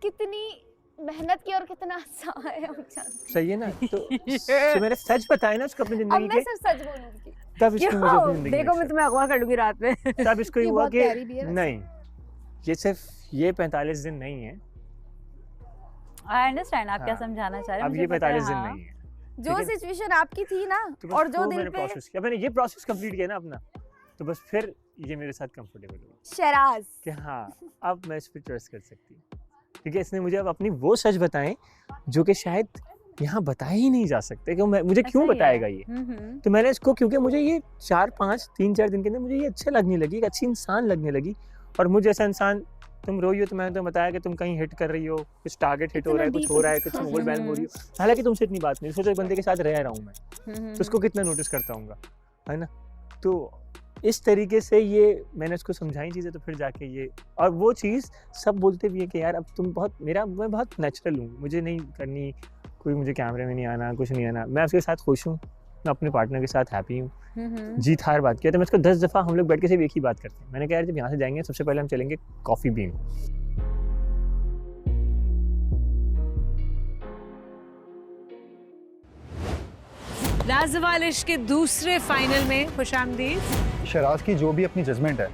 कितनी मेहनत की और कितना अच्छा है हम जानते। सही है ना, तो मैंने सच बताए ना उसको अपनी अब जिंदगी मैं के, सिर्फ सच बोलूंगी। तब इसको मुझे अपनी जिंदगी देखो मैं तुम्हें अगवा कर लूंगी रात में। तब इसको ये हुआ बहुत कि प्यारी भी है वैसे। नहीं ये सिर्फ ये 45 दिन नहीं है, आई अंडरस्टैंड आप क्या हाँ, समझाना चाह रहे हैं, अब मुझे ये पता है, 45 दिन हाँ। नहीं है, जो ठीक है? सिचुएशन आपकी थी ना, तो बस और जो वो दिल मैंने पे प्रोसेस किया, मैंने ये प्रोसेस कंप्लीट किया ना अपना, तो बस फिर ये मेरे साथ कंफर्टेबल हुआ शराज, कि हाँ अब मैं इस पर ट्रस्ट कर सकती हूँ, ठीक है। इसने मुझे अब अपनी वो सच बताएं जो कि शायद यहाँ बताए ही नहीं जा सकते, कि मुझे क्यों बताएगा ये, तो मैंने इसको, क्योंकि मुझे ये 3-4 दिन के अंदर मुझे ये अच्छा लगने लगी, एक अच्छी इंसान लगने लगी, और मुझे ऐसा इंसान, तुम रोई हो तो मैंने तो बताया कि तुम कहीं हिट कर रही हो, कुछ टारगेट हिट हो रहा है, कुछ हो रहा है, कुछ मोबाइल बैन हो रही हो, हालांकि तुमसे इतनी बात नहीं, सोचो एक बंदे के साथ रह रहा हूँ मैं, तो उसको कितना नोटिस करता हूँ, है ना। तो इस तरीके से ये मैंने उसको समझाई चीज़ें, तो फिर जाके ये, और वो चीज़ सब बोलते भी है कि यार अब तुम बहुत, मैं बहुत नेचुरल हूँ, मुझे नहीं करनी कोई, मुझे कैमरे में नहीं आना, कुछ नहीं आना, मैं उसके साथ खुश हूँ, मैं अपने पार्टनर के साथ हैप्पी हूँ, जीत हार बात किया, तो मैं उसको 10 दफ़ा हम लोग बैठ के सिर्फ एक ही बात करते हैं, मैंने कहा यार जब यहाँ से जाएंगे सबसे पहले हम चलेंगे कॉफ़ी बीन। लाजवाब इश्क के दूसरे फाइनल में खुशामदीद। शराज की जो भी अपनी जजमेंट है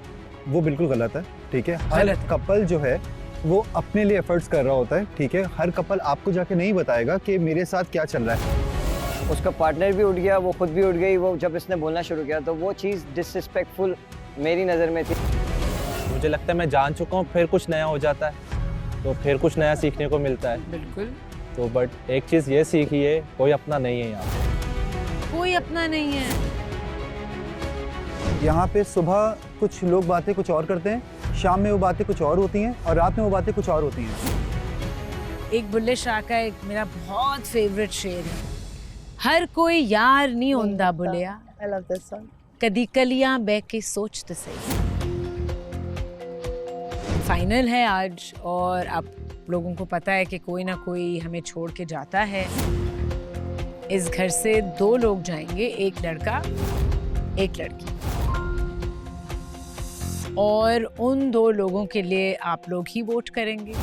वो बिल्कुल गलत है, ठीक है। हर कपल जो है वो अपने लिए एफर्ट्स कर रहा होता है, ठीक है। हर कपल आपको जाके नहीं बताएगा कि मेरे साथ क्या चल रहा है। उसका पार्टनर भी उठ गया, वो खुद भी उठ गई, वो जब इसने बोलना शुरू किया तो वो चीज़ डिसरिस्पेक्टफुल मेरी नज़र में थी। मुझे लगता है मैं जान चुका हूँ, फिर कुछ नया हो जाता है, तो फिर कुछ नया सीखने को मिलता है। बिल्कुल। तो बट एक चीज़ ये सीखी है, कोई अपना नहीं है यहाँ, कोई अपना नहीं है। यहाँ पे सुबह कुछ लोग बातें कुछ और करते हैं, शाम में वो बातें कुछ और होती हैं, और रात में वो बातें कुछ और होती हैं। एक बुल्ले शाह का एक मेरा बहुत फेवरेट शेर है, हर कोई यार नहीं होंदा बुलिया, I love this song. कदी कलियां बह के सोच तो सही। फाइनल है आज, और आप लोगों को पता है कि कोई ना कोई हमें छोड़ के जाता है। इस घर से 2 लोग जाएंगे, एक लड़का एक लड़की, और उन 2 लोगों के लिए आप लोग ही वोट करेंगे।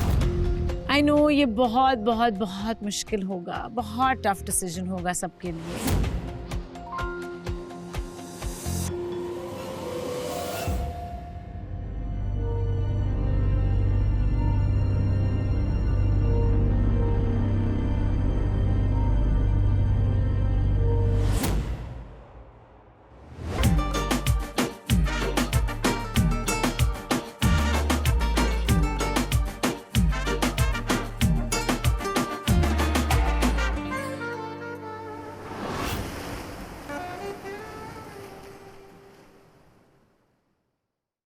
आई नो ये बहुत बहुत बहुत मुश्किल होगा, बहुत टफ डिसीजन होगा सबके लिए,